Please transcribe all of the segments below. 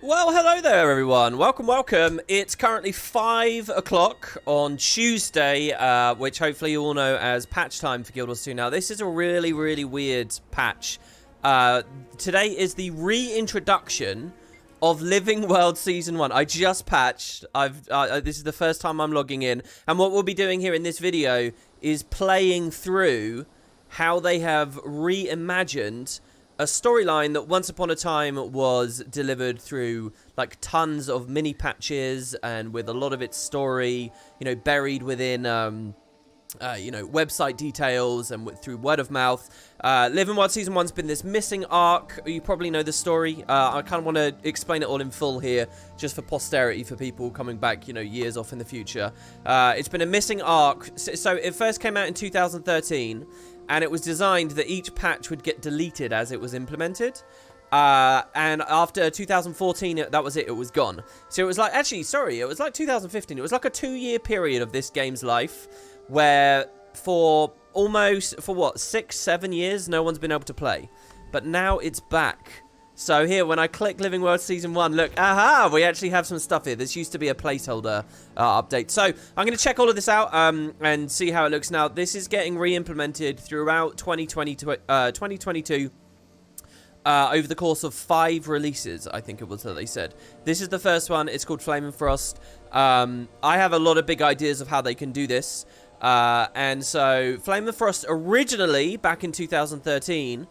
Well, hello there, everyone. Welcome. It's currently 5 o'clock on Tuesday, which hopefully you all know as patch time for Guild Wars 2. Now, this is a really weird patch. Today is the reintroduction of Living World Season 1. I just patched. This is the first time I'm logging in. And what we'll be doing here in this video is playing through how they have reimagined a storyline that once upon a time was delivered through like tons of mini patches and with a lot of its story, buried within, website details and through word of mouth. Living World Season 1's been this missing arc. You probably know the story. I kind of want to explain it all in full here, just for posterity, for people coming back, years off in the future. It's been a missing arc. So it first came out in 2013. And it was designed that each patch would get deleted as it was implemented. And after 2014, that was it. It was gone. So it was like, it was like 2015. It was like a 2-year period of this game's life where for 6-7 years, no one's been able to play. But now it's back. So here, when I click Living World Season 1, look, aha, we actually have some stuff here. This used to be a placeholder update. So I'm going to check all of this out and see how it looks now. This is getting re-implemented throughout 2022 over the course of 5 releases, I think it was that they said. This is the first one. It's called Flame and Frost. I have a lot of big ideas of how they can do this. And so Flame and Frost originally, back in 2013...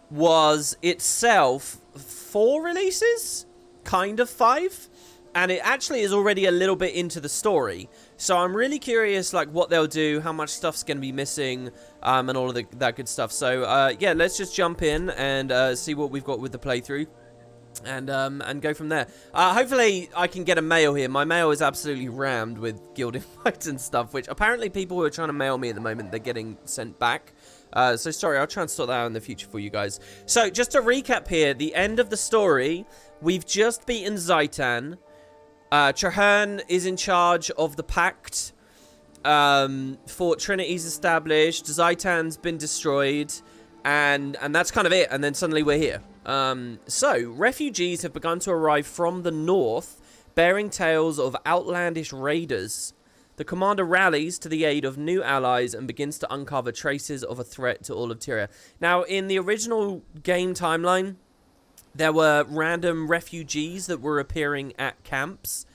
was itself 4 releases, kind of 5, and it actually is already a little bit into the story. So I'm really curious, like, what they'll do, how much stuff's going to be missing, and all of that good stuff. So yeah, let's just jump in and see what we've got with the playthrough, and go from there. Hopefully I can get a mail here. My mail is absolutely rammed with guild invites and stuff, which apparently people who are trying to mail me at the moment, they're getting sent back. So sorry, I'll try and sort that out in the future for you guys. So just to recap here, the end of the story, we've just beaten Zaitan. Traherne is in charge of the Pact. Fort Trinity's established. Zaitan's been destroyed. And that's kind of it. And then suddenly we're here. So refugees have begun to arrive from the north, bearing tales of outlandish raiders. The commander rallies to the aid of new allies and begins to uncover traces of a threat to all of Tyria. Now, in the original game timeline, there were random refugees that were appearing at camps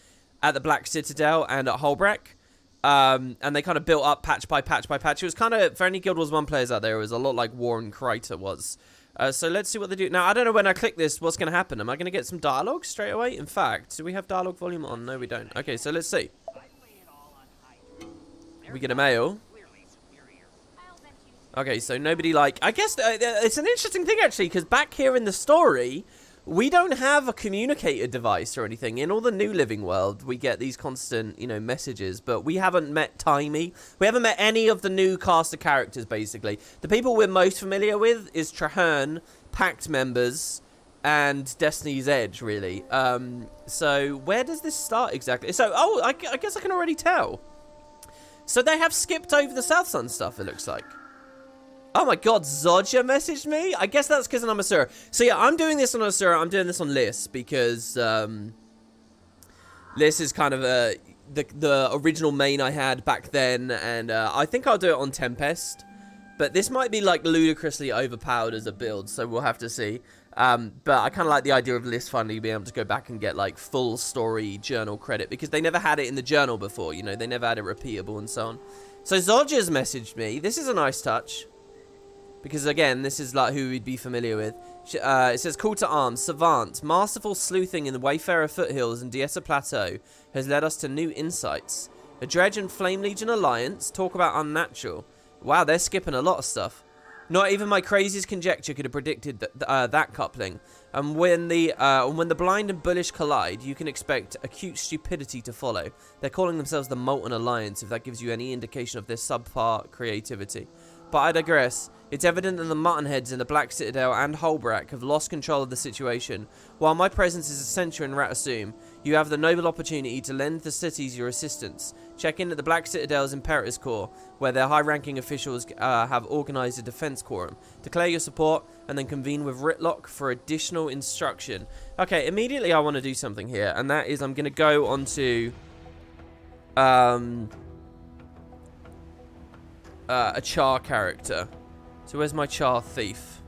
at the Black Citadel and at Holbrack. And they kind of built up patch by patch by patch. It was kind of, for any Guild Wars 1 players out there, it was a lot like War and Kreiter was. So let's see what they do. Now, I don't know when I click this, what's going to happen. Am I going to get some dialogue straight away? In fact, do we have dialogue volume on? No, we don't. Okay, so let's see. We get a mail. Okay, so nobody I guess it's an interesting thing actually, because back here in the story, we don't have a communicator device or anything. In all the new Living World, we get these constant, messages, but we haven't met Timey. We haven't met any of the new cast of characters, basically. The people we're most familiar with is Traherne, Pact members, and Destiny's Edge, really. So where does this start exactly? So, I guess I can already tell. So they have skipped over the South Sun stuff, it looks like. Oh my god, Zodja messaged me? I guess that's because I'm Asura. So yeah, I'm doing this on Asura. I'm doing this on Liss because Liss is kind of the original main I had back then. And I think I'll do it on Tempest. But this might be like ludicrously overpowered as a build, so we'll have to see. But I kind of like the idea of Liss finally being able to go back and get like full story journal credit, because they never had it in the journal before, they never had it repeatable and so on. So Zodja's messaged me. This is a nice touch, because again, this is like who we'd be familiar with. It says, call to arms, Savant, masterful sleuthing in the Wayfarer foothills and Diessa Plateau has led us to new insights. A Dredge and Flame Legion alliance, talk about unnatural. Wow, they're skipping a lot of stuff. Not even my craziest conjecture could have predicted that coupling. And when the blind and bullish collide, you can expect acute stupidity to follow. They're calling themselves the Molten Alliance, if that gives you any indication of their subpar creativity. But I digress. It's evident that the Muttonheads in the Black Citadel and Holbrook have lost control of the situation. While my presence is essential in Ratasum, you have the noble opportunity to lend the cities your assistance. Check in at the Black Citadel's Imperator's Corps, where their high-ranking officials have organised a defence quorum. Declare your support, and then convene with Ritlock for additional instruction. Okay, immediately I want to do something here, and that is I'm going to go onto a Char character. So where's my Char thief?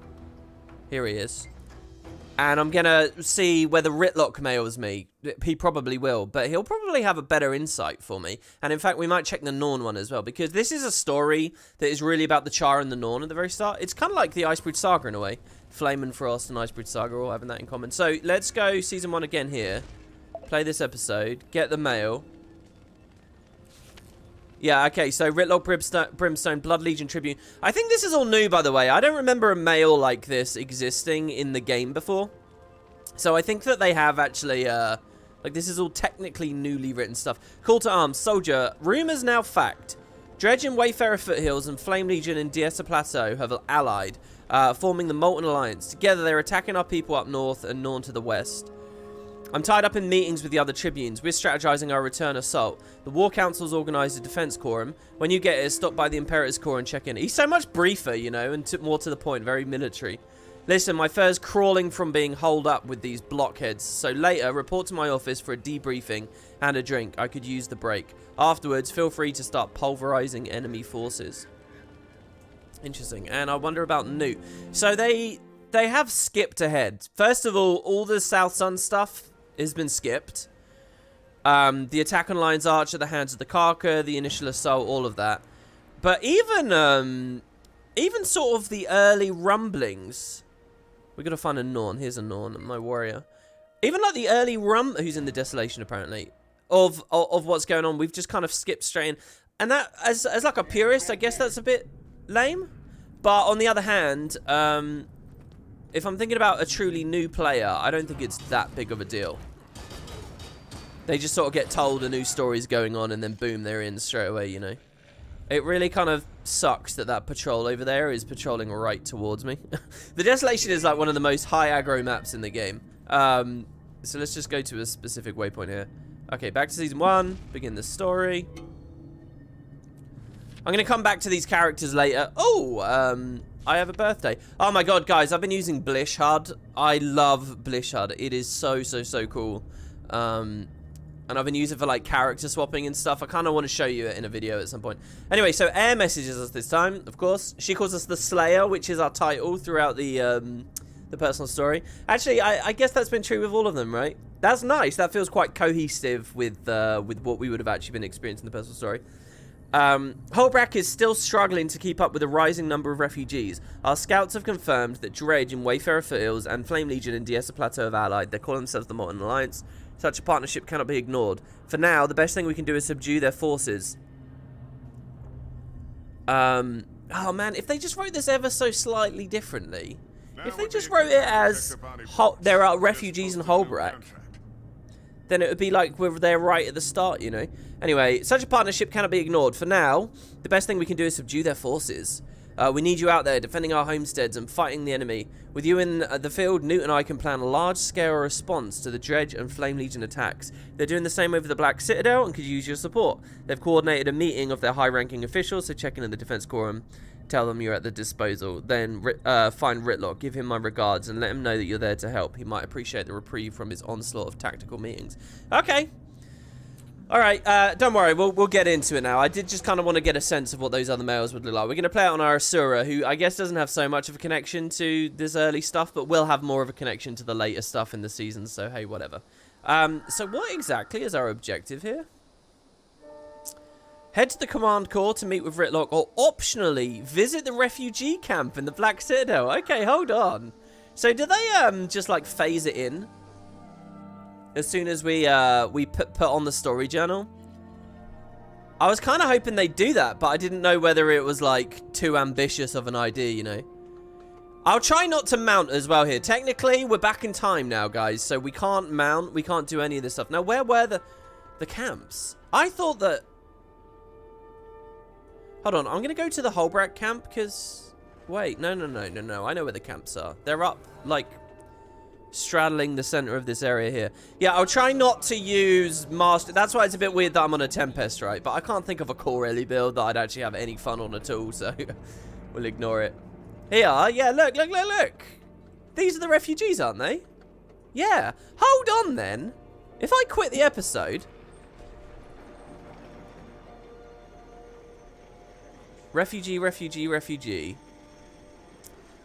Here he is. And I'm going to see whether Ritlock mails me. He probably will, but he'll probably have a better insight for me. And in fact, we might check the Norn one as well, because this is a story that is really about the Char and the Norn at the very start. It's kind of like the Icebridge Saga in a way. Flame and Frost and Icebridge Saga all having that in common. So let's go Season 1 again here. Play this episode. Get the mail. Yeah, okay, so Ritlock, Brimstone, Blood Legion Tribune. I think this is all new, by the way. I don't remember a mail like this existing in the game before. So I think that they have actually, like, this is all technically newly written stuff. Call to arms, soldier. Rumors now fact. Dredge and Wayfarer Foothills and Flame Legion in Diessa Plateau have allied, forming the Molten Alliance. Together, they're attacking our people up north and Norn to the west. I'm tied up in meetings with the other tribunes. We're strategizing our return assault. The War Council's organized a defense quorum. When you get here, stop by the Imperator's Corps and check in. He's so much briefer, you know, and more to the point. Very military. Listen, my fur's crawling from being holed up with these blockheads. So later, report to my office for a debriefing and a drink. I could use the break. Afterwards, feel free to start pulverizing enemy forces. Interesting. And I wonder about Newt. So they have skipped ahead. First of all the South Sun stuff has been skipped. The attack on Lion's Arch at the hands of the Karka, the initial assault, all of that. But even sort of the early rumblings. We gotta find a Norn. Here's a Norn, my warrior. Even like the early who's in the Desolation apparently, of what's going on, we've just kind of skipped straight in. And that, as like a purist, I guess that's a bit lame. But on the other hand, if I'm thinking about a truly new player, I don't think it's that big of a deal. They just sort of get told a new story's going on and then boom, they're in straight away, you know. It really kind of sucks that patrol over there is patrolling right towards me. The Desolation is like one of the most high aggro maps in the game. So let's just go to a specific waypoint here. Okay, back to Season 1, begin the story. I'm going to come back to these characters later. Oh, I have a birthday. Oh my god, guys, I've been using Blish HUD. I love Blish HUD. It is so cool. And I've been using it for like character swapping and stuff. I kind of want to show you it in a video at some point. Anyway, so Air messages us this time, of course. She calls us the Slayer, which is our title throughout the personal story. Actually, I guess that's been true with all of them, right? That's nice. That feels quite cohesive with what we would have actually been experiencing in the personal story. Holbrook is still struggling to keep up with a rising number of refugees. Our scouts have confirmed that Dredge in Wayfarer Foothills and Flame Legion in Diessa Plateau have allied. They call themselves the Molten Alliance. Such a partnership cannot be ignored. For now, the best thing we can do is subdue their forces. Oh man, if they just wrote this ever so slightly differently. If they just wrote it as there are refugees in Holbrook, then it would be like we're there right at the start, you know. Anyway, such a partnership cannot be ignored. For now, the best thing we can do is subdue their forces. We need you out there defending our homesteads and fighting the enemy. With you in the field, Newt and I can plan a large-scale response to the Dredge and Flame Legion attacks. They're doing the same over the Black Citadel and could use your support. They've coordinated a meeting of their high-ranking officials, so check in the defense quorum. Tell them you're at the disposal. Then find Ritlock, give him my regards, and let him know that you're there to help. He might appreciate the reprieve from his onslaught of tactical meetings. Okay. Alright, don't worry, we'll get into it now. I did just kind of want to get a sense of what those other males would look like. We're going to play it on our Asura, who I guess doesn't have so much of a connection to this early stuff, but will have more of a connection to the later stuff in the season, so hey, whatever. So what exactly is our objective here? Head to the command core to meet with Ritlock, or optionally, visit the refugee camp in the Black Citadel. Okay, hold on. So do they just like phase it in? As soon as we put on the story journal. I was kind of hoping they'd do that, but I didn't know whether it was like too ambitious of an idea, you know. I'll try not to mount as well here. Technically, we're back in time now, guys, so we can't mount. We can't do any of this stuff. Now, where were the camps? I thought that... Hold on, I'm going to go to the Holbrook camp, because... Wait, no. I know where the camps are. They're up, like, straddling the center of this area here. Yeah, I'll try not to use Master... That's why it's a bit weird that I'm on a Tempest, right? But I can't think of a core rally build that I'd actually have any fun on at all, so we'll ignore it. Here, yeah, look. These are the refugees, aren't they? Yeah. Hold on, then. If I quit the episode... Refugee.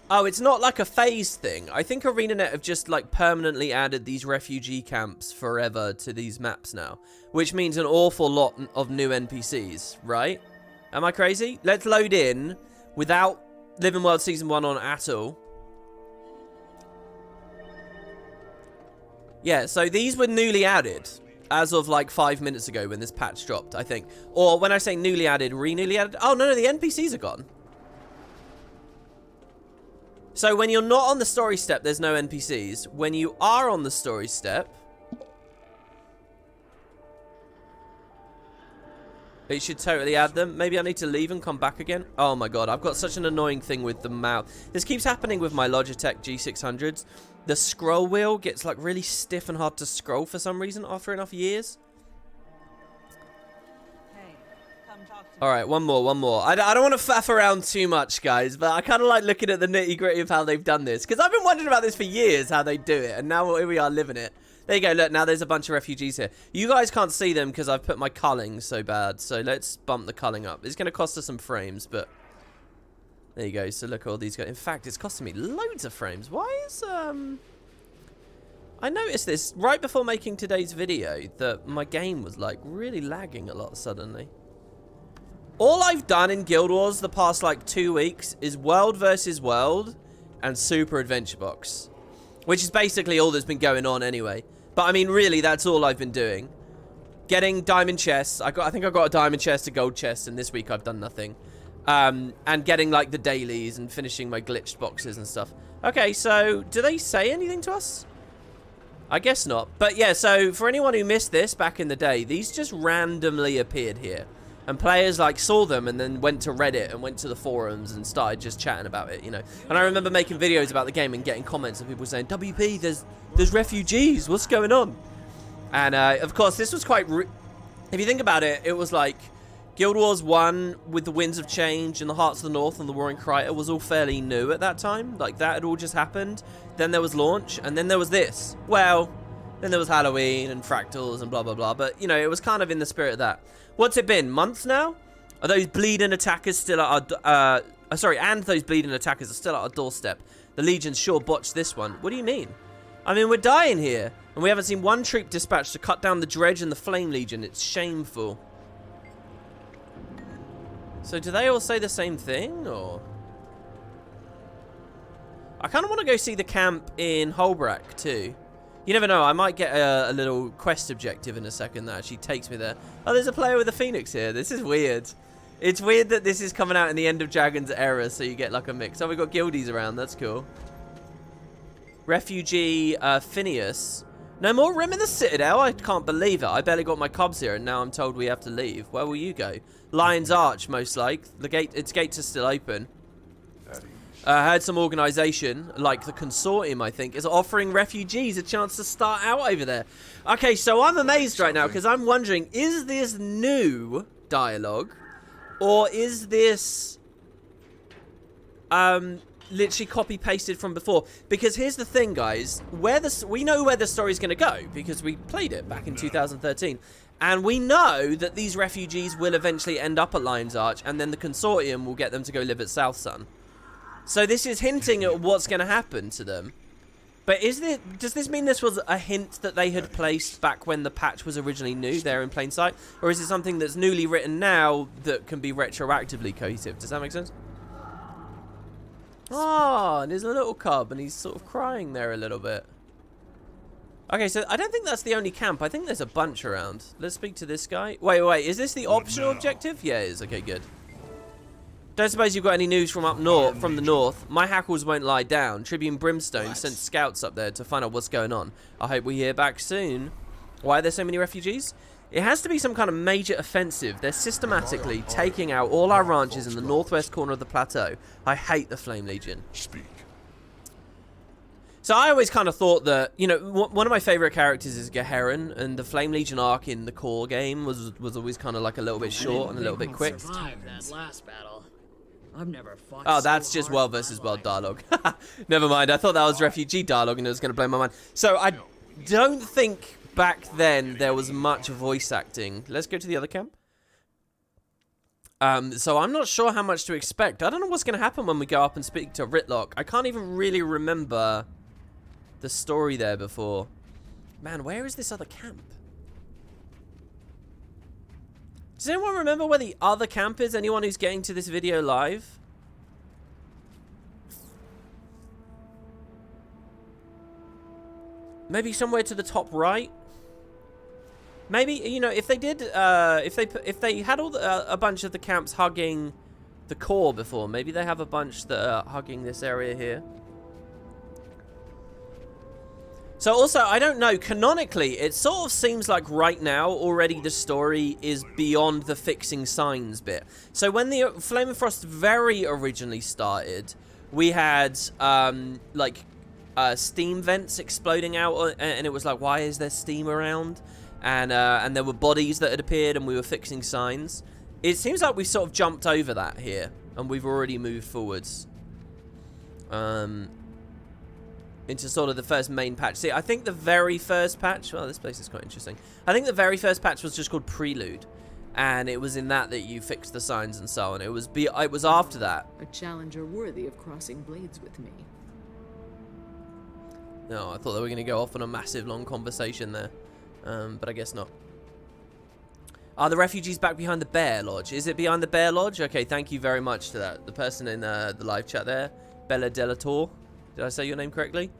Oh, it's not like a phase thing. I think ArenaNet have just, like, permanently added these refugee camps forever to these maps now. Which means an awful lot of new NPCs, right? Am I crazy? Let's load in without Living World Season 1 on at all. Yeah, so these were newly added as of like 5 minutes ago when this patch dropped, I think. Or when I say newly added, newly added. Oh, no, the NPCs are gone. So when you're not on the story step, there's no NPCs. When you are on the story step, it should totally add them. Maybe I need to leave and come back again. Oh my god, I've got such an annoying thing with the mouse. This keeps happening with my Logitech G600s. The scroll wheel gets like really stiff and hard to scroll for some reason after enough years. Hey, come talk to me. All right, one more. I don't want to faff around too much, guys, but I kind of like looking at the nitty-gritty of how they've done this. Because I've been wondering about this for years, how they do it. And now here we are living it. There you go, look, now there's a bunch of refugees here. You guys can't see them because I've put my culling so bad. So let's bump the culling up. It's going to cost us some frames, but... There you go, so look at all these guys. In fact, it's costing me loads of frames. Why is, I noticed this right before making today's video, that my game was, like, really lagging a lot suddenly. All I've done in Guild Wars the past, like, 2 weeks is World versus World and Super Adventure Box. Which is basically all that's been going on anyway. But, I mean, really, that's all I've been doing. Getting diamond chests. I think I got a diamond chest, a gold chest, and this week I've done nothing. And getting, like, the dailies and finishing my glitched boxes and stuff. Okay, so, do they say anything to us? I guess not. But, yeah, so, for anyone who missed this back in the day, these just randomly appeared here. And players, like, saw them and then went to Reddit and went to the forums and started just chatting about it, you know. And I remember making videos about the game and getting comments of people saying, WP, there's refugees, what's going on? And, of course, this was quite... If you think about it, it was like... Guild Wars 1 with the Winds of Change and the Hearts of the North and the Roaring Crater was all fairly new at that time. Like, that had all just happened. Then there was launch, and then there was this. Well, then there was Halloween and Fractals and blah, blah, blah. But, you know, it was kind of in the spirit of that. What's it been? Months now? Are those bleeding attackers still at our... and those bleeding attackers are still at our doorstep. The Legion's sure botched this one. What do you mean? I mean, we're dying here. And we haven't seen one troop dispatched to cut down the Dredge and the Flame Legion. It's shameful. So do they all say the same thing, or? I kind of want to go see the camp in Holbrook too. You never know, I might get a little quest objective in a second that actually takes me there. Oh, there's a player with a phoenix here. This is weird. It's weird that this is coming out in the End of Dragon's era, so you get like a mix. Oh, we've got guildies around. That's cool. Refugee Phineas. No more Rim in the Citadel? I can't believe it. I barely got my cobs here, and now I'm told we have to leave. Where will you go? Lion's Arch, most like. Its gates are still open. I heard some organisation, like the Consortium, I think, is offering refugees a chance to start out over there. Okay, so I'm amazed right now, because I'm wondering, is this new dialogue, or is this literally copy-pasted from before? Because here's the thing, guys. We know where the story's going to go, because we played it back in 2013. And we know that these refugees will eventually end up at Lion's Arch, and then the Consortium will get them to go live at South Sun. So this is hinting at what's going to happen to them. But does this mean this was a hint that they had placed back when the patch was originally new, there in plain sight? Or is it something that's newly written now that can be retroactively cohesive? Does that make sense? Oh, and there's a little cub, and he's sort of crying there a little bit. Okay, so I don't think that's the only camp. I think there's a bunch around. Let's speak to this guy. Wait, is this the optional objective? Yeah, it is. Okay, good. Don't suppose you've got any news from up north, from the north. My hackles won't lie down. Tribune Brimstone sent scouts up there to find out what's going on. I hope we hear back soon. Why are there so many refugees? It has to be some kind of major offensive. They're systematically taking out all our ranches in the northwest corner of the plateau. I hate the Flame Legion. Speak. So I always kind of thought that, you know, one of my favorite characters is Gaheron, and the Flame Legion arc in the core game was always kind of like a little bit short and a little bit quick. That last battle. I've never fought Oh, that's just world versus world dialogue. Never mind. I thought that was refugee dialogue and it was going to blow my mind. So I don't think back then there was much voice acting. Let's go to the other camp. So I'm not sure how much to expect. I don't know what's going to happen when we go up and speak to Ritlock. I can't even really remember the story there before. Man, where is this other camp? Does anyone remember where the other camp is? Anyone who's getting to this video live? Maybe somewhere to the top right? Maybe, you know, if they did, if they had all a bunch of the camps hugging the core before, maybe they have a bunch that are hugging this area here. So also, I don't know, canonically, it sort of seems like right now, already the story is beyond the fixing signs bit. So when the Flame and Frost very originally started, we had, steam vents exploding out, and it was like, why is there steam around? And there were bodies that had appeared, and we were fixing signs. It seems like we've sort of jumped over that here, and we've already moved forwards. Into sort of the first main patch. See, I think the very first patch... Well, this place is quite interesting. I think the very first patch was just called Prelude. And it was in that you fixed the signs and so on. It was after that. A challenger worthy of crossing blades with me. No, I thought they were going to go off on a massive long conversation there. But I guess not. Are the refugees back behind the Bear Lodge? Is it behind the Bear Lodge? Okay, thank you very much to that. The person in the live chat there. Bella Delator. Did I say your name correctly?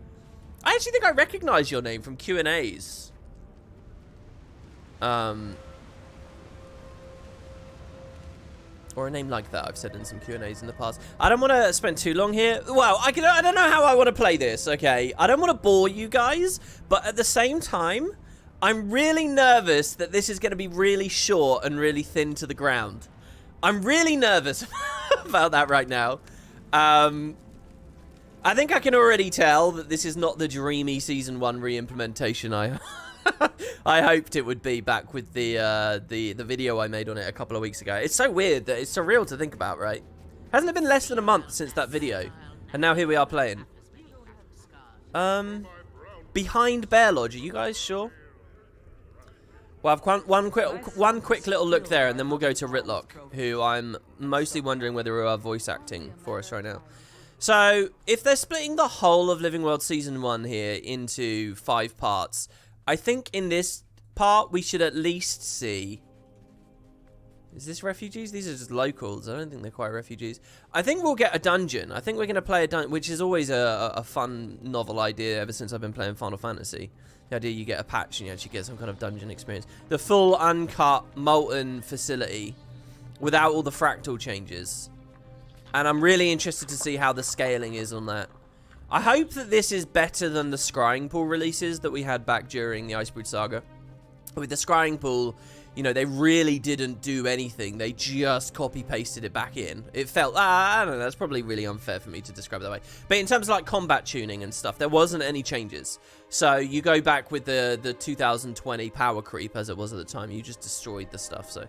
I actually think I recognize your name from Q&As. Or a name like that I've said in some Q&As in the past. I don't want to spend too long here. Well, I don't know how I want to play this, okay? I don't want to bore you guys, but at the same time, I'm really nervous that this is going to be really short and really thin to the ground. I'm really nervous about that right now. I think I can already tell that this is not the dreamy Season 1 re-implementation I I hoped it would be back with the video I made on it a couple of weeks ago. It's so weird that it's surreal to think about, right? Hasn't it been less than a month since that video? And now here we are playing. Behind Bear Lodge, are you guys sure? Well, I've one quick little look there, and then we'll go to Ritlock, who I'm mostly wondering whether we are voice acting for us right now. So, if they're splitting the whole of Living World Season 1 here into 5 parts, I think in this part we should at least see... Is this refugees? These are just locals. I don't think they're quite refugees. I think we'll get a dungeon. I think we're going to play a dungeon, which is always a fun, novel idea ever since I've been playing Final Fantasy. The idea you get a patch and you actually get some kind of dungeon experience. The full, uncut, molten facility without all the fractal changes. And I'm really interested to see how the scaling is on that. I hope that this is better than the Scrying Pool releases that we had back during the Icebrood Saga. With the Scrying Pool, you know, they really didn't do anything. They just copy-pasted it back in. It felt, I don't know, that's probably really unfair for me to describe it that way. But in terms of, like, combat tuning and stuff, there wasn't any changes. So you go back with the 2020 power creep, as it was at the time. You just destroyed the stuff, so...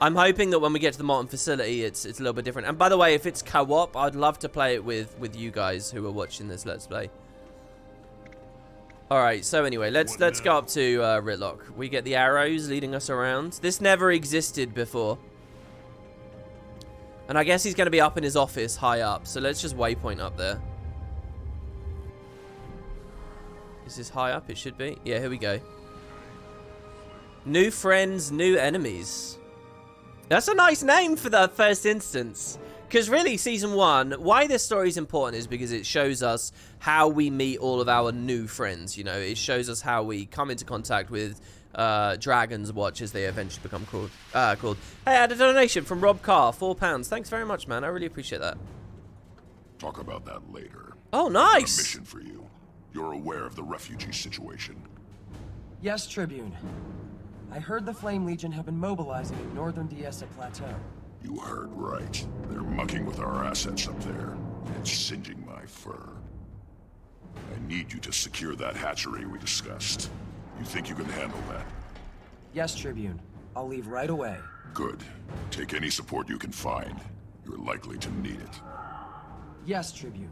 I'm hoping that when we get to the Molten Facility, it's a little bit different. And by the way, if it's co-op, I'd love to play it with you guys who are watching this Let's Play. Alright, so anyway, let's go up to Ritlock. We get the arrows leading us around. This never existed before. And I guess he's going to be up in his office, high up. So let's just waypoint up there. Is this high up? It should be. Yeah, here we go. New friends, new enemies. That's a nice name for the first instance. Because really, Season 1, why this story is important is because it shows us how we meet all of our new friends. You know, it shows us how we come into contact with Dragon's Watch, as they eventually become called. Hey, I had a donation from Rob Carr, £4. Thanks very much, man. I really appreciate that. Talk about that later. Oh, I've got a nice. mission for you. You're aware of the refugee situation. Yes, Tribune. I heard the Flame Legion have been mobilizing in northern Diessa Plateau. You heard right. They're mucking with our assets up there. It's singeing my fur. I need you to secure that hatchery we discussed. You think you can handle that? Yes, Tribune. I'll leave right away. Good. Take any support you can find. You're likely to need it. Yes, Tribune.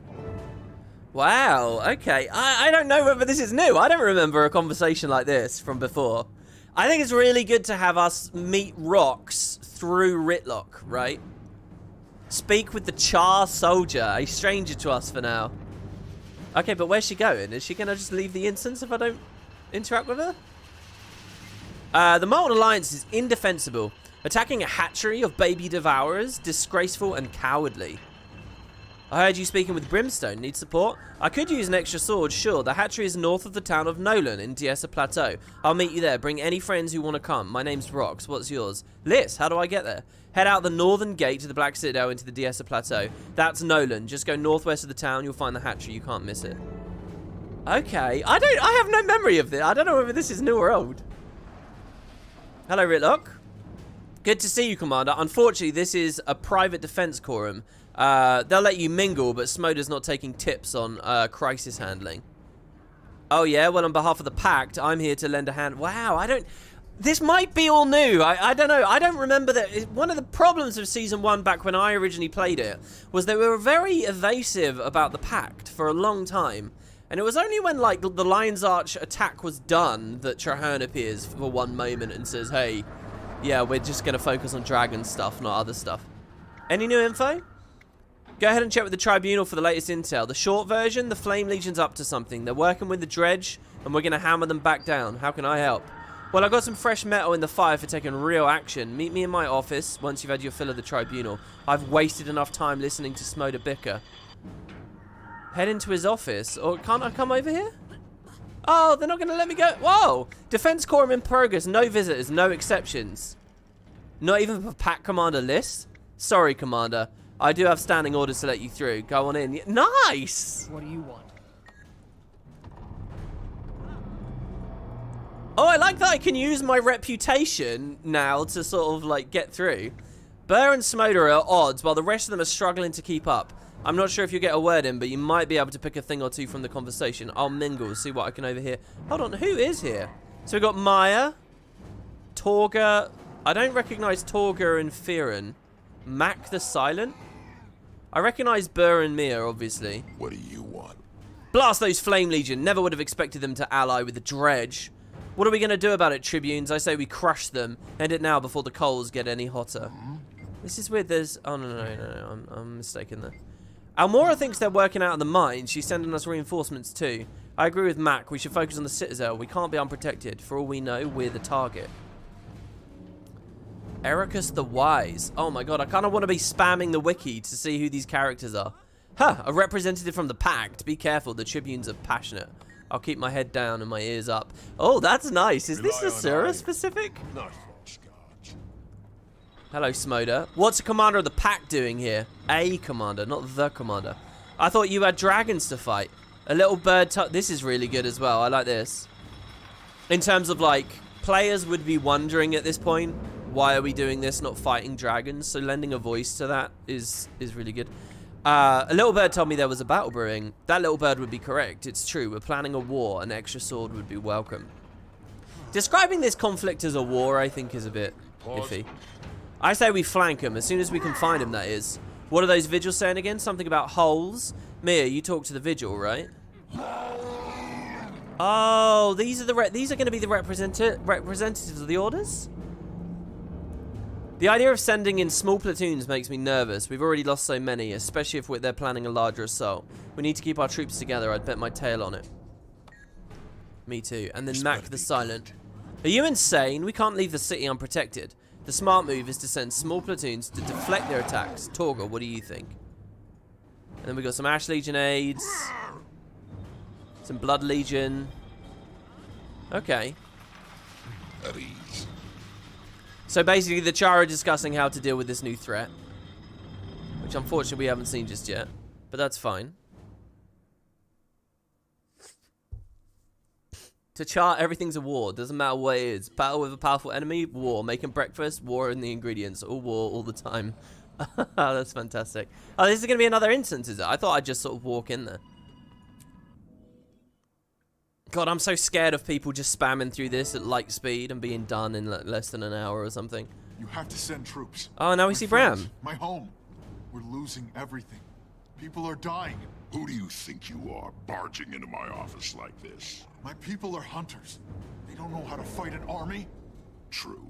Wow, okay. I don't know whether this is new. I don't remember a conversation like this from before. I think it's really good to have us meet Rox through Ritlock, right? Speak with the Char soldier, a stranger to us for now. Okay, but where's she going? Is she going to just leave the instance if I don't interact with her? The Molten Alliance is indefensible. Attacking a hatchery of baby devourers, disgraceful and cowardly. I heard you speaking with Brimstone. Need support? I could use an extra sword, sure. The hatchery is north of the town of Nolan in Diessa Plateau. I'll meet you there. Bring any friends who want to come. My name's Rox. What's yours? Liz, how do I get there? Head out the northern gate to the Black Citadel into the Diessa Plateau. That's Nolan. Just go northwest of the town. You'll find the hatchery. You can't miss it. Okay. I have no memory of this. I don't know whether this is new or old. Hello, Ritlock. Good to see you, Commander. Unfortunately, this is a private defense quorum. They'll let you mingle, but Smoder's not taking tips on crisis handling. Oh, yeah? Well, on behalf of the Pact, I'm here to lend a hand. Wow, this might be all new. I don't know. I don't remember that. One of the problems of Season 1 back when I originally played it was they were very evasive about the Pact for a long time. And it was only when, like, the Lion's Arch attack was done that Trahearne appears for one moment and says, hey, yeah, we're just going to focus on dragon stuff, not other stuff. Any new info? Go ahead and check with the Tribunal for the latest intel. The short version, the Flame Legion's up to something. They're working with the Dredge, and we're going to hammer them back down. How can I help? Well, I got some fresh metal in the fire for taking real action. Meet me in my office once you've had your fill of the Tribunal. I've wasted enough time listening to Smoder bicker. Head into his office. Or can't I come over here? Oh, they're not going to let me go. Whoa! Defense Quorum in progress. No visitors, no exceptions. Not even for Pack Commander list? Sorry, Commander. I do have standing orders to let you through. Go on in. Nice! What do you want? Oh, I like that I can use my reputation now to sort of, like, get through. Burr and Smoder are at odds, while the rest of them are struggling to keep up. I'm not sure if you'll get a word in, but you might be able to pick a thing or two from the conversation. I'll mingle, see what I can overhear. Hold on, who is here? So we've got Maya, Torga. I don't recognize Torga and Fearon. Mac the Silent? I recognize Burr and Mia, obviously. What do you want? Blast those Flame Legion. Never would have expected them to ally with the Dredge. What are we going to do about it, Tribunes? I say we crush them. End it now before the coals get any hotter. This is weird. There's... Oh, no. I'm mistaken there. Almora thinks they're working out of the mines. She's sending us reinforcements too. I agree with Mac. We should focus on the Citadel. We can't be unprotected. For all we know, we're the target. Ericus the Wise. Oh my god, I kind of want to be spamming the wiki to see who these characters are. Huh, a representative from the Pact. Be careful, the Tribunes are passionate. I'll keep my head down and my ears up. Oh, that's nice. Is this Asura specific? Not Scotch. Hello, Smoder. What's a commander of the Pact doing here? A commander, not the commander. I thought you had dragons to fight. A little bird... This is really good as well. I like this. In terms of, like, players would be wondering at this point, why are we doing this, not fighting dragons? So lending a voice to that is really good. A little bird told me there was a battle brewing. That little bird would be correct. It's true. We're planning a war. An extra sword would be welcome. Describing this conflict as a war, I think, is a bit iffy. I say we flank them as soon as we can find them, that is. What are those vigils saying again? Something about holes? Mia, you talk to the vigil, right? Oh, these are going to be the representatives of the orders? The idea of sending in small platoons makes me nervous. We've already lost so many, especially if they're planning a larger assault. We need to keep our troops together. I'd bet my tail on it. Me too. And then Mac the Silent. Are you insane? We can't leave the city unprotected. The smart move is to send small platoons to deflect their attacks. Torga, what do you think? And then we got some Ash Legion aids. Some Blood Legion. Okay. At ease. So basically the Char are discussing how to deal with this new threat. Which unfortunately we haven't seen just yet. But that's fine. To chart, everything's a war. Doesn't matter what it is. Battle with a powerful enemy, war. Making breakfast, war in the ingredients. All war, all the time. That's fantastic. Oh, this is going to be another instance, is it? I thought I'd just sort of walk in there. God, I'm so scared of people just spamming through this at light speed and being done in less than an hour or something. You have to send troops. Oh, now we see Bram. My home. We're losing everything. People are dying. Who do you think you are, barging into my office like this? My people are hunters. They don't know how to fight an army. True,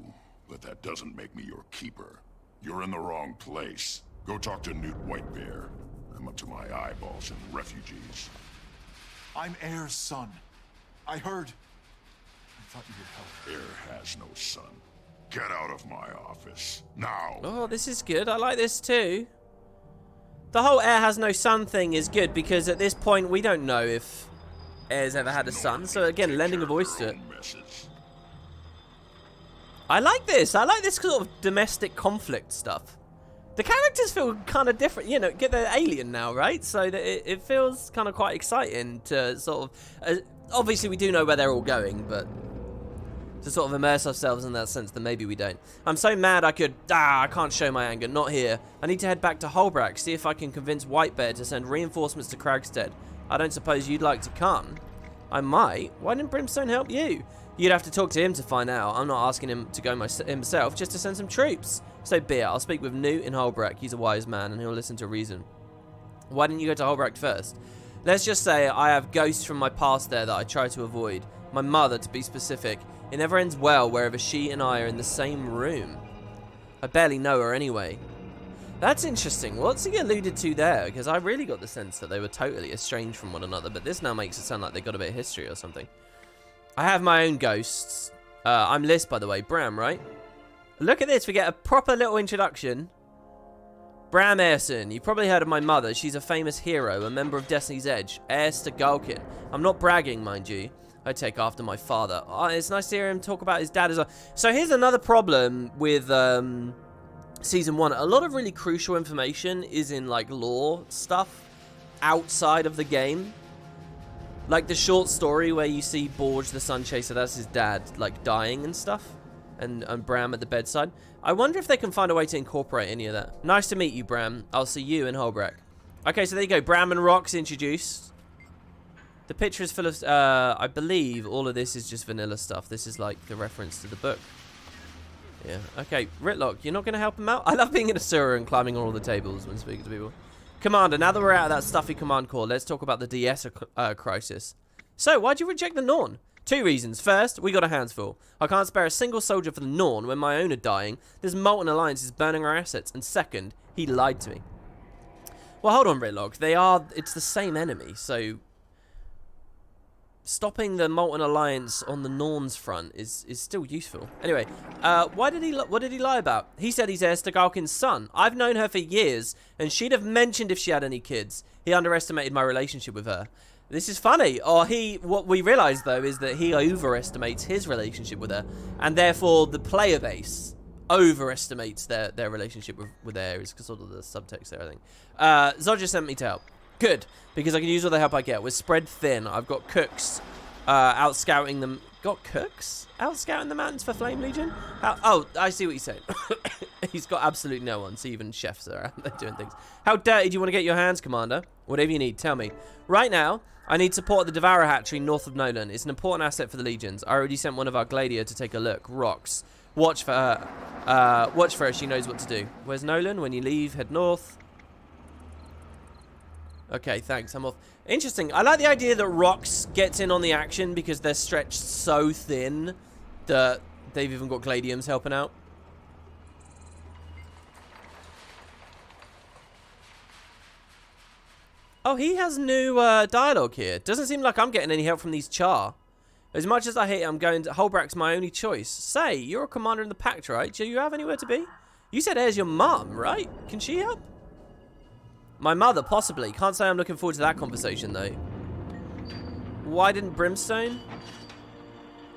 but that doesn't make me your keeper. You're in the wrong place. Go talk to Newt Whitebear. I'm up to my eyeballs in refugees. I'm Heir's son. I heard. I thought you would help. Heir has no son. Get out of my office, now! Oh, this is good. I like this too. The whole Heir has no son thing is good because at this point we don't know if Heir's ever had a son. So again, lending a voice to it. I like this. I like this sort of domestic conflict stuff. The characters feel kind of different. You know, get the alien now, right? So that it feels kind of quite exciting to sort of... obviously, we do know where they're all going, but to sort of immerse ourselves in that sense, then maybe we don't. I'm so mad I could... I can't show my anger. Not here. I need to head back to Holbrack, see if I can convince Whitebear to send reinforcements to Cragstead. I don't suppose you'd like to come? I might. Why didn't Brimstone help you? You'd have to talk to him to find out. I'm not asking him to go himself, just to send some troops. So be it. I'll speak with Newt in Holbrack. He's a wise man, and he'll listen to reason. Why didn't you go to Holbrack first? Let's just say I have ghosts from my past there that I try to avoid. My mother, to be specific. It never ends well wherever she and I are in the same room. I barely know her anyway. That's interesting. What's he alluded to there? Because I really got the sense that they were totally estranged from one another, but this now makes it sound like they got a bit of history or something. I have my own ghosts. I'm Liz, by the way. Bram, right? Look at this. We get a proper little introduction. Bram Ayrson. You've probably heard of my mother. She's a famous hero, a member of Destiny's Edge. Heirs to Galkin. I'm not bragging, mind you. I take after my father. Oh, it's nice to hear him talk about his dad as well. So here's another problem with Season 1. A lot of really crucial information is in, like, lore stuff outside of the game. Like the short story where you see Borge the Sun Chaser, that's his dad, like, dying and stuff. And Bram at the bedside. I wonder if they can find a way to incorporate any of that. Nice to meet you, Bram. I'll see you in Holbrack. Okay, so there you go. Bram and Rox introduced. The picture is full of... I believe all of this is just vanilla stuff. This is like the reference to the book. Yeah. Okay, Ritlock, you're not going to help him out? I love being in a sewer and climbing on all the tables when speaking to people. Commander, now that we're out of that stuffy command core, let's talk about the Diessa crisis. So, why'd you reject the Norn? 2 reasons. First, we got our hands full. I can't spare a single soldier for the Norn when my own are dying. This Molten Alliance is burning our assets. And second, he lied to me. Well, hold on, Ritlock. It's the same enemy, so... stopping the Molten Alliance on the Norn's front is still useful. Anyway, what did he lie about? He said he's Heirs to Galkin's son. I've known her for years, and she'd have mentioned if she had any kids. He underestimated my relationship with her. This is funny. Or what we realise, though, is that he overestimates his relationship with her, and therefore the player base overestimates their relationship with Ares, because sort of the subtext there, I think. Zodja sent me to help. Good, because I can use all the help I get. We're spread thin. I've got cooks out scouting them. Got cooks? Out scouting the mountains for Flame Legion? Oh, I see what you're saying. He's got absolutely no one, so even chefs are out there doing things. How dirty do you want to get your hands, Commander? Whatever you need, tell me. Right now, I need support at the Devourer Hatchery north of Nolan. It's an important asset for the Legions. I already sent one of our Gladiator to take a look. Rox. Watch for her. Watch for her. She knows what to do. Where's Nolan? When you leave, head north. Okay, thanks. I'm off. Interesting. I like the idea that Rox gets in on the action because they're stretched so thin that they've even got Gladiums helping out. Oh, he has new dialogue here. Doesn't seem like I'm getting any help from these Char. As much as I hate it, I'm going to... Holbrack's my only choice. Say, you're a commander in the Pact, right? Do you have anywhere to be? You said Air's your mum, right? Can she help? My mother, possibly. Can't say I'm looking forward to that conversation, though. Why didn't Brimstone?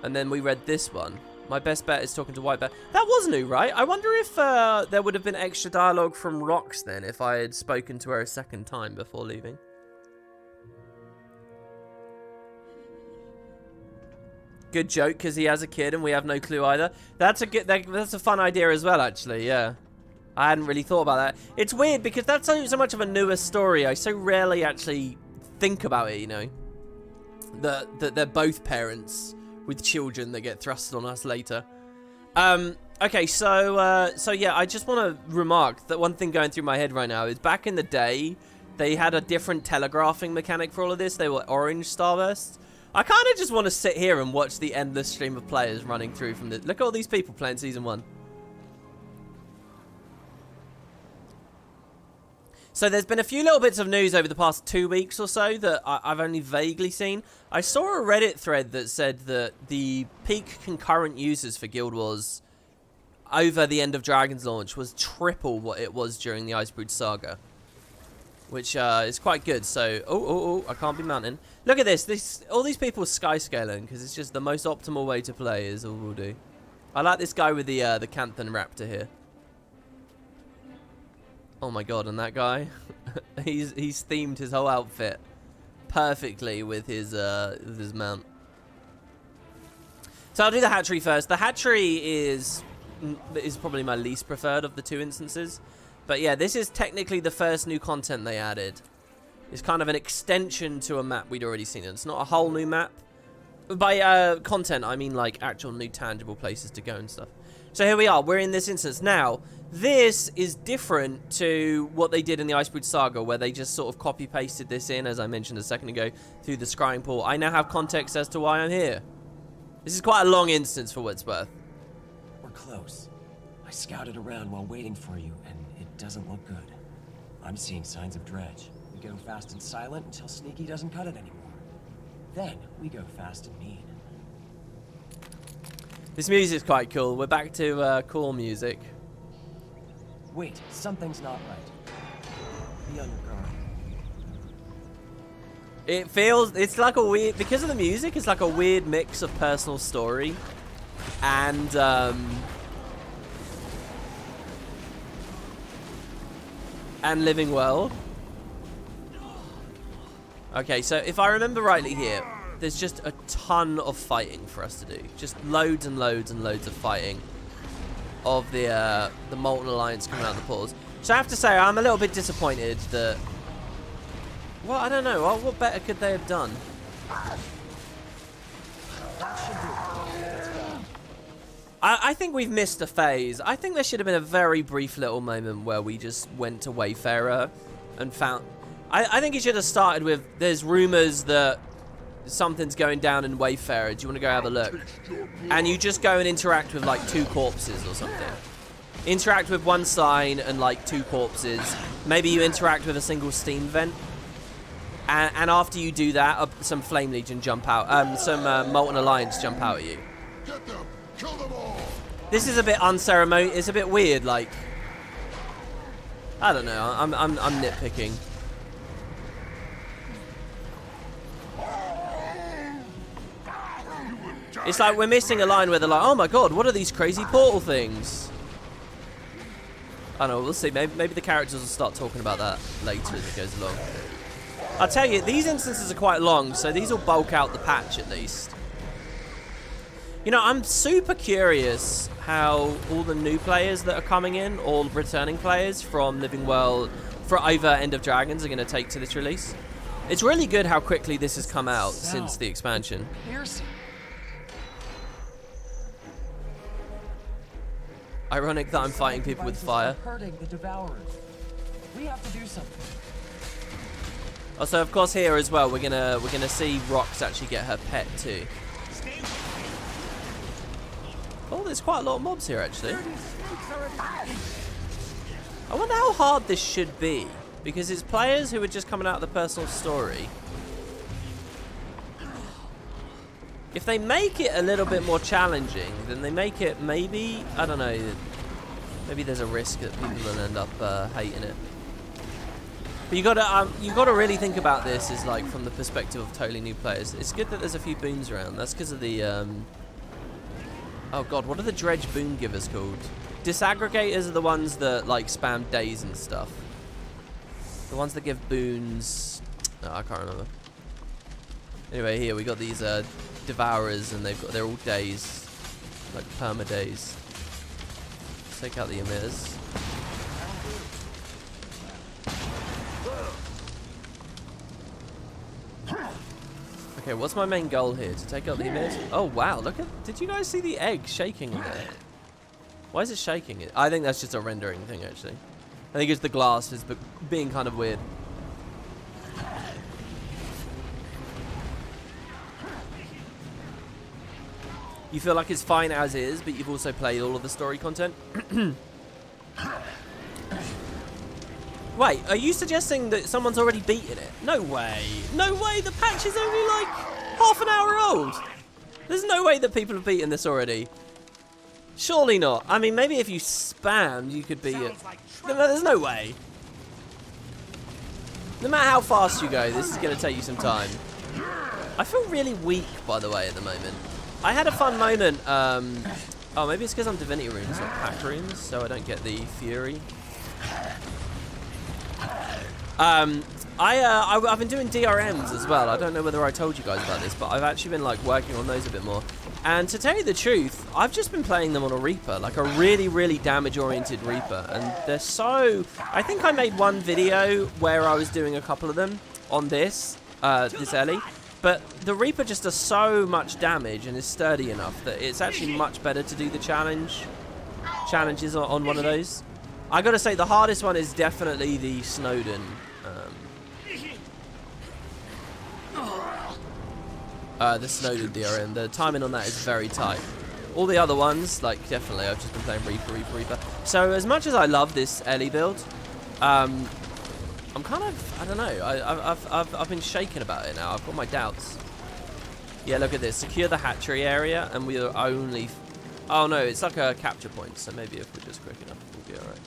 And then we read this one. My best bet is talking to Whitebear. That was new, right? I wonder if there would have been extra dialogue from Rox then if I had spoken to her a second time before leaving. Good joke, because he has a kid and we have no clue either. That's a fun idea as well, actually, yeah. I hadn't really thought about that. It's weird, because that's so much of a newer story. I so rarely actually think about it, you know. That they're both parents with children that get thrust on us later. Okay, so yeah, I just want to remark that one thing going through my head right now is back in the day, they had a different telegraphing mechanic for all of this. They were orange starbursts. I kind of just want to sit here and watch the endless stream of players running through from the... Look at all these people playing Season 1. So there's been a few little bits of news over the past 2 weeks or so that I've only vaguely seen. I saw a Reddit thread that said that the peak concurrent users for Guild Wars over the End of Dragons launch was triple what it was during the Icebrood Saga. Which is quite good. So, I can't be mounting. Look at this. All these people sky scaling because it's just the most optimal way to play is all we'll do. I like this guy with the Canthan Raptor here. Oh my god, and that guy, he's themed his whole outfit perfectly with his mount. So I'll do the hatchery first. The hatchery is probably my least preferred of the two instances. But yeah, this is technically the first new content they added. It's kind of an extension to a map we'd already seen. It's not a whole new map. By content, I mean like actual new tangible places to go and stuff. So here we are. We're in this instance. Now, this is different to what they did in the Icebrood Saga, where they just sort of copy-pasted this in, as I mentioned a second ago, through the scrying pool. I now have context as to why I'm here. This is quite a long instance for what it's worth. We're close. I scouted around while waiting for you, and it doesn't look good. I'm seeing signs of dredge. We go fast and silent until Sneaky doesn't cut it anymore. Then we go fast and mean. This music's quite cool. We're back to cool music. Wait, something's not right. Be on your guard. It's like a weird, because of the music, it's like a weird mix of personal story and living world. Okay, so if I remember rightly here, there's just a ton of fighting for us to do. Just loads and loads and loads of fighting of the Molten Alliance coming out of the pores. So I have to say, I'm a little bit disappointed that... Well, I don't know. What better could they have done? I think we've missed a phase. I think there should have been a very brief little moment where we just went to Wayfarer and found... I think it should have started with, there's rumors that something's going down in Wayfarer. Do you want to go have a look? And you just go and interact with like 2 corpses or something. Interact with one sign and like 2 corpses. Maybe you interact with a single steam vent. And after you do that, some Flame Legion jump out. Some Molten Alliance jump out at you. Get them! Kill them all! This is a bit unceremonious. It's a bit weird. Like, I don't know. I'm nitpicking. It's like we're missing a line where they're like, oh my god, what are these crazy portal things? I don't know, we'll see. Maybe the characters will start talking about that later as it goes along. I'll tell you, these instances are quite long, so these will bulk out the patch at least. You know, I'm super curious how all the new players that are coming in, all returning players from Living World for over End of Dragons are going to take to this release. It's really good how quickly this has come out since the expansion. Ironic that I'm fighting people with fire. Hurting the Devourers. We have to do something. Also, of course, here as well, we're gonna see Rox actually get her pet too. Oh, there's quite a lot of mobs here actually. I wonder how hard this should be, because it's players who are just coming out of the personal story. If they make it a little bit more challenging, then they make it maybe, I don't know, maybe there's a risk that people will end up hating it. But you gotta really think about this as like from the perspective of totally new players. It's good that there's a few boons around. That's because of the oh god, what are the dredge boon givers called? Disaggregators are the ones that like spam days and stuff. The ones that give boons, oh, I can't remember. Anyway, here we got these devourers, and they're all days, like perma days. Let's take out the emitters. Okay, what's my main goal here? To take out the emitters? Oh wow, look at, did you guys see the egg shaking in there? Why is it shaking? I think that's just a rendering thing, actually. I think it's the glass is being kind of weird. You feel like it's fine as is, but you've also played all of the story content? Wait, are you suggesting that someone's already beaten it? No way. No way, the patch is only like half an hour old. There's no way that people have beaten this already. Surely not. I mean, maybe if you spammed, you could beat it. No, there's no way. No matter how fast you go, this is going to take you some time. I feel really weak, by the way, at the moment. I had a fun moment. Oh, maybe it's because I'm Divinity Runes, not Pack Runes, so I don't get the Fury. I've been doing DRMs as well. I don't know whether I told you guys about this, but I've actually been like working on those a bit more. And to tell you the truth, I've just been playing them on a Reaper, like a really, really damage-oriented Reaper. And they're so... I think I made one video where I was doing a couple of them on this Ellie. But the Reaper just does so much damage and is sturdy enough that it's actually much better to do the challenges on one of those. I gotta say, the hardest one is definitely the Snowden. The Snowden DRM. The timing on that is very tight. All the other ones, like, definitely, I've just been playing Reaper. So, as much as I love this Ellie build, I'm kind of, I don't know, I've been shaken about it now. I've got my doubts. Yeah, look at this. Secure the hatchery area, and we are only... Oh, no, it's like a capture point, so maybe if we're just quick enough, we'll be alright.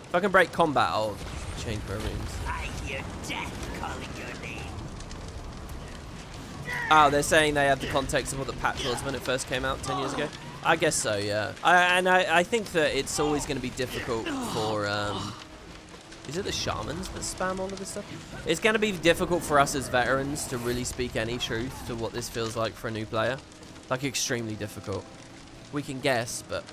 If I can break combat, I'll change my rooms. I hear death calling your name. Oh, they're saying they have the context of what the patch was when it first came out 10 years ago? I guess so, yeah. I think that it's always going to be difficult for... Is it the shamans that spam all of this stuff? It's going to be difficult for us as veterans to really speak any truth to what this feels like for a new player. Like, extremely difficult. We can guess, but...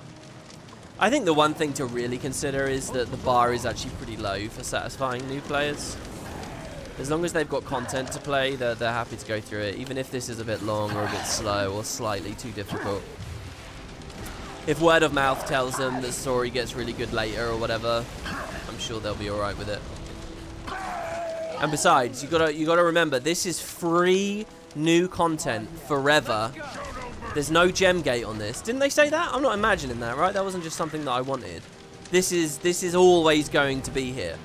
I think the one thing to really consider is that the bar is actually pretty low for satisfying new players. As long as they've got content to play, they're happy to go through it, even if this is a bit long or a bit slow or slightly too difficult. If word of mouth tells them the story gets really good later or whatever, I'm sure they'll be alright with it. And besides, you gotta remember, this is free new content forever. There's no gem gate on this. Didn't they say that? I'm not imagining that, right? That wasn't just something that I wanted. This is always going to be here.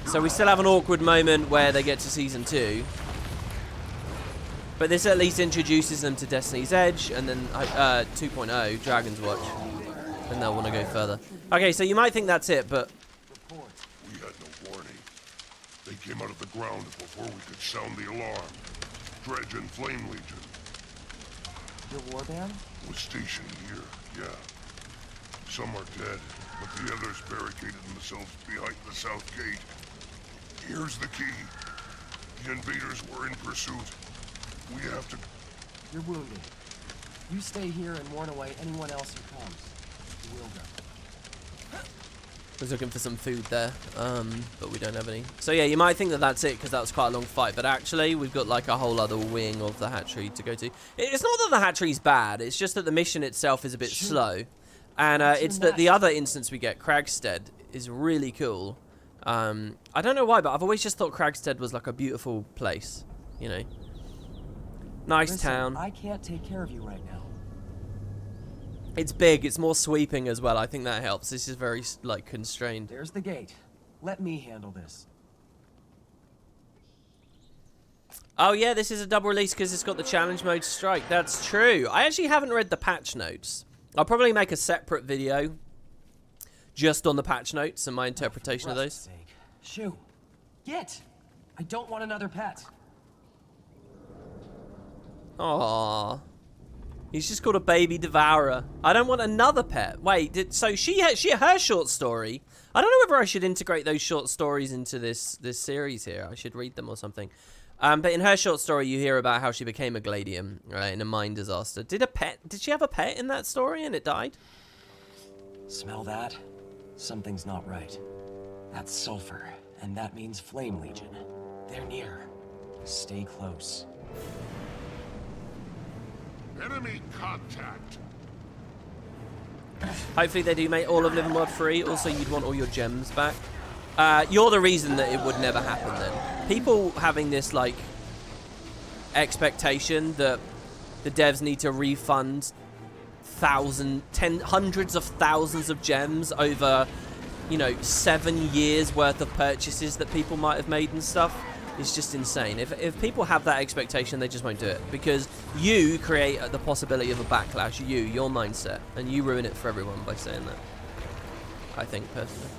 So we still have an awkward moment where they get to Season 2. But this at least introduces them to Destiny's Edge, and then 2.0, Dragon's Watch. And they'll want to go further. Okay, so you might think that's it, but... We had no warning. They came out of the ground before we could sound the alarm. Dredge and Flame Legion. Your warband? Was stationed here, yeah. Some are dead, but the others barricaded themselves behind the south gate. Here's the key. The invaders were in pursuit. We have to... You're wounded. You stay here and warn away anyone else who comes. You will go. I was looking for some food there, but we don't have any. So yeah, you might think that that's it because that was quite a long fight, but actually we've got like a whole other wing of the hatchery to go to. It's not that the hatchery's bad, it's just that the mission itself is a bit slow. And it's that the other instance we get, Cragstead, is really cool. I don't know why, but I've always just thought Cragstead was like a beautiful place, you know. Nice town. I can't take care of you right now. It's big, it's more sweeping as well. I think that helps. This is very, like, constrained. There's the gate. Let me handle this. Oh, yeah, this is a double release because it's got the challenge mode strike. That's true. I actually haven't read the patch notes. I'll probably make a separate video just on the patch notes and my interpretation of those. Sake. Shoo. Get! I don't want another pet. Aww. He's just called a baby devourer. I don't want another pet. Wait, so her short story. I don't know whether I should integrate those short stories into this series here. I should read them or something. But in her short story, you hear about how she became a gladium, right, in a mine disaster. Did she have a pet in that story and it died? Smell that? Something's not right. That's sulfur, and that means Flame Legion. They're near. Stay close. Enemy contact. Hopefully they do make all of Living World free. Also, you'd want all your gems back. You're the reason that it would never happen then. People having this, like, expectation that the devs need to refund hundreds of thousands of gems over, you know, 7 years worth of purchases that people might have made and stuff. It's just insane. If people have that expectation, they just won't do it. Because you create the possibility of a backlash. Your mindset. And you ruin it for everyone by saying that. I think, personally.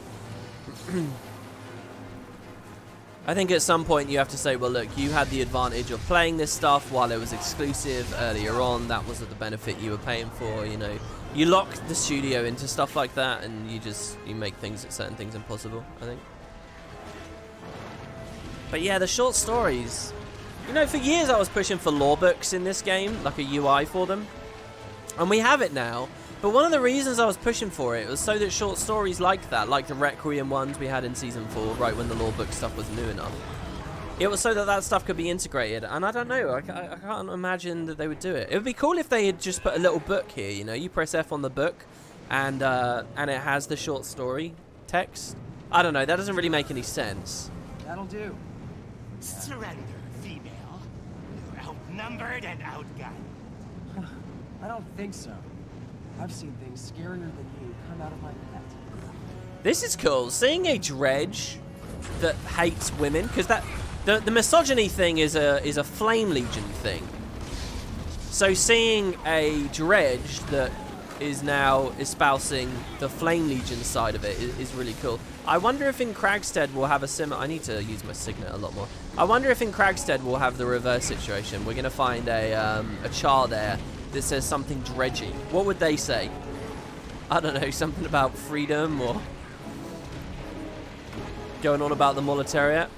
I think at some point you have to say, well, look, you had the advantage of playing this stuff while it was exclusive earlier on. That was the benefit you were paying for, you know. You lock the studio into stuff like that, and you make certain things impossible, I think. But yeah, the short stories. You know, for years I was pushing for lore books in this game, like a UI for them. And we have it now. But one of the reasons I was pushing for it was so that short stories like that, like the Requiem ones we had in Season 4, right when the lore book stuff was new enough, it was so that that stuff could be integrated. And I don't know, I can't imagine that they would do it. It would be cool if they had just put a little book here, you know, you press F on the book and it has the short story text. I don't know, that doesn't really make any sense. That'll do. Surrender, female. You're outnumbered and outgunned. I don't think so. I've seen things scarier than you come out of my pet. This is cool. Seeing a dredge that hates women, because the misogyny thing is a Flame Legion thing. So seeing a dredge that is now espousing the Flame Legion side of it is really cool. I wonder if in Cragstead we'll have a similar... I need to use my signet a lot more. I wonder if in Cragstead we'll have the reverse situation. We're going to find a char there that says something dredgy. What would they say? I don't know, something about freedom or going on about the Molitariat.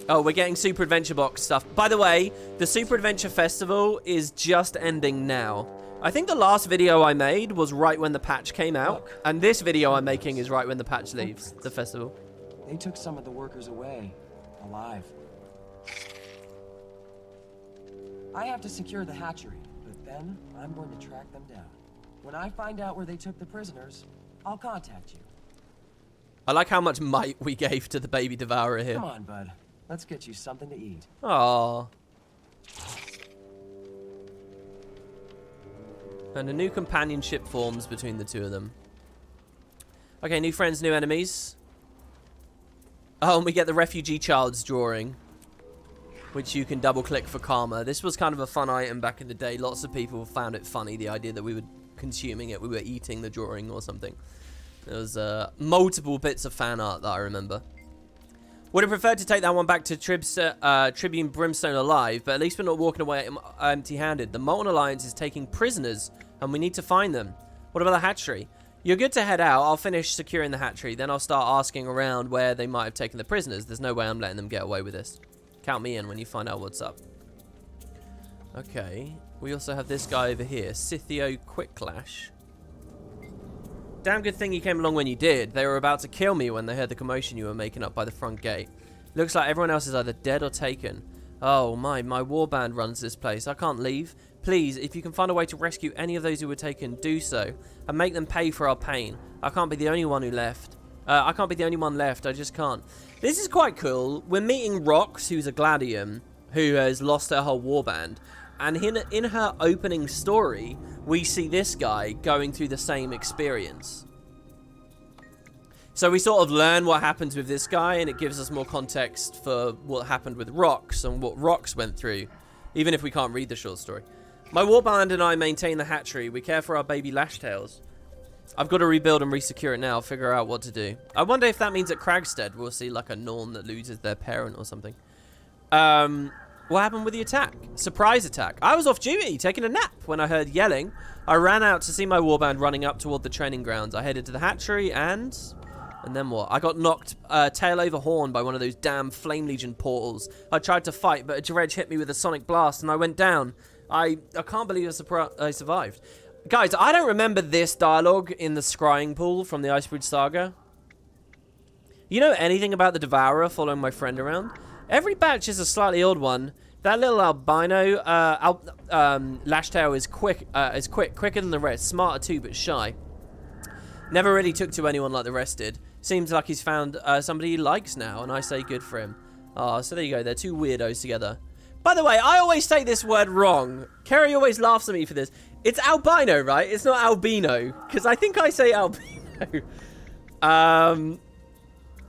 Oh, we're getting Super Adventure Box stuff. By the way, the Super Adventure Festival is just ending now. I think the last video I made was right when the patch came out. Look. And this video I'm making is right when the patch leaves the festival. They took some of the workers away, alive. I have to secure the hatchery, but then I'm going to track them down. When I find out where they took the prisoners, I'll contact you. I like how much might we gave to the baby devourer here. Come on, bud. Let's get you something to eat. Aww. And a new companionship forms between the two of them. Okay, new friends, new enemies. Oh, and we get the refugee child's drawing, which you can double click for karma. This was kind of a fun item back in the day. Lots of people found it funny, the idea that we were consuming it, we were eating the drawing or something. There was multiple bits of fan art that I remember. Would have preferred to take that one back to Tribune Brimstone alive, but at least we're not walking away empty-handed. The Molten Alliance is taking prisoners, and we need to find them. What about the hatchery? You're good to head out. I'll finish securing the hatchery, then I'll start asking around where they might have taken the prisoners. There's no way I'm letting them get away with this. Count me in when you find out what's up. Okay. We also have this guy over here, Scythio Quicklash. Damn good thing you came along when you did. They were about to kill me when they heard the commotion you were making up by the front gate. Looks like everyone else is either dead or taken. Oh my warband runs this place. I can't leave. Please, if you can find a way to rescue any of those who were taken, do so. And make them pay for our pain. I can't be the only one who left. I can't be the only one left. I just can't. This is quite cool. We're meeting Rox, who's a gladium, who has lost her whole warband. And in her opening story, we see this guy going through the same experience. So we sort of learn what happens with this guy, and it gives us more context for what happened with Rox and what Rox went through, even if we can't read the short story. My warband and I maintain the hatchery. We care for our baby lashtails. I've got to rebuild and resecure it now, figure out what to do. I wonder if that means at Cragstead we'll see like a Norn that loses their parent or something. What happened with the attack? Surprise attack. I was off duty, taking a nap, when I heard yelling. I ran out to see my warband running up toward the training grounds. I headed to the hatchery and And then what? I got knocked tail over horn by one of those damn Flame Legion portals. I tried to fight, but a dredge hit me with a sonic blast, and I went down. I can't believe I survived. Guys, I don't remember this dialogue in the scrying pool from the Icebridge Saga. You know anything about the Devourer following my friend around? Every batch is a slightly odd one. That little albino Lashtail is quicker than the rest, smarter too, but shy. Never really took to anyone like the rest did. Seems like he's found somebody he likes now, and I say good for him. Oh, so there you go. They're two weirdos together. By the way, I always say this word wrong. Kerry always laughs at me for this. It's albino, right? It's not albino, because I think I say albino.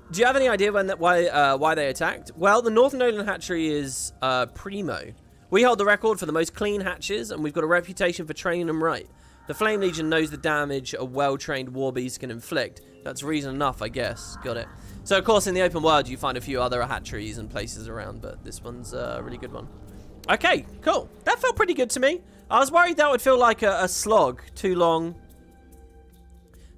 Do you have any idea why they attacked? Well, the Northern Nolan hatchery is primo. We hold the record for the most clean hatches, and we've got a reputation for training them right. The Flame Legion knows the damage a well-trained warbeast can inflict. That's reason enough, I guess. Got it. So, of course, in the open world, you find a few other hatcheries and places around, but this one's a really good one. Okay, cool. That felt pretty good to me. I was worried that would feel like a slog, too long.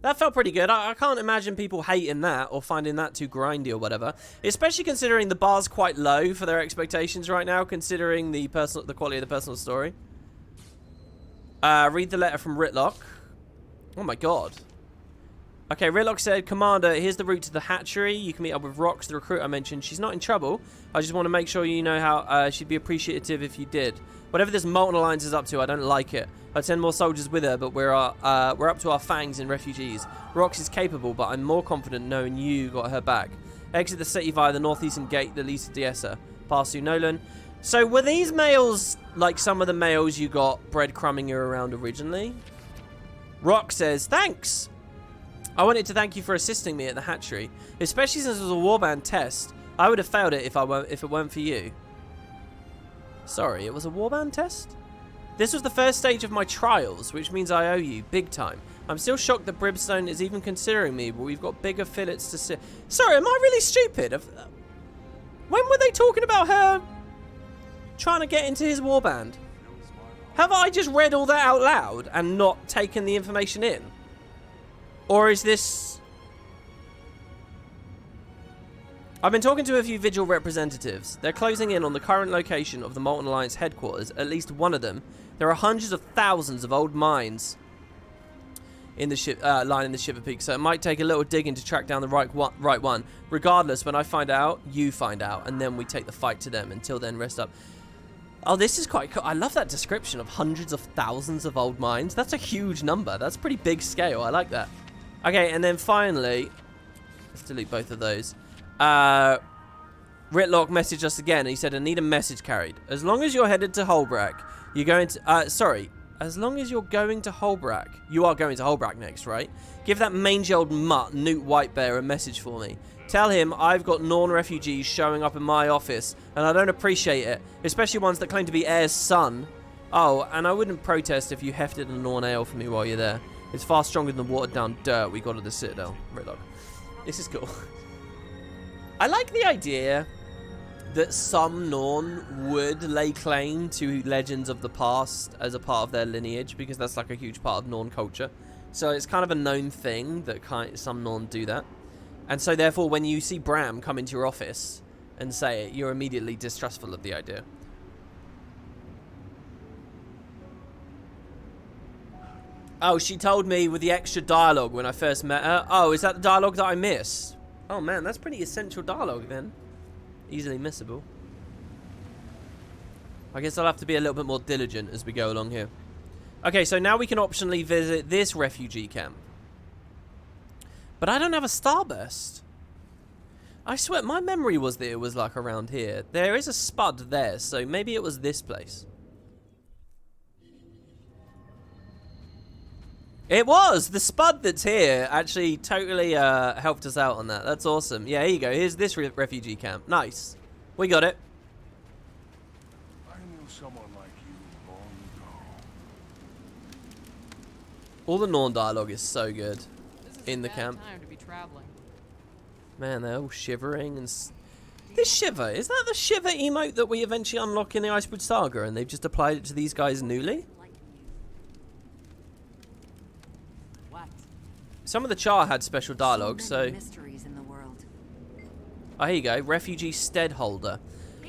That felt pretty good. I can't imagine people hating that or finding that too grindy or whatever. Especially considering the bar's quite low for their expectations right now, considering the quality of the personal story. Read the letter from Ritlock. Oh my god. Okay, Ritlock said, Commander, here's the route to the hatchery. You can meet up with Rox, the recruit I mentioned. She's not in trouble. I just want to make sure you know how she'd be appreciative if you did. Whatever this Molten Alliance is up to, I don't like it. I'd send more soldiers with her, but we're up to our fangs in refugees. Rox is capable, but I'm more confident knowing you got her back. Exit the city via the northeastern gate that leads to Diessa. Pass through Nolan. So were these males like some of the males you got breadcrumbing you around originally? Rock says, thanks! I wanted to thank you for assisting me at the hatchery, especially since it was a warband test. I would have failed it if it weren't for you. Sorry, it was a warband test? This was the first stage of my trials, which means I owe you, big time. I'm still shocked that Brimstone is even considering me, but we've got bigger fillets to see. Sorry, am I really stupid? When were they talking about her trying to get into his warband? Have I just read all that out loud and not taken the information in? Or is this... I've been talking to a few Vigil representatives. They're closing in on the current location of the Molten Alliance headquarters, at least one of them. There are hundreds of thousands of old mines in the lining the Shiver Peak, so it might take a little digging to track down the right one. Regardless, when I find out, you find out, and then we take the fight to them. Until then, rest up. Oh, this is quite cool. I love that description of hundreds of thousands of old mines. That's a huge number. That's pretty big scale. I like that. Okay, and then finally, let's delete both of those. Ritlock messaged us again. He said, I need a message carried. As long as you're headed to Holbrack, you're going to... sorry. As long as you're going to Holbrack. You are going to Holbrack next, right? Give that mangy old mutt, Newt Whitebear, a message for me. Tell him I've got Norn refugees showing up in my office, and I don't appreciate it. Especially ones that claim to be Heir's son. Oh, and I wouldn't protest if you hefted a Norn ale for me while you're there. It's far stronger than the watered-down dirt we got at the Citadel. Ritlock. This is cool. I like the idea that some Norn would lay claim to legends of the past as a part of their lineage, because that's like a huge part of Norn culture. So it's kind of a known thing that some Norn do that. And so therefore, when you see Bram come into your office and say it, you're immediately distrustful of the idea. Oh, she told me with the extra dialogue when I first met her. Oh, is that the dialogue that I missed? Oh man, that's pretty essential dialogue then. Easily missable. I guess I'll have to be a little bit more diligent as we go along here. Okay, so now we can optionally visit this refugee camp. But I don't have a starburst. I swear, my memory was that it was like around here. There is a spud there, so maybe it was this place. It was! The spud that's here actually totally helped us out on that. That's awesome. Yeah, here you go. Here's this refugee camp. Nice. We got it. I knew someone like you long ago. All the Norn dialogue is so good in the camp. Time to be traveling. Man, they're all shivering and... This shiver, is that the shiver emote that we eventually unlock in the Icebridge Saga and they've just applied it to these guys newly? Some of the Char had special dialogue, so... Oh, here you go. Refugee stead holder.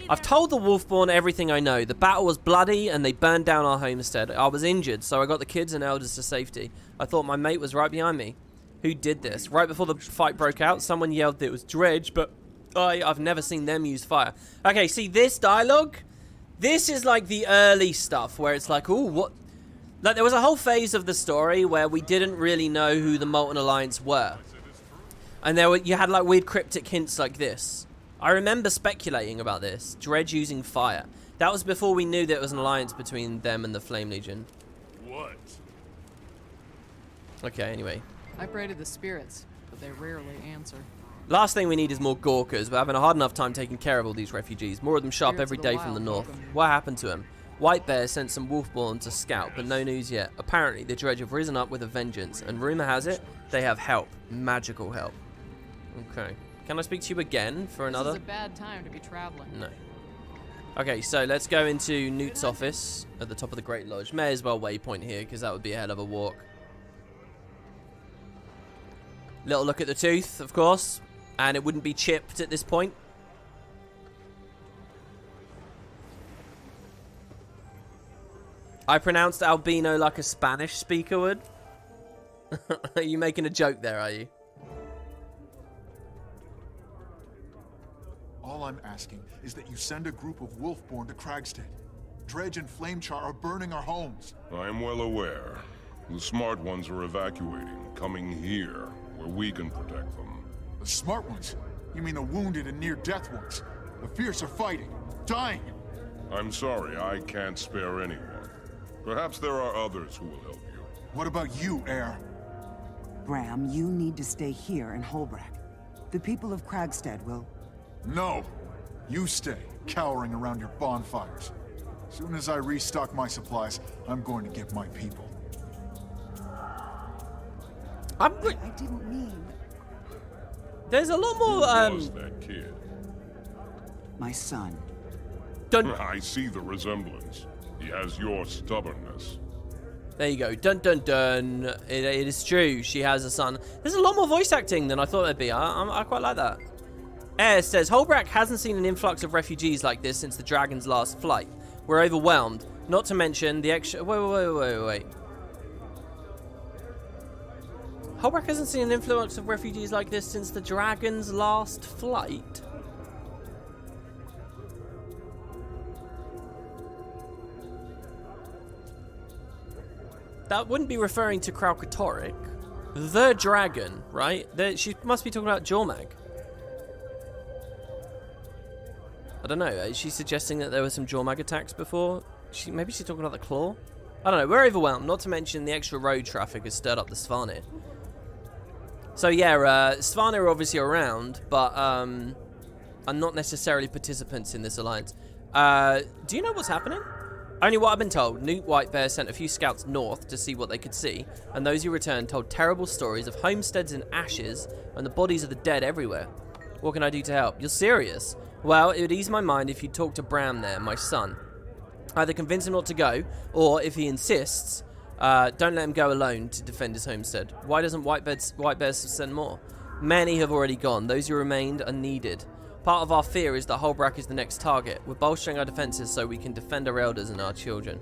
I've told the Wolfborn everything I know. The battle was bloody and they burned down our homestead. I was injured, so I got the kids and elders to safety. I thought my mate was right behind me. Who did this? Right before the fight broke out, someone yelled that it was Dredge, but I've never seen them use fire. Okay, see this dialogue? This is like the early stuff where it's like, ooh, what? Like, there was a whole phase of the story where we didn't really know who the Molten Alliance were. And you had like weird cryptic hints like this. I remember speculating about this. Dredge using fire. That was before we knew there was an alliance between them and the Flame Legion. What? Okay, anyway. I pray to the spirits, but they rarely answer. Last thing we need is more Gorkas. We're having a hard enough time taking care of all these refugees. More of them show up every day from the north. What happened to them? White Bear sent some Wolfborn to scout, but no news yet. Apparently, the Dredge have risen up with a vengeance, and rumor has it, they have help. Magical help. Okay. Can I speak to you again for another? This is a bad time to be traveling. No. Okay, so let's go into Newt's office at the top of the Great Lodge. May as well waypoint here, because that would be a hell of a walk. Little look at the tooth, of course. And it wouldn't be chipped at this point. I pronounced albino like a Spanish speaker would. Are you making a joke there, are you? All I'm asking is that you send a group of Wolfborn to Cragstead. Dredge and Flamechar are burning our homes. I am well aware. The smart ones are evacuating, coming here, where we can protect them. The smart ones? You mean the wounded and near-death ones? The fierce are fighting, dying. I'm sorry, I can't spare anyone. Perhaps there are others who will help you. What about you, Heir? Bram, you need to stay here in Holbrook. The people of Cragstead will... No! You stay, cowering around your bonfires. Soon as I restock my supplies, I'm going to get my people. I didn't mean... There's a lot more, Who was that kid? My son. Dun. I see the resemblance. He has your stubbornness. There you go. Dun dun dun. It is true. She has a son. There's a lot more voice acting than I thought there'd be. I quite like that. Air says, Holbrook hasn't seen an influx of refugees like this since the Dragon's last flight. We're overwhelmed. Not to mention the extra... Wait. Holbrook hasn't seen an influx of refugees like this since the Dragon's last flight. That wouldn't be referring to Kralkatorrik. The dragon, right? She must be talking about Jormag. I don't know. Is she suggesting that there were some Jormag attacks before? Maybe she's talking about the Claw? I don't know. We're overwhelmed. Not to mention the extra road traffic has stirred up the Svanir. So yeah, Svanir are obviously around, but are not necessarily participants in this alliance. Do you know what's happening? Only what I've been told. Newt Whitebear sent a few scouts north to see what they could see, and those who returned told terrible stories of homesteads in ashes and the bodies of the dead everywhere. What can I do to help? You're serious? Well, it would ease my mind if you talk to Bram there, my son. Either convince him not to go, or if he insists, don't let him go alone to defend his homestead. Why doesn't Whitebear send more? Many have already gone. Those who remained are needed. Part of our fear is that Holbrook is the next target. We're bolstering our defenses so we can defend our elders and our children.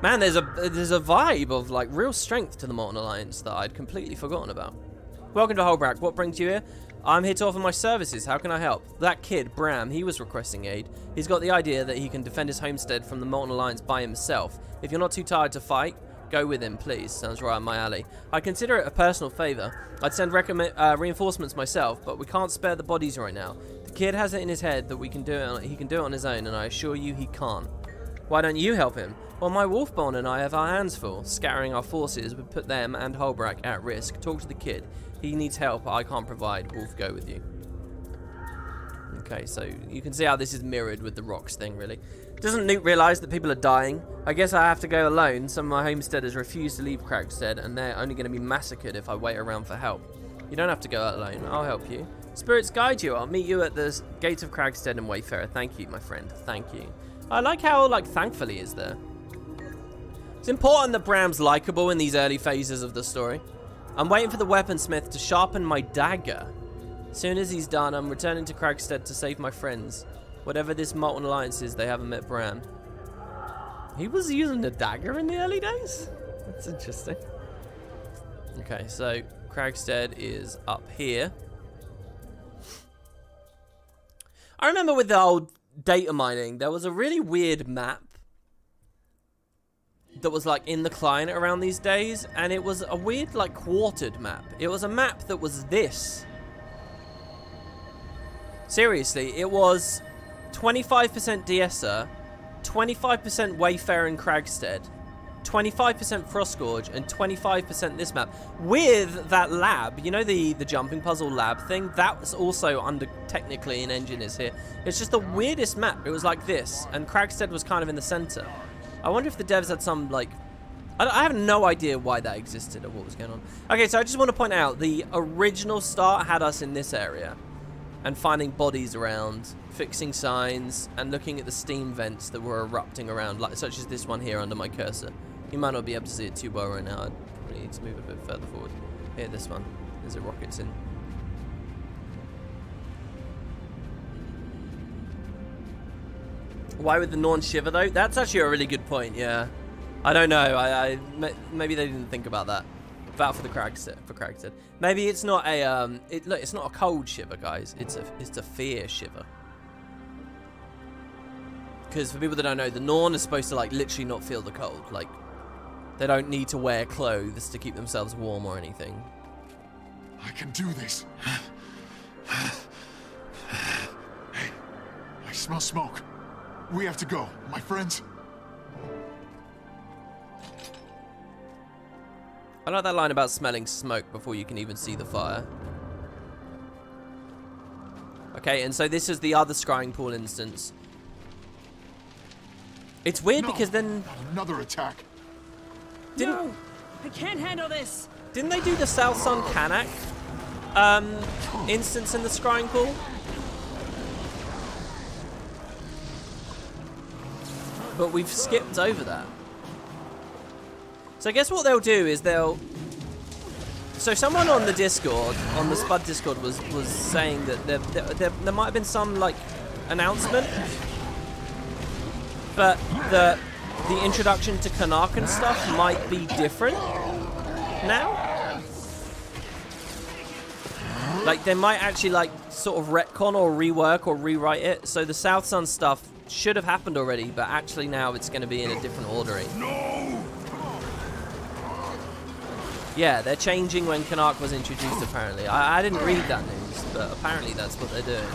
Man, there's a vibe of like real strength to the Molten Alliance that I'd completely forgotten about. Welcome to Holbrook. What brings you here? I'm here to offer my services. How can I help? That kid, Bram, he was requesting aid. He's got the idea that he can defend his homestead from the Molten Alliance by himself. If you're not too tired to fight, go with him, please. Sounds right up my alley. I consider it a personal favor. I'd send reinforcements myself, but we can't spare the bodies right now. The kid has it in his head that he can do it on his own, and I assure you he can't. Why don't you help him? Well, my Wolfborn and I have our hands full. Scattering our forces would put them and Holbrook at risk. Talk to the kid. He needs help I can't provide. Wolf, go with you. Okay, so you can see how this is mirrored with the rocks thing, really. Doesn't Newt realise that people are dying? I guess I have to go alone. Some of my homesteaders refuse to leave Cragstead, and they're only going to be massacred if I wait around for help. You don't have to go out alone. I'll help you. Spirits guide you. I'll meet you at the gates of Cragstead and Wayfarer. Thank you, my friend. Thank you. I like how, like, thankful he is there. It's important that Bram's likeable in these early phases of the story. I'm waiting for the weaponsmith to sharpen my dagger. Soon as he's done, I'm returning to Cragstead to save my friends. Whatever this Molten Alliance is, they haven't met Bram. He was using a dagger in the early days? That's interesting. Okay, so Cragstead is up here. I remember with the old data mining, there was a really weird map that was like in the client around these days, and it was a weird like quartered map. It was a map that was this. Seriously, it was 25% Diessa, 25% Wayfarer and Cragstead, 25% Frostgorge, and 25% this map. With that lab, you know the jumping puzzle lab thing? That was also under, technically, an engine is here. It's just the weirdest map. It was like this, and Cragstead was kind of in the center. I wonder if the devs had some, like... I have no idea why that existed or what was going on. Okay, so I just want to point out, the original start had us in this area, and finding bodies around, fixing signs, and looking at the steam vents that were erupting around, like such as this one here under my cursor. You might not be able to see it too well right now. I probably need to move a bit further forward. Here, this one. There's a rockets in. Why would the Norn shiver though? That's actually a really good point. Yeah, I don't know. Maybe they didn't think about that. About for the Cragstead. Maybe it's not a look, it's not a cold shiver, guys. It's a fear shiver. Because for people that don't know, the Norn is supposed to like literally not feel the cold. Like they don't need to wear clothes to keep themselves warm or anything. I can do this. Hey, I smell smoke. We have to go, my friends. I like that line about smelling smoke before you can even see the fire. Okay, and so this is the other scrying pool instance. It's weird because then... Another attack. No! I can't handle this! Didn't they do the South Sun Kanak instance in the scrying pool? But we've skipped over that. So I guess what they'll do is they'll... So someone on the Discord, on the Spud Discord, was saying that there might have been some, like, announcement. But the introduction to Karnak and stuff might be different now. Like, they might actually, like, sort of retcon or rework or rewrite it. So the South Sun stuff should have happened already, but actually now it's going to be in a different ordering. No! Yeah, they're changing when Karnak was introduced, apparently. I didn't read that news, but apparently that's what they're doing.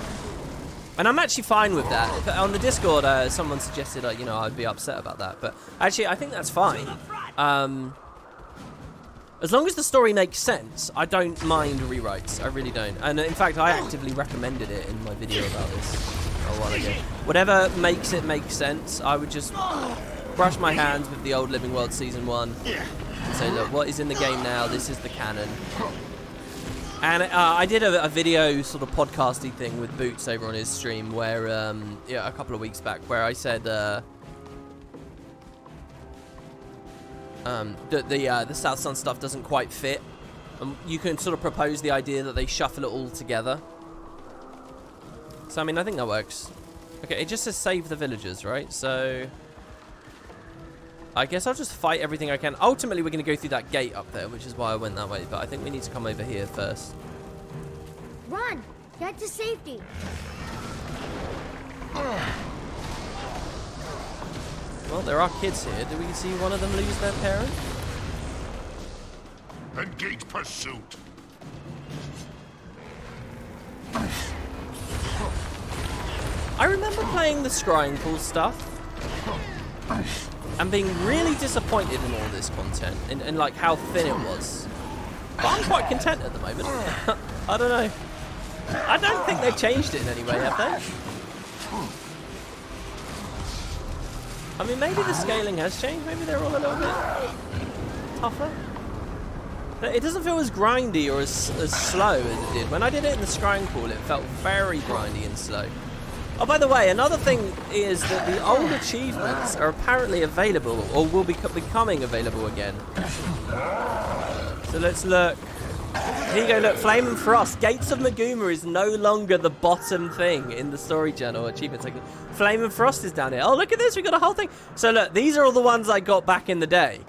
And I'm actually fine with that. On the Discord, someone suggested, you know, I'd be upset about that. But actually, I think that's fine. As long as the story makes sense, I don't mind rewrites. I really don't. And in fact, I actively recommended it in my video about this a while ago. Whatever makes it make sense, I would just brush my hands with the old Living World Season 1 and say, look, what is in the game now? This is the canon. And I did a video sort of podcasty thing with Boots over on his stream where, yeah, a couple of weeks back, where I said that the South Sun stuff doesn't quite fit. You can sort of propose the idea that they shuffle it all together. So, I mean, I think that works. Okay, it just says save the villagers, right? So I guess I'll just fight everything I can. Ultimately, we're going to go through that gate up there, which is why I went that way. But I think we need to come over here first. Run! Get to safety! Well, there are kids here. Do we see one of them lose their parent? Engage pursuit. I remember playing the scrying pool stuff and being really disappointed in all this content and like how thin it was. But I'm quite content at the moment. I don't know. I don't think they've changed it in any way, have they? I mean, maybe the scaling has changed. Maybe they're all a little bit tougher. But it doesn't feel as grindy or as slow as it did. When I did it in the scrying pool, it felt very grindy and slow. Oh, by the way, another thing is that the old achievements are apparently available, or will be becoming available again. So let's look. Here you go, look, Flame and Frost. Gates of Maguma is no longer the bottom thing in the story journal achievement section. Flame and Frost is down here. Oh, look at this, we got a whole thing. So look, these are all the ones I got back in the day.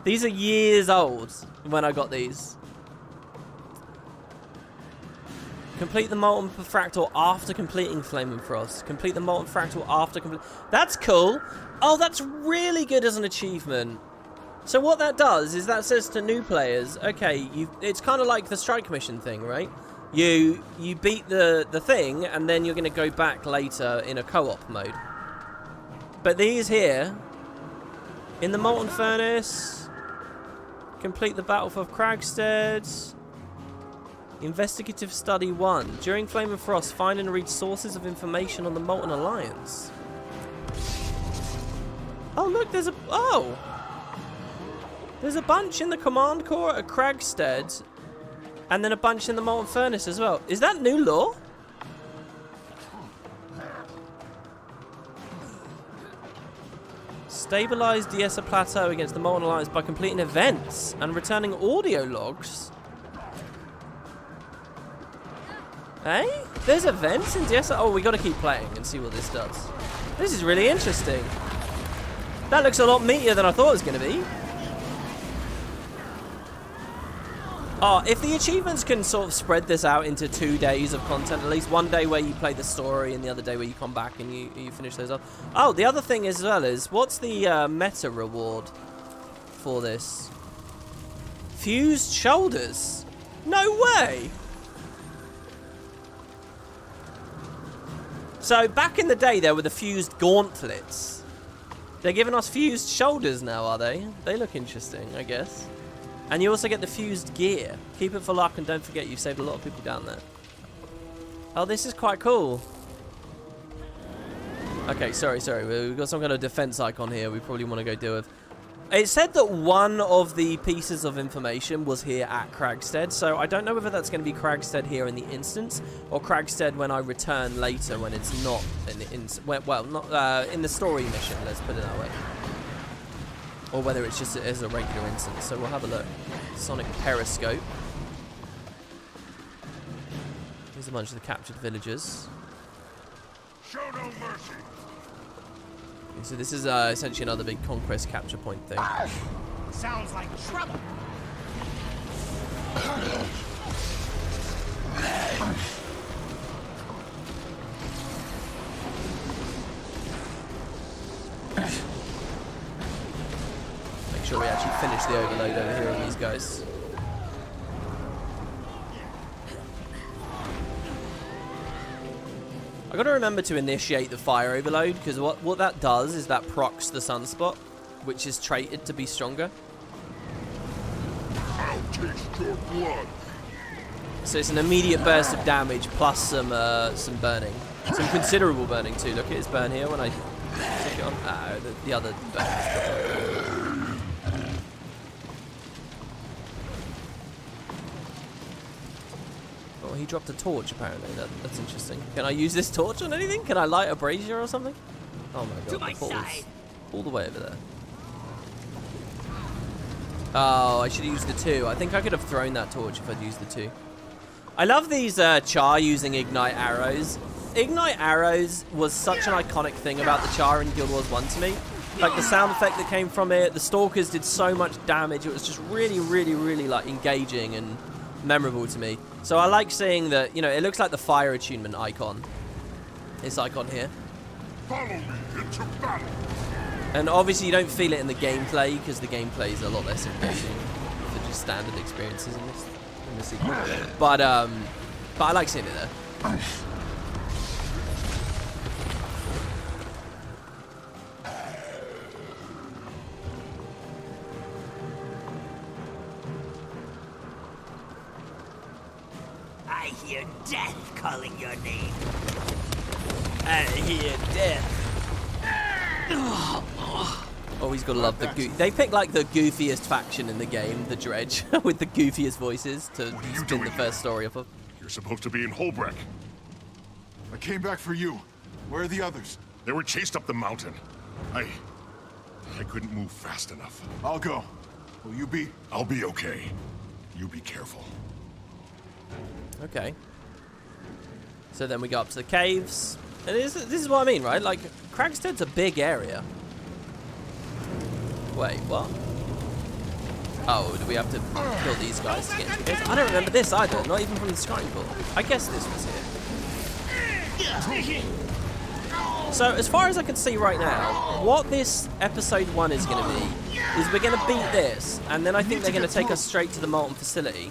These are years old when I got these. Complete the Molten Fractal after completing Flame and Frost. Complete the Molten Fractal after complete. That's cool. Oh, that's really good as an achievement. So what that does is that says to new players, okay, it's kind of like the strike mission thing, right? You beat the thing, and then you're going to go back later in a co-op mode. But these here, in the Molten Furnace, complete the Battle for Cragstead, Investigative Study 1. During Flame and Frost, find and read sources of information on the Molten Alliance. Oh, look, there's a... Oh! There's a bunch in the Command Corps at Cragstead, and then a bunch in the Molten Furnace as well. Is that new lore? Stabilize Diessa Plateau against the Molten Alliance by completing events and returning audio logs. Hey? There's events in Diessa? Oh, we got to keep playing and see what this does. This is really interesting. That looks a lot meatier than I thought it was going to be. Oh, if the achievements can sort of spread this out into 2 days of content, at least one day where you play the story and the other day where you come back and you finish those off. Oh, the other thing as well is, what's the meta reward for this? Fused shoulders? No way! So, back in the day, there were the fused gauntlets. They're giving us fused shoulders now, are they? They look interesting, I guess. And you also get the fused gear. Keep it for luck and don't forget you've saved a lot of people down there. Oh, this is quite cool. Okay, sorry. We've got some kind of defense icon here we probably want to go deal with. It said that one of the pieces of information was here at Cragstead, so I don't know whether that's going to be Cragstead here in the instance, or Cragstead when I return later when it's not in the story mission, let's put it that way. Or whether it's just as a regular instance. So we'll have a look. Sonic Periscope. Here's a bunch of the captured villagers. Show no mercy. So this is essentially another big conquest capture point thing. Sounds like trouble. Make sure we actually finish the overload over here on these guys. I gotta remember to initiate the fire overload, because what that does is that procs the sunspot, which is traded to be stronger. I'll taste your blood. So it's an immediate burst of damage plus some burning, some considerable burning too. Look at his burn here when I stick it on. The other burn. Oh, he dropped a torch apparently. That's interesting. Can I use this torch on anything? Can I light a brazier or something? Oh my god, To my the falls side. all the way over there. Oh, I should have used the 2. I think I could have thrown that torch if I'd used the 2. I love these Char using Ignite arrows. Ignite arrows was such an iconic thing about the Char in Guild Wars 1 to me. Like the sound effect that came from it, the Stalkers did so much damage. It was just really, really, really like engaging and memorable to me. So I like seeing that, you know, it looks like the fire attunement icon. This icon here. Follow me into battle. And obviously you don't feel it in the gameplay, because the gameplay is a lot less engaging than just standard experiences in this sequel. But I like seeing it there. I hear death calling your name. I hear death. Oh, he's gotta love the They pick like the goofiest faction in the game, the Dredge, with the goofiest voices to spin the first story off of. You're supposed to be in Holbrook. I came back for you. Where are the others? They were chased up the mountain. I couldn't move fast enough. I'll go. Will you be? I'll be okay. You be careful. Okay. So then we go up to the caves. And this is what I mean, right? Like, Cragstead's a big area. Wait, what? Oh, do we have to kill these guys to get into the caves? I don't remember this either, not even from the scrying pool. I guess this was here. So, as far as I can see right now, what this episode 1 is going to be, is we're going to beat this, and then I think they're going to take us straight to the Molten facility.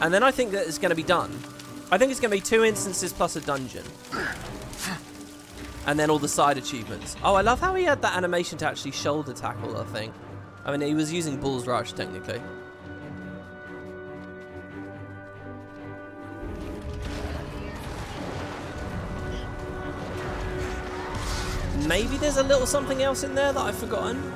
And then I think that it's going to be done. I think it's going to be 2 instances plus a dungeon. And then all the side achievements. Oh, I love how he had that animation to actually shoulder tackle, I think. I mean, he was using Bull's Rush, technically. Maybe there's a little something else in there that I've forgotten.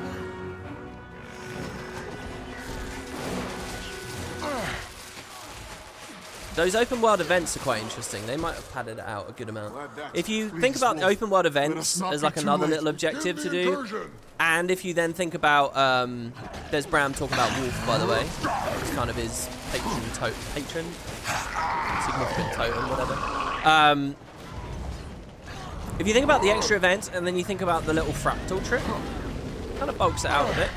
Those open world events are quite interesting. They might have padded it out a good amount. If you think about the open world events as like another little objective to do, and if you then think about, there's Bram talking about Wolf, by the way. It's kind of his patron, significant totem, whatever. If you think about the extra events, and then you think about the little fractal trip, kind of bulks it out a bit.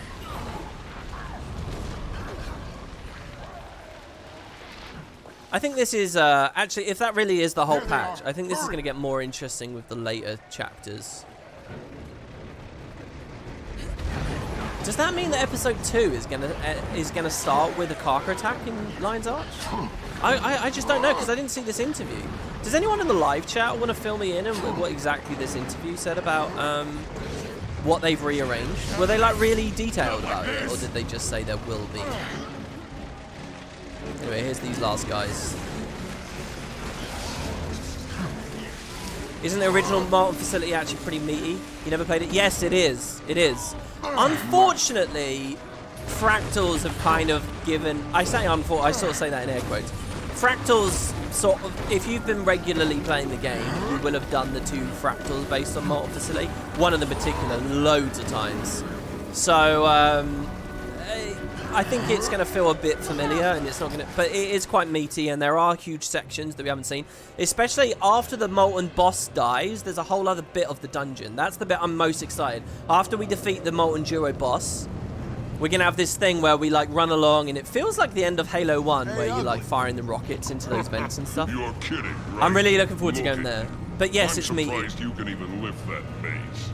I think this is, actually, if that really is the whole patch, I think this is going to get more interesting with the later chapters. Does that mean that episode 2 is gonna start with a Karka attack in Lion's Arch? I just don't know, because I didn't see this interview. Does anyone in the live chat want to fill me in on what exactly this interview said about what they've rearranged? Were they like really detailed about it, or did they just say there will be? Anyway, here's these last guys. Isn't the original Molten facility actually pretty meaty? You never played it? Yes, it is. It is. Unfortunately, Fractals have kind of given... I sort of say that in air quotes. Fractals sort of... If you've been regularly playing the game, you will have done the 2 Fractals based on Molten facility. One of them in particular, loads of times. So, I think it's going to feel a bit familiar, and it's not going to... But it is quite meaty, and there are huge sections that we haven't seen. Especially after the Molten boss dies, there's a whole other bit of the dungeon. That's the bit I'm most excited. After we defeat the Molten Duo boss, we're going to have this thing where we, like, run along, and it feels like the end of Halo 1, where you're, like, firing the rockets into those vents and stuff. You're kidding, right? I'm really looking forward to going there. But yes, it's meaty. I'm surprised you can even lift that mace.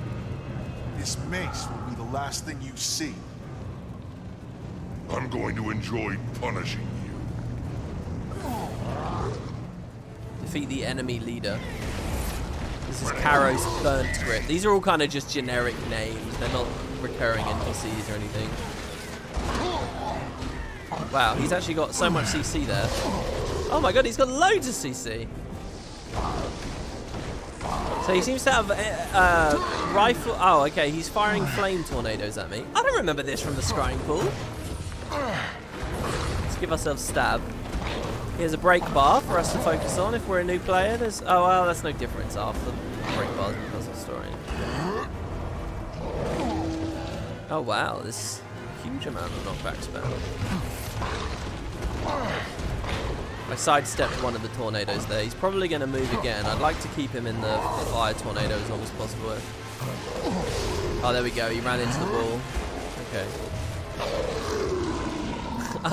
This mace will be the last thing you see. I'm going to enjoy punishing you. Defeat the enemy leader. This is Caro's burnt grip. These are all kind of just generic names. They're not recurring NPCs or anything. Wow, he's actually got so much CC there. Oh my god, he's got loads of CC. So he seems to have a rifle. Oh, okay, he's firing flame tornadoes at me. I don't remember this from the scrying pool. Let's give ourselves a stab. Here's a break bar for us to focus on if we're a new player. There's... Oh, well, that's no difference after the break bars in the puzzle story. Oh, wow, this huge amount of knockbacks about. I sidestepped one of the tornadoes there. He's probably going to move again. I'd like to keep him in the fire tornado as long as possible. Oh, there we go. He ran into the wall. Okay.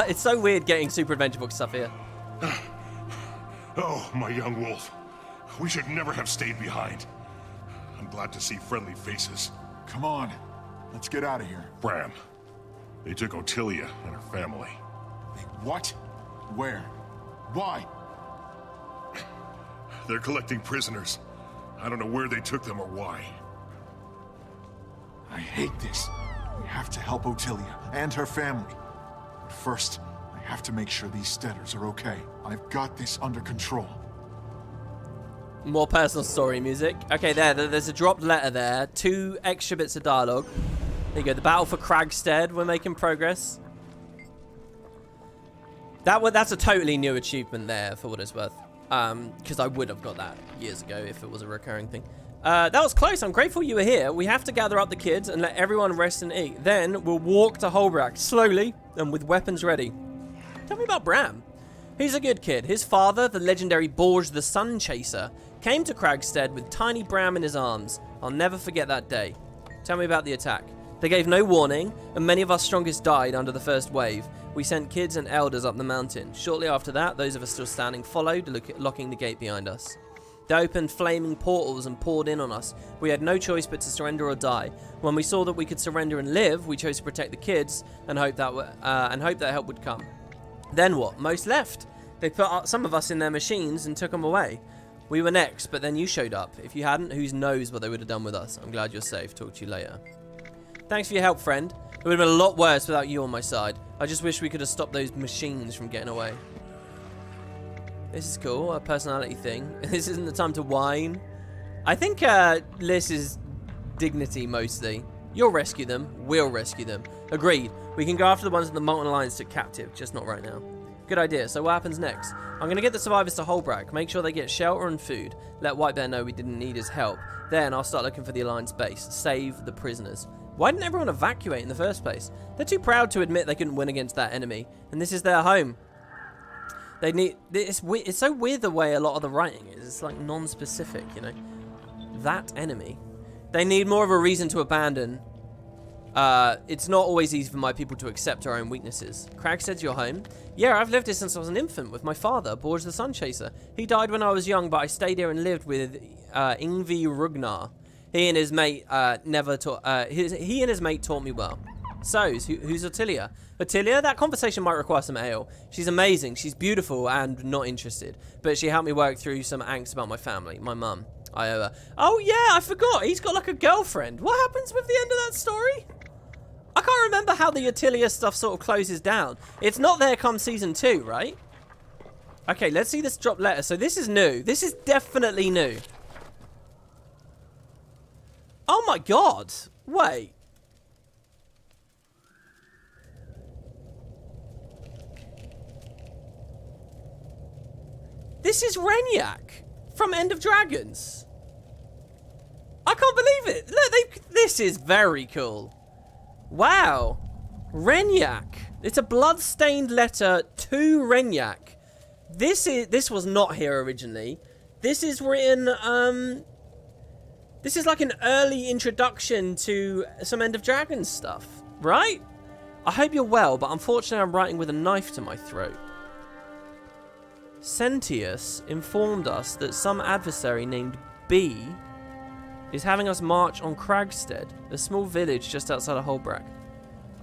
It's so weird getting Super Adventure Book stuff here. Oh, my young wolf. We should never have stayed behind. I'm glad to see friendly faces. Come on. Let's get out of here. Bram. They took Ottilia and her family. They what? Where? Why? They're collecting prisoners. I don't know where they took them or why. I hate this. We have to help Ottilia and her family. But first, I have to make sure these Steaders are okay. I've got this under control. More personal story music. Okay, there's a dropped letter there. 2 extra bits of dialogue. There you go. The battle for Cragstead. We're making progress. That's a totally new achievement there, for what it's worth. Because I would have got that years ago if it was a recurring thing. That was close. I'm grateful you were here. We have to gather up the kids and let everyone rest and eat. Then we'll walk to Holbrook slowly and with weapons ready. Tell me about Bram. He's a good kid. His father, the legendary Borge the Sun Chaser, came to Cragstead with tiny Bram in his arms. I'll never forget that day. Tell me about the attack. They gave no warning, and many of our strongest died under the first wave. We sent kids and elders up the mountain. Shortly after that, those of us still standing followed, locking the gate behind us. They opened flaming portals and poured in on us. We had no choice but to surrender or die. When we saw that we could surrender and live, we chose to protect the kids and hope that help would come. Then what? Most left. They put some of us in their machines and took them away. We were next, but then you showed up. If you hadn't, who knows what they would have done with us. I'm glad you're safe. Talk to you later. Thanks for your help, friend. It would have been a lot worse without you on my side. I just wish we could have stopped those machines from getting away. This is cool, a personality thing. This isn't the time to whine. I think Liz is dignity mostly. You'll rescue them. We'll rescue them. Agreed. We can go after the ones that the Molten Alliance took captive, just not right now. Good idea. So what happens next? I'm going to get the survivors to Holbrook, make sure they get shelter and food, let Whitebear know we didn't need his help. Then I'll start looking for the Alliance base, save the prisoners. Why didn't everyone evacuate in the first place? They're too proud to admit they couldn't win against that enemy, and this is their home. They need. It's so weird the way a lot of the writing is. It's like non-specific, you know. That enemy. They need more of a reason to abandon. It's not always easy for my people to accept our own weaknesses. Cragstead's your home? Yeah, I've lived here since I was an infant with my father, Borge the Sun Chaser. He died when I was young, but I stayed here and lived with Ingvi Rugnar. He and his mate he and his mate taught me well. So, who's Ottilia? Ottilia? That conversation might require some ale. She's amazing, she's beautiful, and not interested. But she helped me work through some angst about my family, my mum. I owe her. Oh yeah, I forgot. He's got like a girlfriend. What happens with the end of that story? I can't remember how the Ottilia stuff sort of closes down. It's not there come season 2, right? Okay, let's see this drop letter. So this is new. This is definitely new. Oh my god. Wait. This is Renyak from End of Dragons. I can't believe it. Look, this is very cool. Wow. Renyak. It's a blood-stained letter to Renyak. This was not here originally. This is written, this is like an early introduction to some End of Dragons stuff, right? I hope you're well, but unfortunately I'm writing with a knife to my throat. Sentius informed us that some adversary named B is having us march on Cragstead, a small village just outside of Holbrook.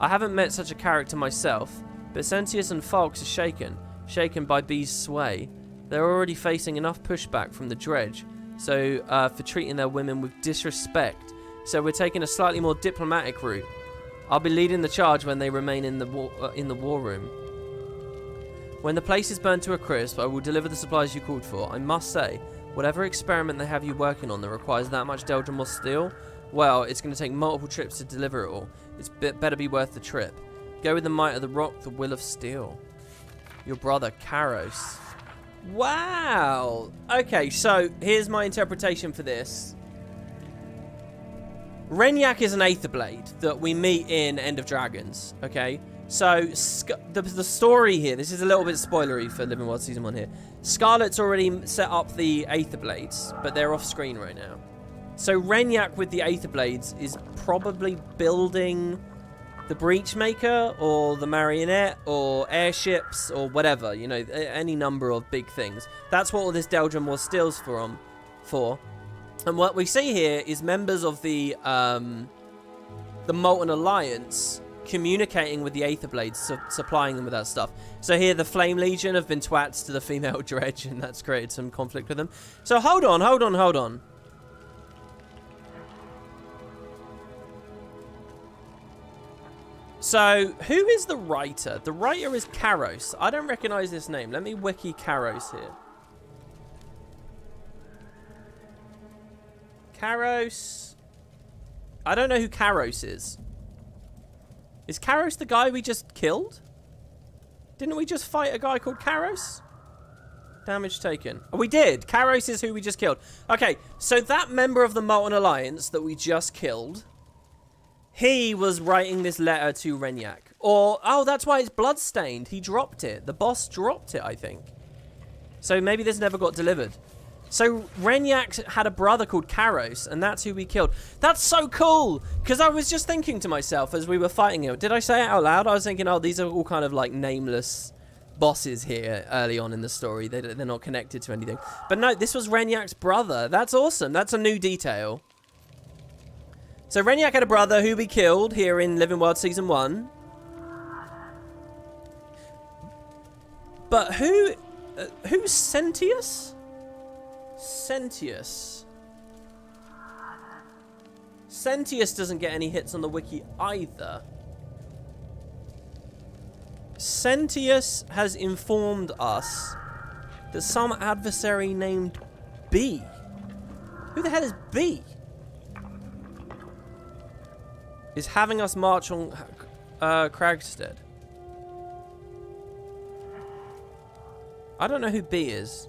I haven't met such a character myself, but Sentius and Falks are shaken by B's sway. They're already facing enough pushback from the dredge, so for treating their women with disrespect. So we're taking a slightly more diplomatic route. I'll be leading the charge when they remain in the war room. When the place is burned to a crisp, I will deliver the supplies you called for. I must say, whatever experiment they have you working on that requires that much Deldrimor steel, well, it's going to take multiple trips to deliver it all. It's better be worth the trip. Go with the might of the rock, the will of steel. Your brother, Karos. Wow! Okay, so here's my interpretation for this. Renyak is an Aetherblade that we meet in End of Dragons, okay? So, the story here, this is a little bit spoilery for Living Wild Season 1 here. Scarlet's already set up the Aetherblades, but they're off screen right now. So Renyak with the Aetherblades is probably building the Breachmaker, or the Marionette, or airships, or whatever, you know, any number of big things. That's what all this Deldrimor steel's for. And what we see here is members of the Molten Alliance communicating with the Aetherblades, supplying them with that stuff. So here the Flame Legion have been twats to the female dredge, and that's created some conflict with them. So hold on. So who is the writer? The writer is Karos. I don't recognize this name. Let me wiki Karos here. Karos. I don't know who Karos is. Is Karos the guy we just killed? Didn't we just fight a guy called Karos? Damage taken. Oh, we did. Karos is who we just killed. Okay, so that member of the Molten Alliance that we just killed, he was writing this letter to Renyak. Or, oh, that's why it's bloodstained. He dropped it. The boss dropped it, I think. So maybe this never got delivered. So Renyak had a brother called Karos, and that's who we killed. That's so cool! Because I was just thinking to myself as we were fighting it. Did I say it out loud? I was thinking, oh, these are all kind of like nameless bosses here early on in the story. They're not connected to anything. But no, this was Renyak's brother. That's awesome. That's a new detail. So Renyak had a brother who we killed here in Living World Season 1. But who's Sentius? Sentius doesn't get any hits on the wiki either. Sentius has informed us that some adversary named B. Who the hell is B? Is having us march on Cragstead. I don't know who B is.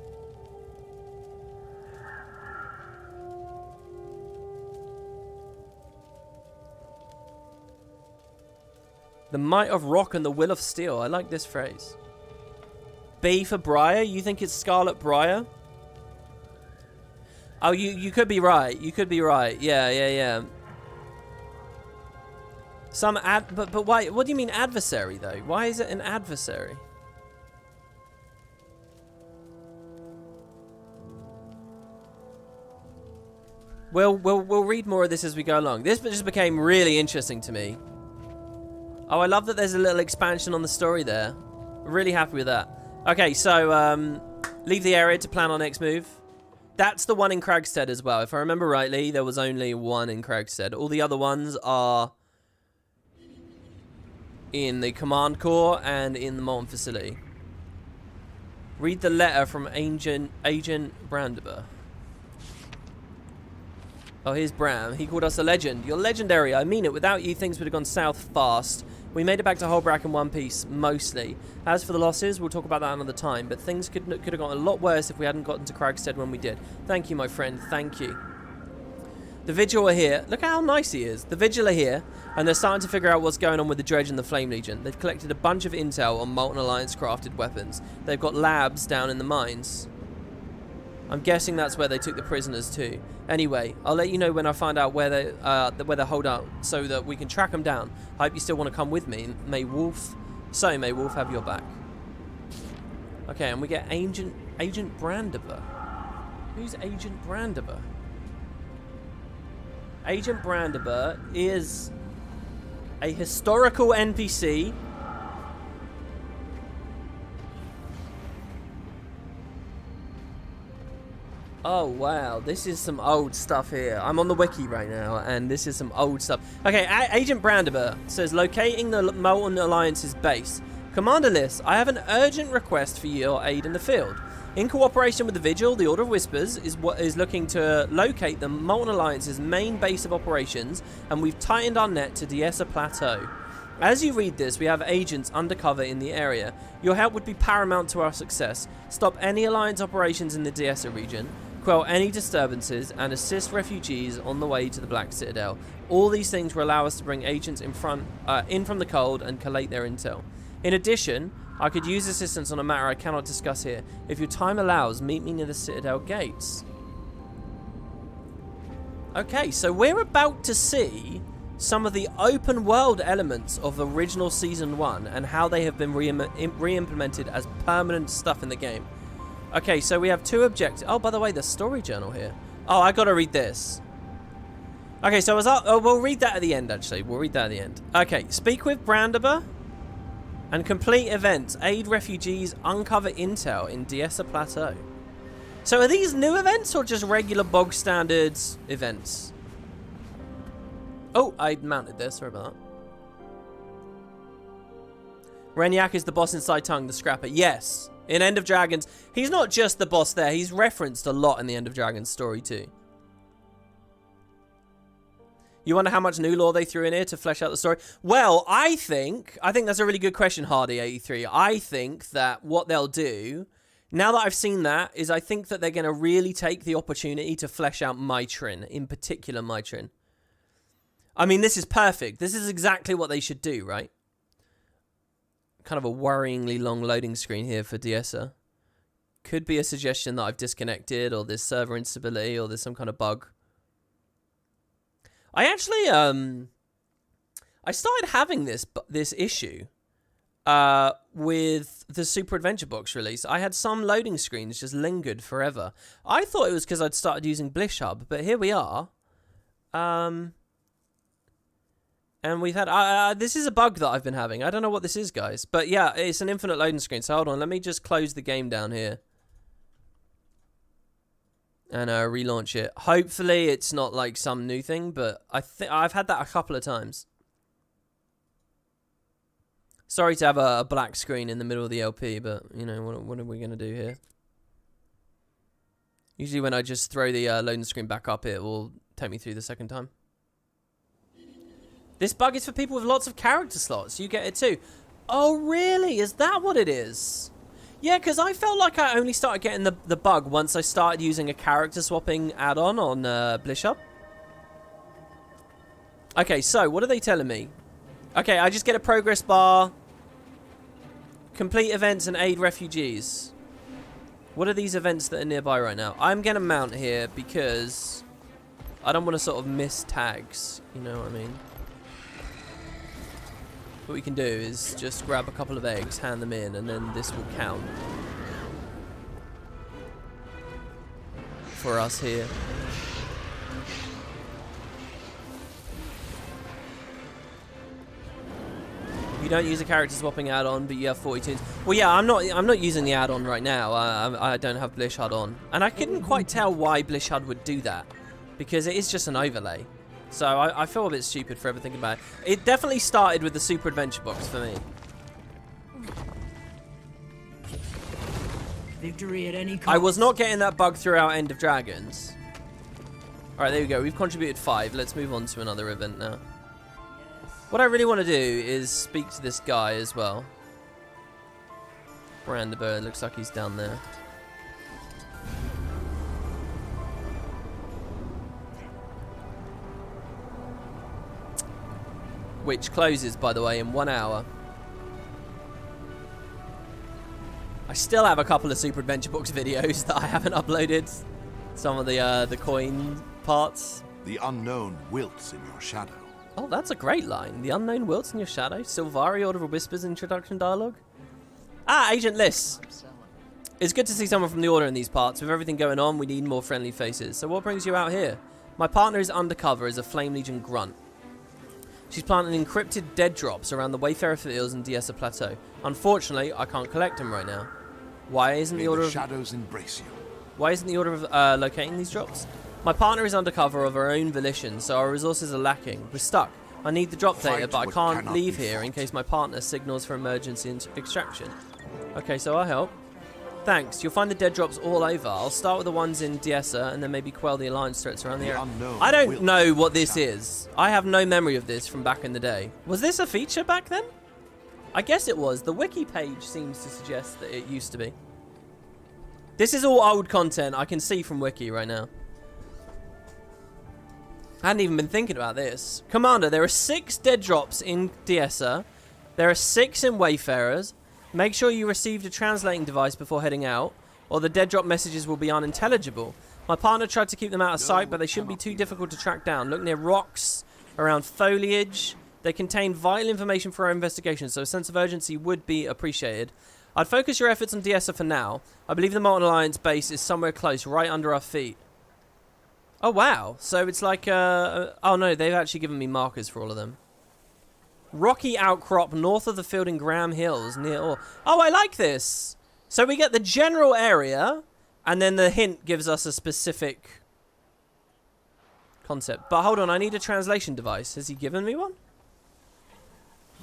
The might of rock and the will of steel. I like this phrase. B for Briar? You think it's Scarlet Briar? Oh, you could be right. You could be right. Yeah. But why? What do you mean adversary though? Why is it an adversary? We'll read more of this as we go along. This just became really interesting to me. Oh, I love that there's a little expansion on the story there. Really happy with that. Okay, so leave the area to plan our next move. That's the one in Cragstead as well. If I remember rightly, there was only one in Cragstead. All the other ones are in the Command Core and in the Molten Facility. Read the letter from Agent Brandiber. Oh, here's Bram. He called us a legend. You're legendary. I mean it. Without you, things would have gone south fast. We made it back to Holbrack in one piece, mostly. As for the losses, we'll talk about that another time. But things could have gone a lot worse if we hadn't gotten to Cragstead when we did. Thank you, my friend. Thank you. The Vigil are here. Look how nice he is. The Vigil are here, and they're starting to figure out what's going on with the Dredge and the Flame Legion. They've collected a bunch of intel on Molten Alliance crafted weapons. They've got labs down in the mines. I'm guessing that's where they took the prisoners to. Anyway, I'll let you know when I find out where they hold out, so that we can track them down. I hope you still want to come with me. May Wolf have your back. Okay, and we get Agent Brandiber. Who's Agent Brandiber? Agent Brandiber is a historical NPC. Oh, wow. This is some old stuff here. I'm on the wiki right now, and this is some old stuff. Okay, Agent Brandiber says, locating the Molten Alliance's base. Commander Liss, I have an urgent request for your aid in the field. In cooperation with the Vigil, the Order of Whispers is looking to locate the Molten Alliance's main base of operations, and we've tightened our net to Diessa Plateau. As you read this, we have agents undercover in the area. Your help would be paramount to our success. Stop any Alliance operations in the Diessa region, quell any disturbances, and assist refugees on the way to the Black Citadel. All these things will allow us to bring agents in from the cold and collate their intel. In addition, I could use assistance on a matter I cannot discuss here. If your time allows, meet me near the Citadel gates. Okay, so we're about to see some of the open world elements of original Season 1 and how they have been re-implemented as permanent stuff in the game. Okay, so we have two objectives. Oh, by the way, the story journal here. Oh, I gotta read this. Okay, so we'll read that at the end, actually. We'll read that at the end. Okay, speak with Brandiber and complete events. Aid refugees, uncover intel in Diessa Plateau. So are these new events or just regular bog standards events? Oh, I mounted this. Sorry about that. Renyak is the boss inside Tongue, the Scrapper. Yes. In End of Dragons, he's not just the boss there. He's referenced a lot in the End of Dragons story too. You wonder how much new lore they threw in here to flesh out the story? Well, I think that's a really good question, Hardy83. I think that what they'll do, now that I've seen that, is I think that they're going to really take the opportunity to flesh out Mitrin, in particular Mitrin. I mean, this is perfect. This is exactly what they should do, right? kind of a worryingly long loading screen here for Diessa. Could be a suggestion that I've disconnected, or there's server instability, or there's some kind of bug. I actually, I started having this issue with the Super Adventure Box release. I had some loading screens just lingered forever. I thought it was because I'd started using Blish Hub, but here we are. And we've had... this is a bug that I've been having. I don't know what this is, guys. But yeah, it's an infinite loading screen. So hold on, let me just close the game down here. And relaunch it. Hopefully it's not like some new thing, but I've had that a couple of times. Sorry to have a black screen in the middle of the LP, but, you know, what are we going to do here? Usually when I just throw the loading screen back up, it will take me through the second time. This bug is for people with lots of character slots. You get it too. Oh, really? Is that what it is? Yeah, because I felt like I only started getting the bug once I started using a character swapping add-on on Blish Hub. Okay, so what are they telling me? Okay, I just get a progress bar. Complete events and aid refugees. What are these events that are nearby right now? I'm going to mount here because I don't want to sort of miss tags. You know what I mean? What we can do is just grab a couple of eggs, hand them in, and then this will count for us here. You don't use a character swapping add-on, but you have 40 tunes. Well, yeah, I'm not using the add-on right now. I don't have Blish HUD on, and I couldn't quite tell why Blish HUD would do that, because it is just an overlay. So I feel a bit stupid for ever thinking about it. It definitely started with the Super Adventure Box for me. Victory at any cost. I was not getting that bug throughout End of Dragons. Alright, there we go. We've contributed 5. Let's move on to another event now. What I really want to do is speak to this guy as well. Brandenburg, looks like he's down there. Which closes, by the way, in 1 hour. I still have a couple of Super Adventure Books videos that I haven't uploaded. Some of the coin parts. The unknown wilts in your shadow. Oh, that's a great line. The unknown wilts in your shadow. Silvari, Order of Whispers, introduction dialogue. Ah, Agent Liss. It's good to see someone from the Order in these parts. With everything going on, we need more friendly faces. So what brings you out here? My partner is undercover as a Flame Legion grunt. She's planting encrypted dead drops around the Wayfarer Fields and Diessa Plateau. Unfortunately, I can't collect them right now. Why isn't the Order of... shadows embrace you. Why isn't the Order of locating these drops? My partner is undercover of her own volition, so our resources are lacking. We're stuck. I need the drop data, but I can't leave here in case my partner signals for emergency extraction. Okay, so I'll help. Thanks. You'll find the dead drops all over. I'll start with the ones in Diessa and then maybe quell the Alliance threats around the area. I don't know what this is. I have no memory of this from back in the day. Was this a feature back then? I guess it was. The wiki page seems to suggest that it used to be. This is all old content I can see from wiki right now. I hadn't even been thinking about this. Commander, there are 6 dead drops in Diessa. There are 6 in Wayfarers. Make sure you received a translating device before heading out, or the dead drop messages will be unintelligible. My partner tried to keep them out of sight, but they shouldn't be too difficult to track down. Look near rocks, around foliage. They contain vital information for our investigation, so a sense of urgency would be appreciated. I'd focus your efforts on Diessa for now. I believe the Molten Alliance base is somewhere close, right under our feet. Oh, wow. So it's like, oh no, they've actually given me markers for all of them. Rocky outcrop north of the field in Graham Hills near... Oh, I like this. So we get the general area, and then the hint gives us a specific concept. But hold on, I need a translation device. Has he given me one?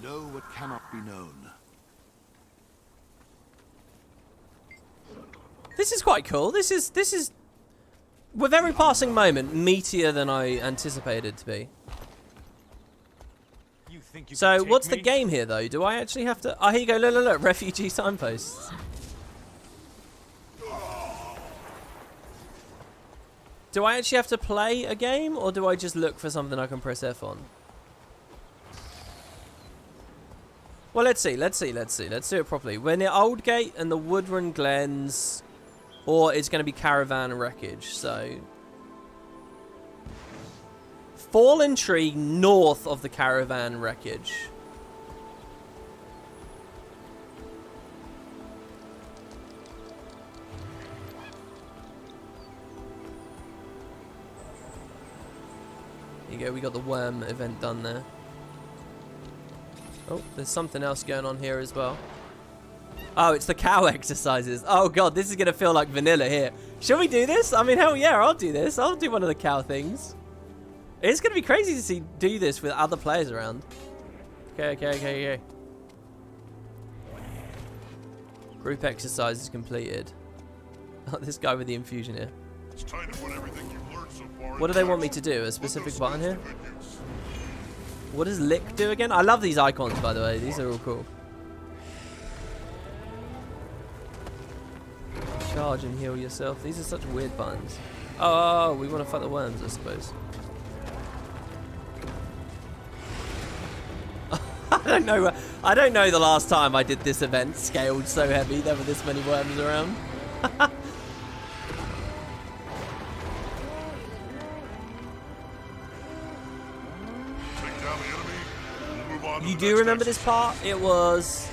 Know what cannot be known. This is quite cool. This is with every passing moment meatier than I anticipated it to be. So what's the game here though? Do I actually have to... Oh, here you go. Look. Refugee signposts. Do I actually have to play a game, or do I just look for something I can press F on? Well, let's see. Let's do it properly. We're near Old Gate and the Woodrun Glens, or it's going to be Caravan Wreckage. So, Fallen Tree north of the Caravan Wreckage. There you go. We got the worm event done there. Oh, there's something else going on here as well. Oh, it's the cow exercises. Oh, God, this is going to feel like vanilla here. Should we do this? I mean, hell yeah, I'll do this. I'll do one of the cow things. It's going to be crazy to do this with other players around. Okay. Group exercises completed. Oh, this guy with the infusion here. It's time to put everything you've learned so far. What do they want me to do? A specific button here? What does lick do again? I love these icons, by the way. These are all cool. Charge and heal yourself. These are such weird buttons. Oh, we want to fight the worms, I suppose. I don't know the last time I did this event scaled so heavy. There were this many worms around. You do remember this part? It was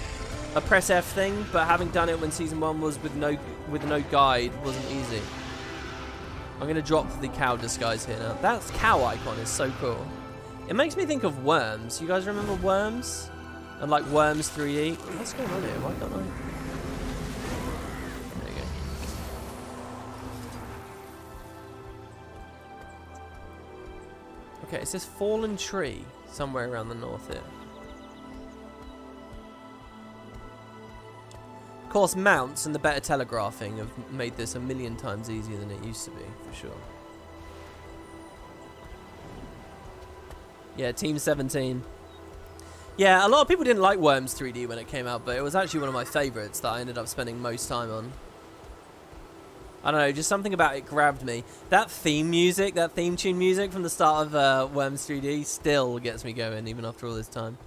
a press F thing, but having done it when season 1 was with no guide wasn't easy. I'm gonna drop the cow disguise here now. That cow icon is so cool. It makes me think of Worms. You guys remember Worms? And like Worms 3D? What's going on here? Why can't I? There you go. Okay, it says Fallen Tree somewhere around the north here. Of course, mounts and the better telegraphing have made this a million times easier than it used to be, for sure. Yeah, Team 17. Yeah, a lot of people didn't like Worms 3D when it came out, but it was actually one of my favorites that I ended up spending most time on. I don't know, just something about it grabbed me. That theme music, that theme tune music from the start of Worms 3D still gets me going, even after all this time.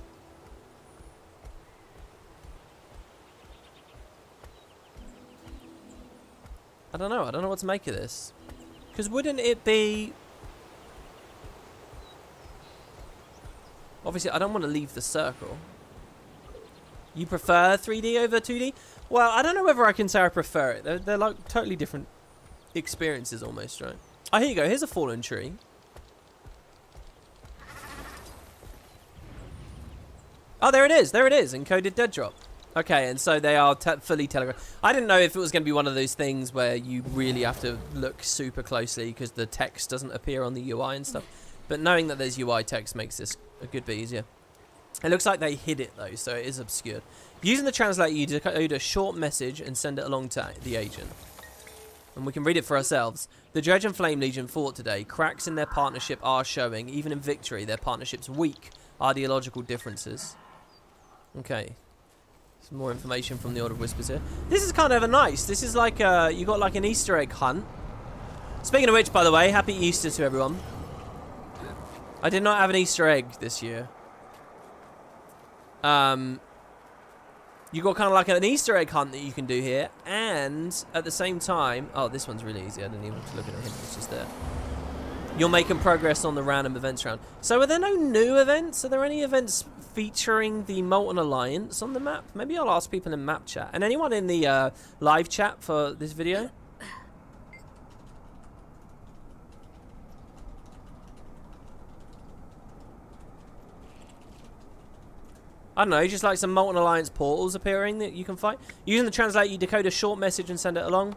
I don't know what to make of this. Because wouldn't it be... Obviously, I don't want to leave the circle. You prefer 3D over 2D? Well, I don't know whether I can say I prefer it. They're like totally different experiences almost, right? Oh, here you go. Here's a fallen tree. Oh, there it is. There it is. Encoded dead drop. Okay, and so they are fully telegraphed. I didn't know if it was going to be one of those things where you really have to look super closely because the text doesn't appear on the UI and stuff. But knowing that there's UI text makes this a good bit easier. It looks like they hid it though, so it is obscured. Using the translator, you decode a short message and send it along to the agent. And we can read it for ourselves. The Dredge and Flame Legion fought today. Cracks in their partnership are showing. Even in victory, their partnership's weak. Ideological differences. Okay. Some more information from the Order of Whispers here. This is kind of a nice. This is like you got like an Easter egg hunt. Speaking of which, by the way, happy Easter to everyone. I did not have an Easter egg this year. You got kind of like an Easter egg hunt that you can do here, and at the same time, oh, this one's really easy. I didn't even have to look at it. It's just there. You're making progress on the random events round. So are there no new events? Are there any events featuring the Molten Alliance on the map? Maybe I'll ask people in map chat. And anyone in the live chat for this video? I don't know, just like some Molten Alliance portals appearing that you can fight. Using the translator, you decode a short message and send it along.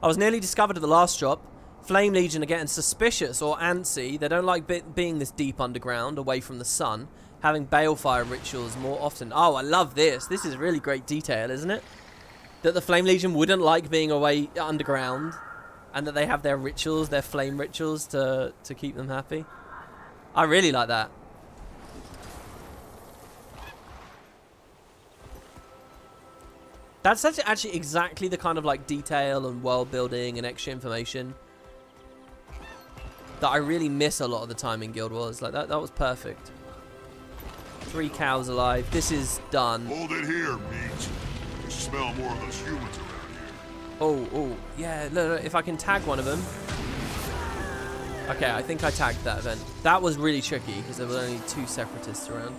I was nearly discovered at the last drop. Flame Legion are getting suspicious or antsy. They don't like being this deep underground, away from the sun. Having balefire rituals more often. Oh, I love this. This is really great detail, isn't it? That the Flame Legion wouldn't like being away underground. And that they have their rituals, their flame rituals to keep them happy. I really like that. That's actually exactly the kind of like detail and world building and extra information that I really miss a lot of the time in Guild Wars. Like that was perfect. 3 cows alive. This is done. Hold it here, meat. I smell more of those humans around here. Oh, yeah, look, if I can tag one of them. Okay, I think I tagged that event. That was really tricky because there were only 2 separatists around.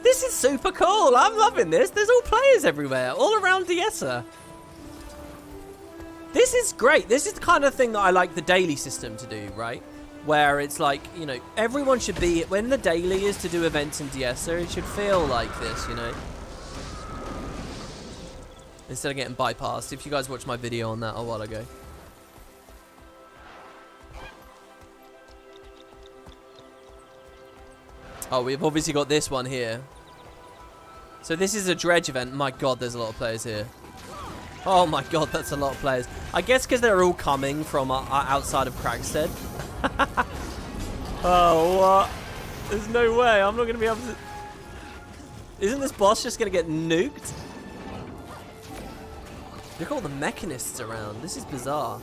This is super cool. I'm loving this. There's all players everywhere, all around Diessa. This is great. This is the kind of thing that I like the daily system to do, right? Where it's like, you know, everyone should be, when the daily is to do events in Diessa, it should feel like this, you know? Instead of getting bypassed. If you guys watched my video on that a while ago. Oh, we've obviously got this one here. So this is a dredge event. My god, there's a lot of players here. Oh my god, that's a lot of players. I guess because they're all coming from outside of Cragstead. Oh, what? There's no way. I'm not going to be able to... Isn't this boss just going to get nuked? Look at all the mechanists around. This is bizarre.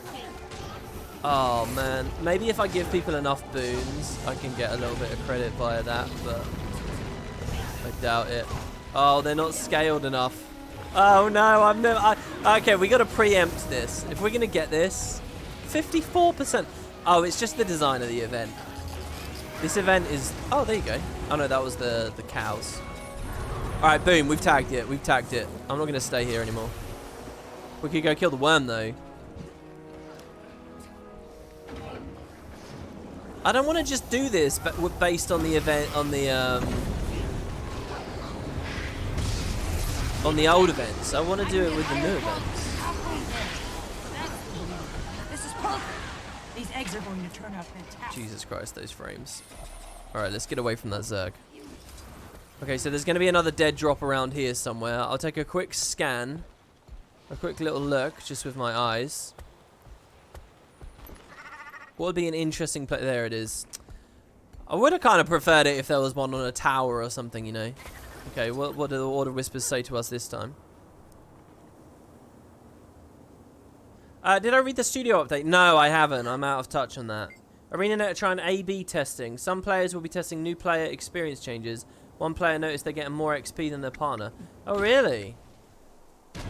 Oh, man. Maybe if I give people enough boons, I can get a little bit of credit via that, but I doubt it. Oh, they're not scaled enough. Oh, no. I've never... Okay, we got to preempt this. If we're going to get this... 54%. Oh, it's just the design of the event. This event is... Oh, there you go. Oh, no, that was the cows. All right, boom. We've tagged it. We've tagged it. I'm not going to stay here anymore. We could go kill the worm, though. I don't want to just do this but based on the event, on the old events. I want to do it with the new events. This is perfect. These eggs are going to turn out fantastic. Jesus Christ, those frames. All right, let's get away from that Zerg. Okay, so there's going to be another dead drop around here somewhere. I'll take a quick scan. A quick little look, just with my eyes. What would be an interesting place? There it is. I would have kind of preferred it if there was one on a tower or something, you know. Okay, what do the Order Whispers say to us this time? Did I read the studio update? No, I haven't. I'm out of touch on that. ArenaNet are trying A/B testing. Some players will be testing new player experience changes. One player noticed they're getting more XP than their partner. Oh, really?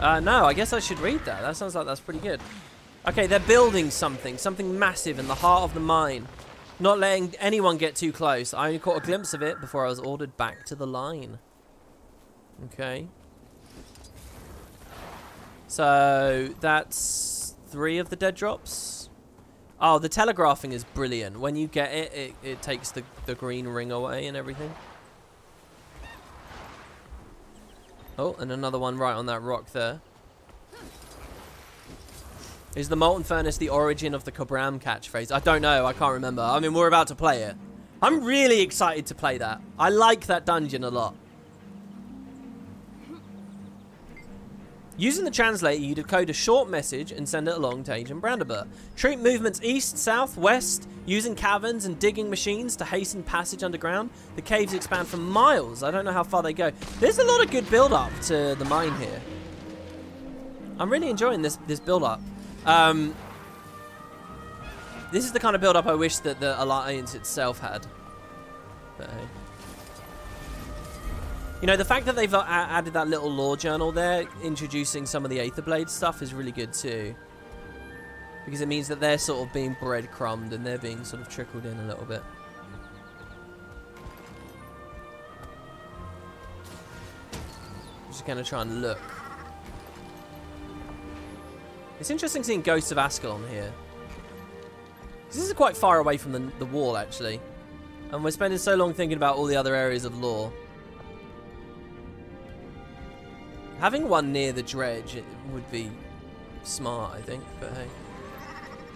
No, I guess I should read that. That sounds like that's pretty good. Okay, they're building something massive in the heart of the mine. Not letting anyone get too close. I only caught a glimpse of it before I was ordered back to the line. Okay. So, that's 3 of the dead drops. Oh, the telegraphing is brilliant. When you get it, it takes the green ring away and everything. Oh, and another one right on that rock there. Is the Molten Furnace the origin of the Kabram catchphrase? I don't know. I can't remember. I mean, we're about to play it. I'm really excited to play that. I like that dungeon a lot. Using the translator, you decode a short message and send it along to Agent Brandenburg. Troop movements east, south, west, using caverns and digging machines to hasten passage underground. The caves expand for miles. I don't know how far they go. There's a lot of good build-up to the mine here. I'm really enjoying this build-up. This is the kind of build-up I wish that the Alliance itself had. But hey. You know, the fact that they've added that little lore journal there, introducing some of the Aetherblade stuff, is really good too. Because it means that they're sort of being breadcrumbed and they're being sort of trickled in a little bit. I'm just going to try and look. It's interesting seeing Ghosts of Ascalon here. This is quite far away from the wall, actually. And we're spending so long thinking about all the other areas of lore. Having one near the dredge would be smart, I think. But hey,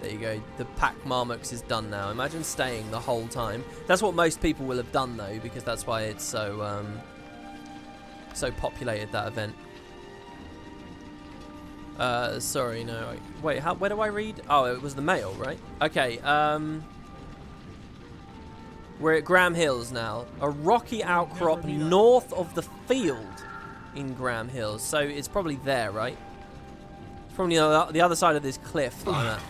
there you go. The pack Marmux is done now. Imagine staying the whole time. That's what most people will have done, though, because that's why it's so so populated, that event. Sorry, no. Wait, where do I read? Oh, it was the mail, right? Okay, we're at Graham Hills now. A rocky outcrop north of the field in Graham Hills. So it's probably there, right? It's probably the other side of this cliff that I'm at.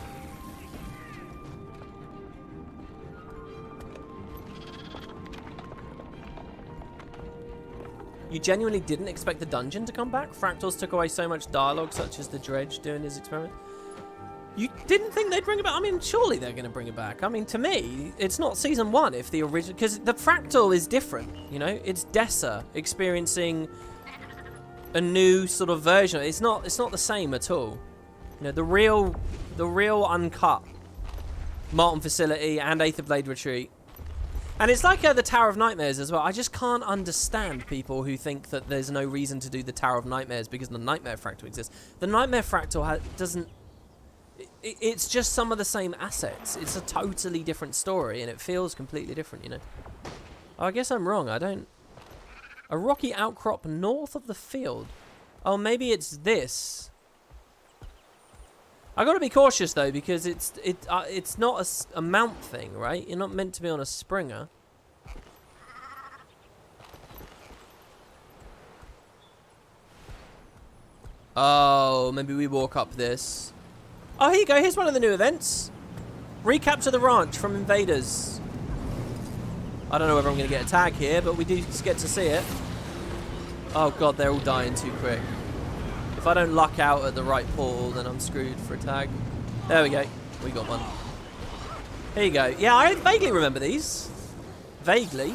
You genuinely didn't expect the dungeon to come back? Fractals took away so much dialogue, such as the Dredge doing his experiment. You didn't think they'd bring it back? I mean, surely they're going to bring it back. I mean, to me, it's not season 1 if the original... Because the Fractal is different, you know? It's Diessa experiencing a new sort of version. It's not the same at all. You know, the real uncut Molten Facility and Aether Blade Retreat. And it's like the Tower of Nightmares as well. I just can't understand people who think that there's no reason to do the Tower of Nightmares because the Nightmare Fractal exists. The Nightmare Fractal doesn't... It's just some of the same assets. It's a totally different story, and it feels completely different, you know. Oh, I guess I'm wrong. I don't... A rocky outcrop north of the field. Oh, maybe it's this. I got to be cautious though, because it's not a mount thing, right? You're not meant to be on a Springer. Oh, maybe we walk up this. Oh, here you go. Here's one of the new events. Recapture the ranch from invaders. I don't know whether I'm going to get a tag here, but we do get to see it. Oh god, they're all dying too quick. If I don't luck out at the right portal, then I'm screwed for a tag. There we go. We got one. Here you go. Yeah, I vaguely remember these. Vaguely.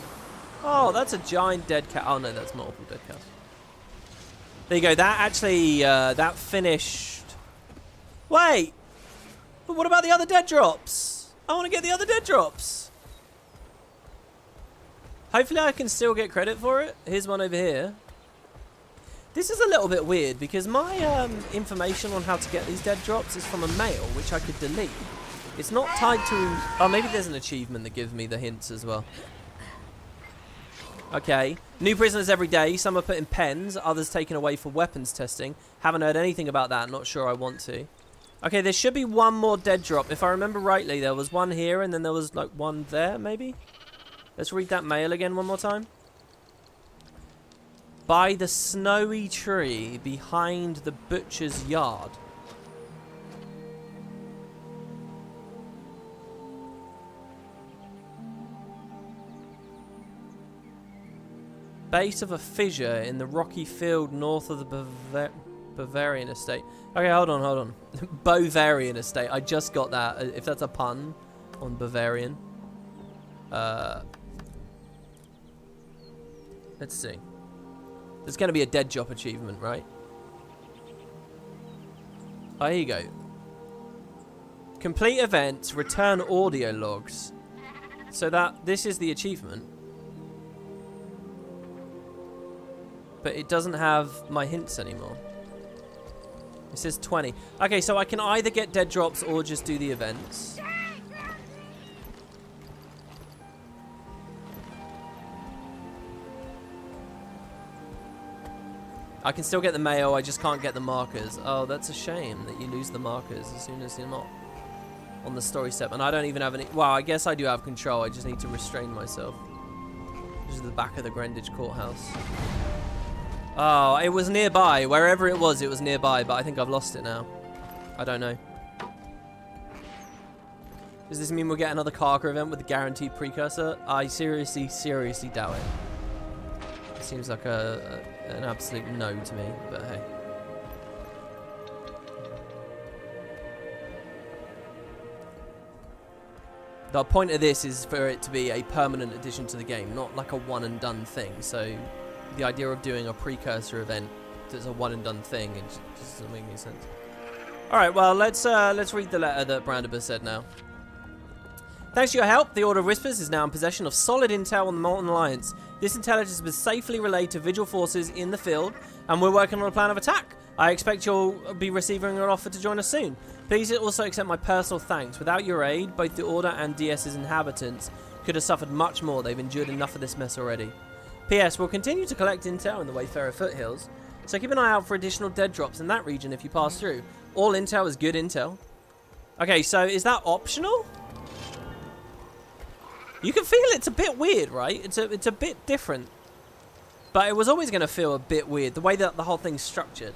Oh, that's a giant dead cat. Oh no, that's multiple dead cats. There you go. That actually, that finished. Wait! But what about the other dead drops? I want to get the other dead drops. Hopefully I can still get credit for it. Here's one over here. This is a little bit weird because my information on how to get these dead drops is from a mail, which I could delete. It's not tied to... Oh, maybe there's an achievement that gives me the hints as well. Okay. New prisoners every day. Some are put in pens. Others taken away for weapons testing. Haven't heard anything about that. Not sure I want to. Okay, there should be one more dead drop. If I remember rightly, there was one here and then there was like one there, maybe? Let's read that mail again one more time. By the snowy tree behind the butcher's yard. Base of a fissure in the rocky field north of the Bavarian estate. Okay, hold on. Bavarian estate. I just got that. If that's a pun on Bavarian. Let's see. There's going to be a dead drop achievement, right? Oh, here you go. Complete events, return audio logs. So this is the achievement. But it doesn't have my hints anymore. It says 20. Okay, so I can either get dead drops or just do the events. I can still get the mail, I just can't get the markers. Oh, that's a shame that you lose the markers as soon as you're not on the story step. And I don't even have any... Well, I guess I do have control. I just need to restrain myself. This is the back of the Greenwich Courthouse. Oh, it was nearby. Wherever it was nearby, but I think I've lost it now. I don't know. Does this mean we'll get another Karka event with a guaranteed precursor? I seriously doubt it. It seems like an absolute no to me, but hey. The point of this is for it to be a permanent addition to the game, not like a one and done thing. So the idea of doing a precursor event that's a one and done thing, it just doesn't make any sense. All right, well, let's read the letter that Brandibus said now. Thanks to your help, the Order of Whispers is now in possession of solid intel on the Molten Alliance. This intelligence has been safely relayed to Vigil forces in the field, and we're working on a plan of attack. I expect you'll be receiving an offer to join us soon. Please also accept my personal thanks. Without your aid, both the Order and Diessa's inhabitants could have suffered much more. They've endured enough of this mess already. P.S. We'll continue to collect intel in the Wayfarer foothills, so keep an eye out for additional dead drops in that region if you pass through. All intel is good intel. Okay, so is that optional? You can feel it's a bit weird, right? It's a bit different. But it was always going to feel a bit weird, the way that the whole thing's structured.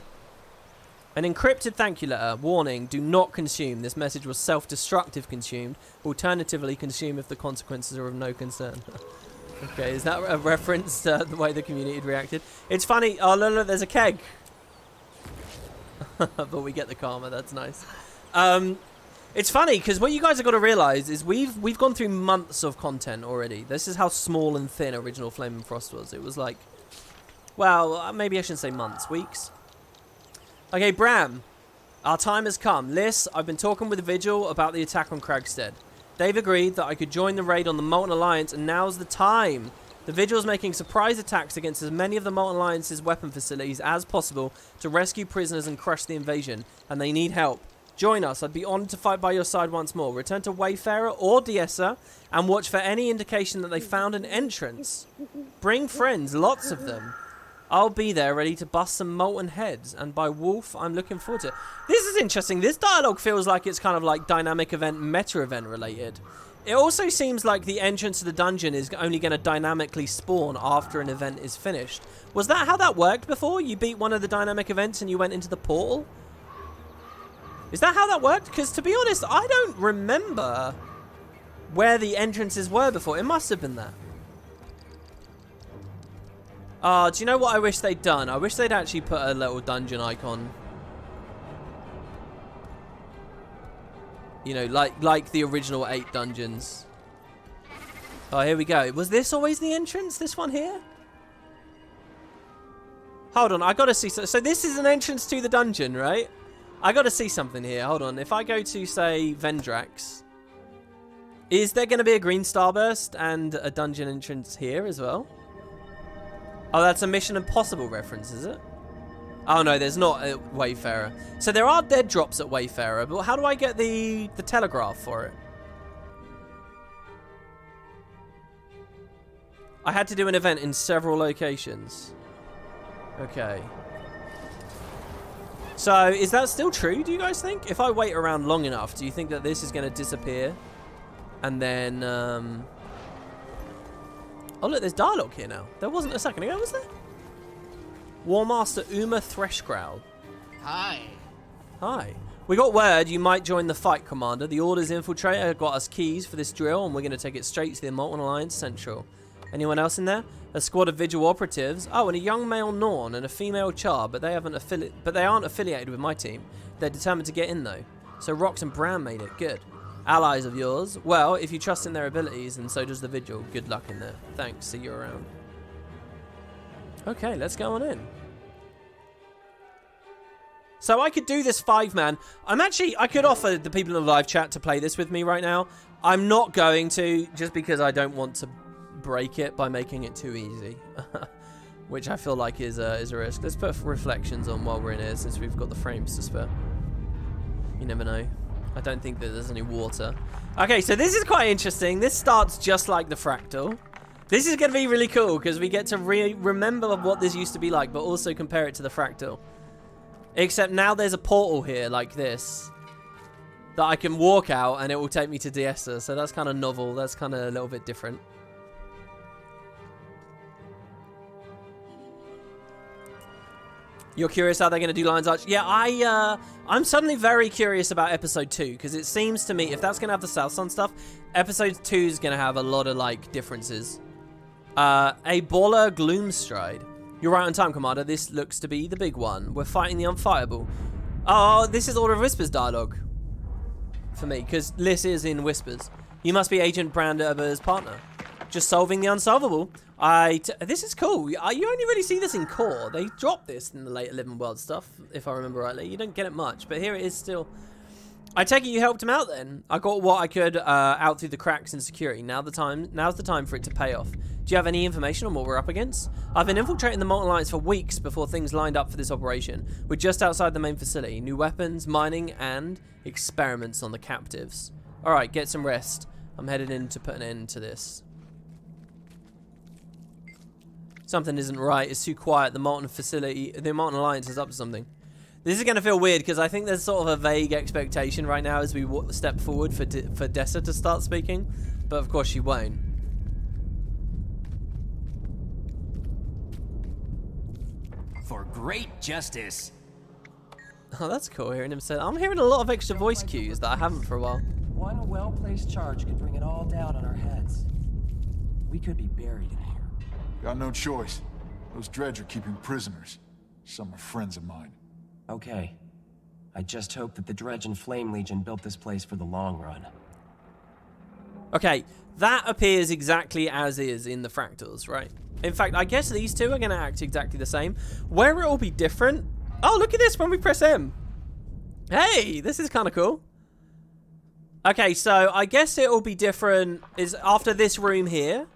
An encrypted thank you letter. Warning, do not consume. This message was self-destructive consumed. Alternatively, consume if the consequences are of no concern. Okay, is that a reference to the way the community had reacted? It's funny. Oh, look, there's a keg. But we get the karma. That's nice. It's funny because what you guys have got to realize is we've gone through months of content already. This is how small and thin original Flame and Frost was. It was like, well, maybe I shouldn't say months, weeks. Okay, Bram, our time has come. Liz, I've been talking with Vigil about the attack on Cragstead. They've agreed that I could join the raid on the Molten Alliance, and now's the time. The Vigil's making surprise attacks against as many of the Molten Alliance's weapon facilities as possible to rescue prisoners and crush the invasion, and they need help. Join us. I'd be honoured to fight by your side once more. Return to Wayfarer or Diessa and watch for any indication that they found an entrance. Bring friends, lots of them. I'll be there ready to bust some molten heads, and by Wolf, I'm looking forward to it. This is interesting. This dialogue feels like it's kind of like dynamic event, meta event related. It also seems like the entrance to the dungeon is only going to dynamically spawn after an event is finished. Was that how that worked before? You beat one of the dynamic events and you went into the portal? Is that how that worked? Because to be honest, I don't remember where the entrances were before. It must have been that. Do you know what I wish they'd done? I wish they'd actually put a little dungeon icon. You know, like the original 8 dungeons. Oh, here we go. Was this always the entrance? This one here? Hold on, I gotta see. So this is an entrance to the dungeon, right? I gotta see something here. Hold on. If I go to, say, Vendrax, is there gonna be a green starburst and a dungeon entrance here as well? Oh, that's a Mission Impossible reference, is it? Oh, no, there's not a Wayfarer. So there are dead drops at Wayfarer, but how do I get the telegraph for it? I had to do an event in several locations. Okay. So, is that still true, do you guys think? If I wait around long enough, do you think that this is going to disappear? And then, oh, look, there's dialogue here now. There wasn't a second ago, was there? War Master Uma Threshgrowl. Hi. Hi. We got word you might join the fight, Commander. The Order's infiltrator got us keys for this drill, and we're going to take it straight to the Molten Alliance Central. Anyone else in there? A squad of Vigil operatives. Oh, and a young male Norn and a female Char, but they aren't affiliated with my team. They're determined to get in, though. So Rox and Bram made it. Good. Allies of yours? Well, if you trust in their abilities, and so does the Vigil. Good luck in there. Thanks. See you around. Okay, let's go on in. So I could do this 5-man. I could offer the people in the live chat to play this with me right now. I'm not going to, just because I don't want to break it by making it too easy. Which I feel like is a risk. Let's put reflections on while we're in here, since we've got the frames to spare. You never know. I don't think that there's any water. Okay, so this is quite interesting. This starts just like the fractal. This is going to be really cool, because we get to remember what this used to be like, but also compare it to the fractal. Except now there's a portal here, like this, that I can walk out, and it will take me to Diessa. So that's kind of novel. That's kind of a little bit different. You're curious how they're going to do Lion's Arch? Yeah, I'm suddenly very curious about episode 2, because it seems to me, if that's going to have the South Sun stuff, episode 2 is going to have a lot of, like, differences. A Baller Gloomstride. You're right on time, Commander. This looks to be the big one. We're fighting the unfightable. Oh, this is Order of Whispers dialogue. For me, because Liz is in Whispers. You must be Agent Brandover's partner. Just solving the unsolvable. This is cool. You only really see this in Core. They dropped this in the later Living World stuff, if I remember rightly. You don't get it much, but here it is still. I take it you helped him out then. I got what I could out through the cracks in security. Now's the time for it to pay off. Do you have any information on what we're up against? I've been infiltrating the Molten Alliance for weeks before things lined up for this operation. We're just outside the main facility. New weapons, mining, and experiments on the captives. Alright, get some rest. I'm headed in to put an end to this. Something isn't right. It's too quiet. The Molten Alliance is up to something. This is going to feel weird, because I think there's sort of a vague expectation right now as we step forward for Diessa to start speaking. But of course she won't. For great justice. Oh, that's cool hearing him say that. I'm hearing a lot of extra voice cues that I haven't for a while. One well-placed charge could bring it all down on our heads. We could be buried in here. Got no choice. Those Dredge are keeping prisoners. Some are friends of mine. Okay. I just hope that the Dredge and Flame Legion built this place for the long run. Okay, that appears exactly as is in the fractals, right? In fact, I guess these two are going to act exactly the same. Where it will be different... Oh, look at this when we press M. Hey, this is kind of cool. Okay, so I guess it will be different is after this room here.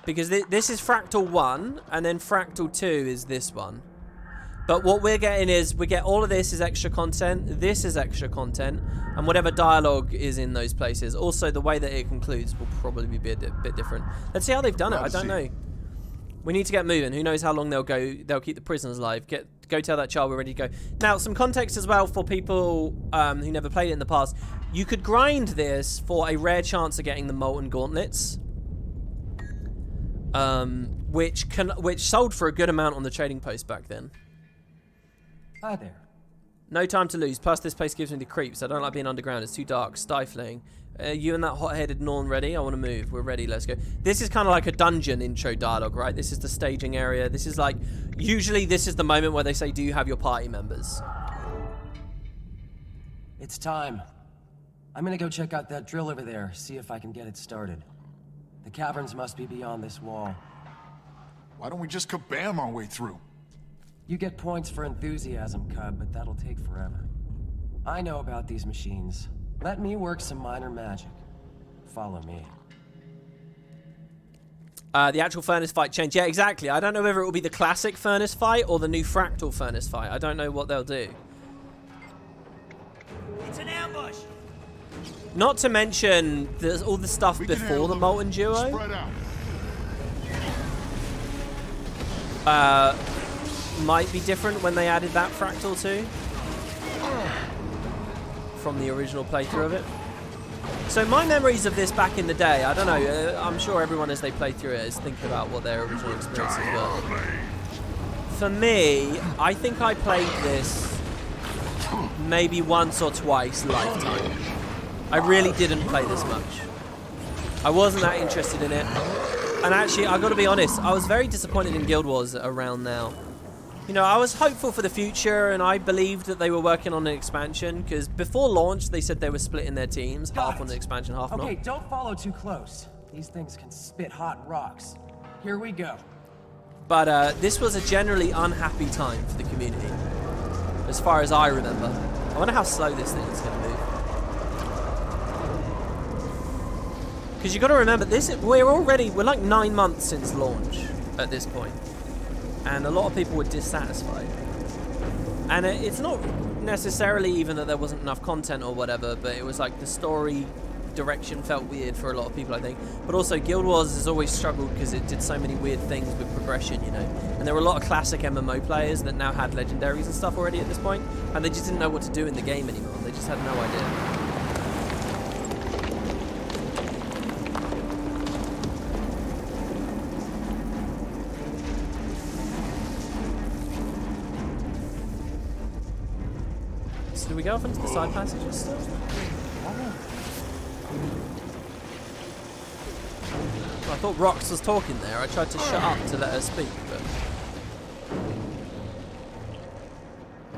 Because this is Fractal 1, and then Fractal 2 is this one. But what we're getting is, we get all of this is extra content, this is extra content, and whatever dialogue is in those places. Also, the way that it concludes will probably be a bit different. Let's see how they've done it, I don't know. We need to get moving. Who knows how long they'll keep the prisoners alive. Go tell that child we're ready to go. Now, some context as well for people who never played it in the past. You could grind this for a rare chance of getting the Molten Gauntlets. Which sold for a good amount on the trading post back then. Hi there. No time to lose. Plus, this place gives me the creeps. I don't like being underground. It's too dark, stifling. You and that hot-headed Norn ready? I want to move. We're ready. Let's go. This is kind of like a dungeon intro dialogue, right? This is the staging area. This is like... Usually, this is the moment where they say, do you have your party members? It's time. I'm gonna go check out that drill over there, see if I can get it started. The caverns must be beyond this wall. Why don't we just kabam our way through? You get points for enthusiasm, Cub, but that'll take forever. I know about these machines. Let me work some minor magic. Follow me. The actual furnace fight changed. Yeah, exactly. I don't know whether it will be the classic furnace fight or the new fractal furnace fight. I don't know what they'll do. It's an ambush. Not to mention there's all the stuff before the Molten Duo. Might be different when they added that fractal too. From the original playthrough of it. So my memories of this back in the day, I don't know, I'm sure everyone as they play through it is thinking about what their original experiences were. For me, I think I played this maybe once or twice lifetime. I really didn't play this much. I wasn't that interested in it. And actually, I've got to be honest, I was very disappointed in Guild Wars around now. You know, I was hopeful for the future, and I believed that they were working on an expansion, because before launch, they said they were splitting their teams, half on the expansion, half not. Okay, don't follow too close. These things can spit hot rocks. Here we go. But this was a generally unhappy time for the community, as far as I remember. I wonder how slow this thing is going to move. Because you got to remember, we're like 9 months since launch at this point. And a lot of people were dissatisfied. And it's not necessarily even that there wasn't enough content or whatever, but it was like the story direction felt weird for a lot of people, I think. But also, Guild Wars has always struggled because it did so many weird things with progression, you know. And there were a lot of classic MMO players that now had legendaries and stuff already at this point, and they just didn't know what to do in the game anymore. They just had no idea. Do we go off into the side passages still? I thought Rox was talking there. I tried to shut up to let her speak, but...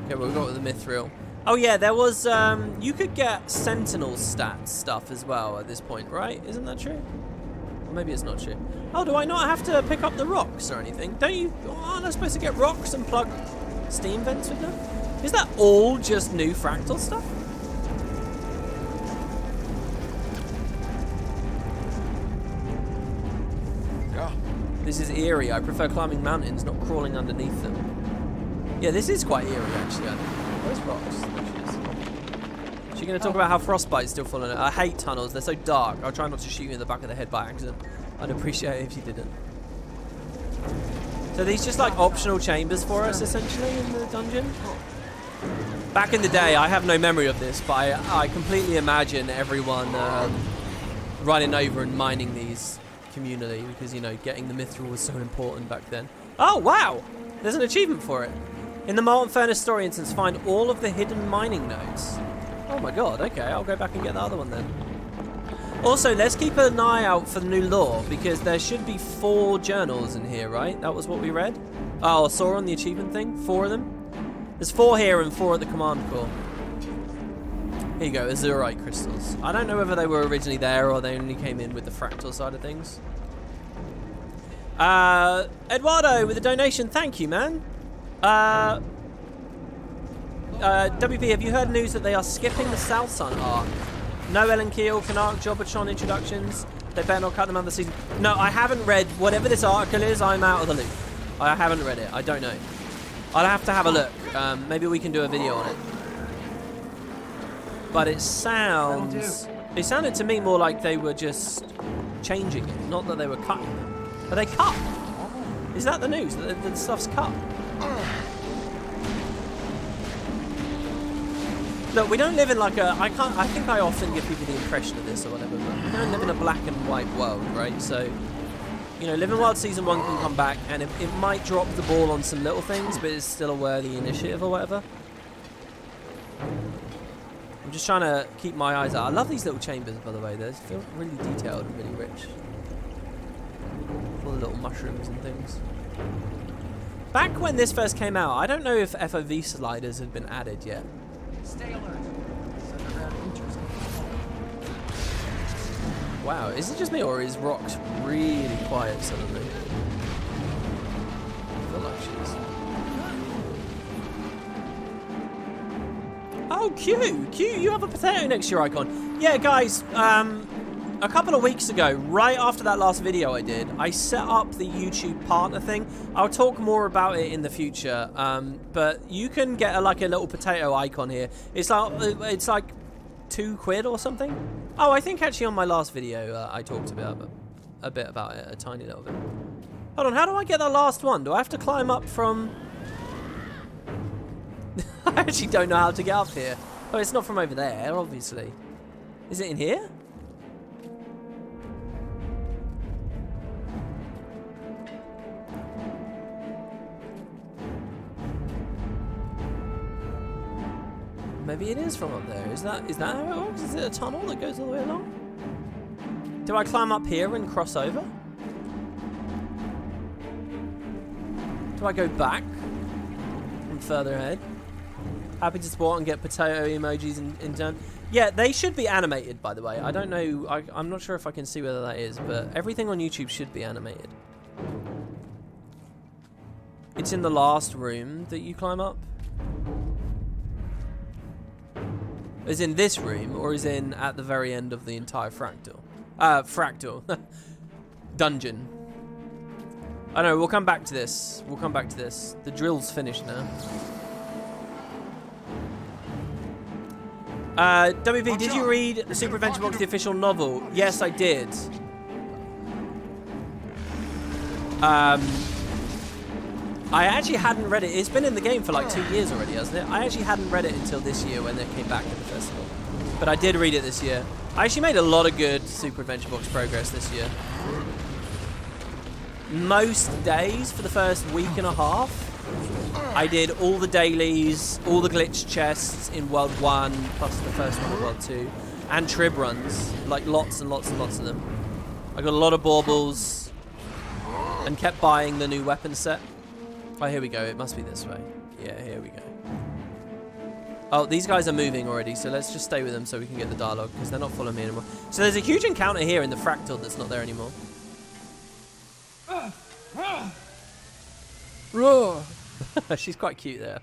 Okay, well, we got with the Mithril. Oh yeah, there was, you could get Sentinel stats stuff as well at this point, right? Isn't that true? Or maybe it's not true. Oh, do I not have to pick up the rocks or anything? Don't you... Aren't I supposed to get rocks and plug steam vents with them? Is that all just new fractal stuff? Yeah. This is eerie. I prefer climbing mountains, not crawling underneath them. Yeah, this is quite eerie, actually. I think. Where's Rox? There she is. She's going to talk about how frostbite's still falling. I hate tunnels. They're so dark. I'll try not to shoot you in the back of the head by accident. I'd appreciate it if you didn't. So these just like optional chambers for us, essentially, in the dungeon? Back in the day, I have no memory of this, but I completely imagine everyone running over and mining these communally because, you know, getting the Mithril was so important back then. Oh, wow! There's an achievement for it. In the Molten Furnace story instance, find all of the hidden mining nodes. Oh my god, okay, I'll go back and get the other one then. Also, let's keep an eye out for the new lore, because there should be 4 journals in here, right? That was what we read? Oh, saw on the achievement thing? 4 of them? There's 4 here and 4 at the command core. Here you go, azurite crystals. I don't know whether they were originally there or they only came in with the fractal side of things. Eduardo with a donation, thank you, man. WP, have you heard news that they are skipping the South Sun arc? No Ellen Keel, Canuck, Jobbertron introductions. They better not cut them out of the season. No, I haven't read whatever this article is. I'm out of the loop. I haven't read it. I don't know. I'll have to have a look. Maybe we can do a video on it. But it sounds... It sounded to me more like they were just changing it, not that they were cutting them. Are they cut? Is that the news? That the stuff's cut? Look, we don't live in like a... I think I often give people the impression of this or whatever, but we don't live in a black and white world, right? So, you know, Living Wild Season 1 can come back, and it might drop the ball on some little things, but it's still a worthy initiative or whatever. I'm just trying to keep my eyes out. I love these little chambers, by the way. They feel really detailed and really rich. Full of little mushrooms and things. Back when this first came out, I don't know if FOV sliders had been added yet. Stay alert. Wow, is it just me or is Rox really quiet suddenly? I feel like she is. Oh, Q, you have a potato next to your icon. Yeah, guys, a couple of weeks ago, right after that last video I did, I set up the YouTube partner thing. I'll talk more about it in the future, but you can get like a little potato icon here. It's like £2 or something. Oh, I think actually on my last video I talked about a bit about it, a tiny little bit. Hold on, how do I get that last one? Do I have to climb up from... I actually don't know how to get up here. Oh, it's not from over there, obviously. Is it in here? Maybe it is from up there. Is that how it works? Is it a tunnel that goes all the way along? Do I climb up here and cross over? Do I go back from further ahead? Happy to support and get potato emojis in turn. Yeah, they should be animated, by the way. I don't know. I'm not sure if I can see whether that is, but everything on YouTube should be animated. It's in the last room that you climb up. Is in this room, or is in at the very end of the entire fractal? Fractal. Dungeon. I know, we'll come back to this. We'll come back to this. The drill's finished now. WV, did you read Super Adventure Box, the official novel? Yes, I did. I actually hadn't read it. It's been in the game for like 2 years already, hasn't it? I actually hadn't read it until this year when it came back to the festival. But I did read it this year. I actually made a lot of good Super Adventure Box progress this year. Most days for the first week and a half, I did all the dailies, all the glitch chests in World 1, plus the first one in World 2, and trib runs, like lots and lots and lots of them. I got a lot of baubles, and kept buying the new weapon set. Oh, here we go. It must be this way. Yeah, here we go. Oh, these guys are moving already, so let's just stay with them so we can get the dialogue, because they're not following me anymore. So there's a huge encounter here in the fractal that's not there anymore. Roar! She's quite cute there.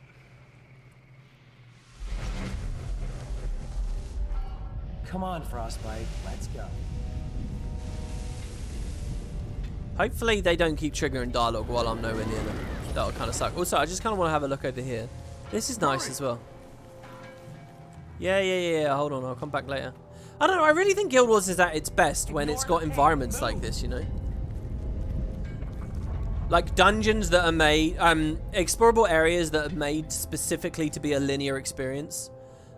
Come on, Frostbite. Let's go. Hopefully they don't keep triggering dialogue while I'm nowhere near them. That'll kind of suck. Also, I just kind of want to have a look over here. This is nice as well. Yeah. Hold on, I'll come back later. I don't know, I really think Guild Wars is at its best when it's got environments like this, you know? Like dungeons that are made, explorable areas that are made specifically to be a linear experience.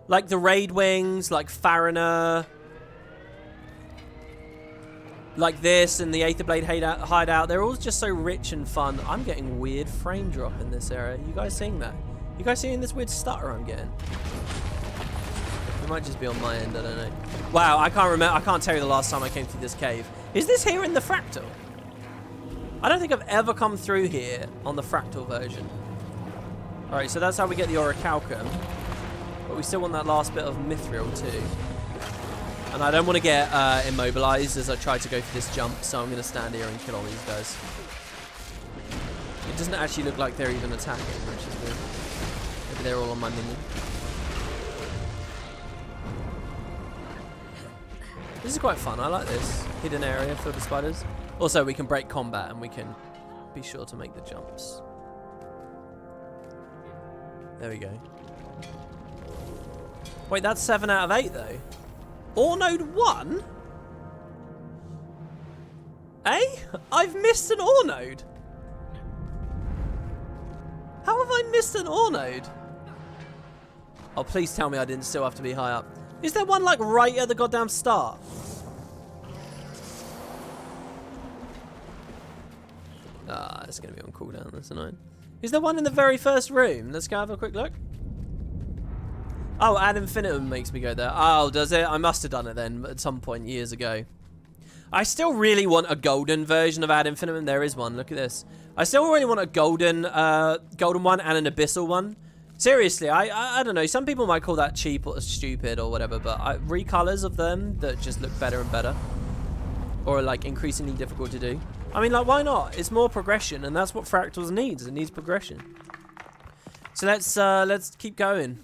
Like the Raid Wings, like Fariner. Like this and the Aether Blade hideout. They're all just so rich and fun. I'm getting weird frame drop in this area. You guys seeing that? You guys seeing this weird stutter I'm getting? It might just be on my end, I don't know. Wow, I can't remember. I can't tell you the last time I came through this cave. Is this here in the fractal? I don't think I've ever come through here on the fractal version. Alright, so that's how we get the orichalcum. But we still want that last bit of mithril too. And I don't want to get immobilized as I try to go for this jump, so I'm going to stand here and kill all these guys. It doesn't actually look like they're even attacking, which is weird. Maybe they're all on my minion. This is quite fun. I like this hidden area filled with spiders. Also, we can break combat and we can be sure to make the jumps. There we go. Wait, that's 7 out of 8 though. Ore node 1? Eh? I've missed an ore node. How have I missed an ore node? Oh, please tell me I didn't still have to be high up. Is there one like right at the goddamn start? Ah, it's going to be on cooldown. That's annoying. Is there one in the very first room? Let's go have a quick look. Oh, ad infinitum makes me go there. Oh, does it? I must have done it then at some point years ago. I still really want a golden version of ad infinitum. There is one. Look at this. I still really want a golden one and an abyssal one. Seriously, I don't know. Some people might call that cheap or stupid or whatever, but recolors of them that just look better and better, or like increasingly difficult to do. I mean, like, why not? It's more progression, and that's what Fractals needs. It needs progression. So let's keep going.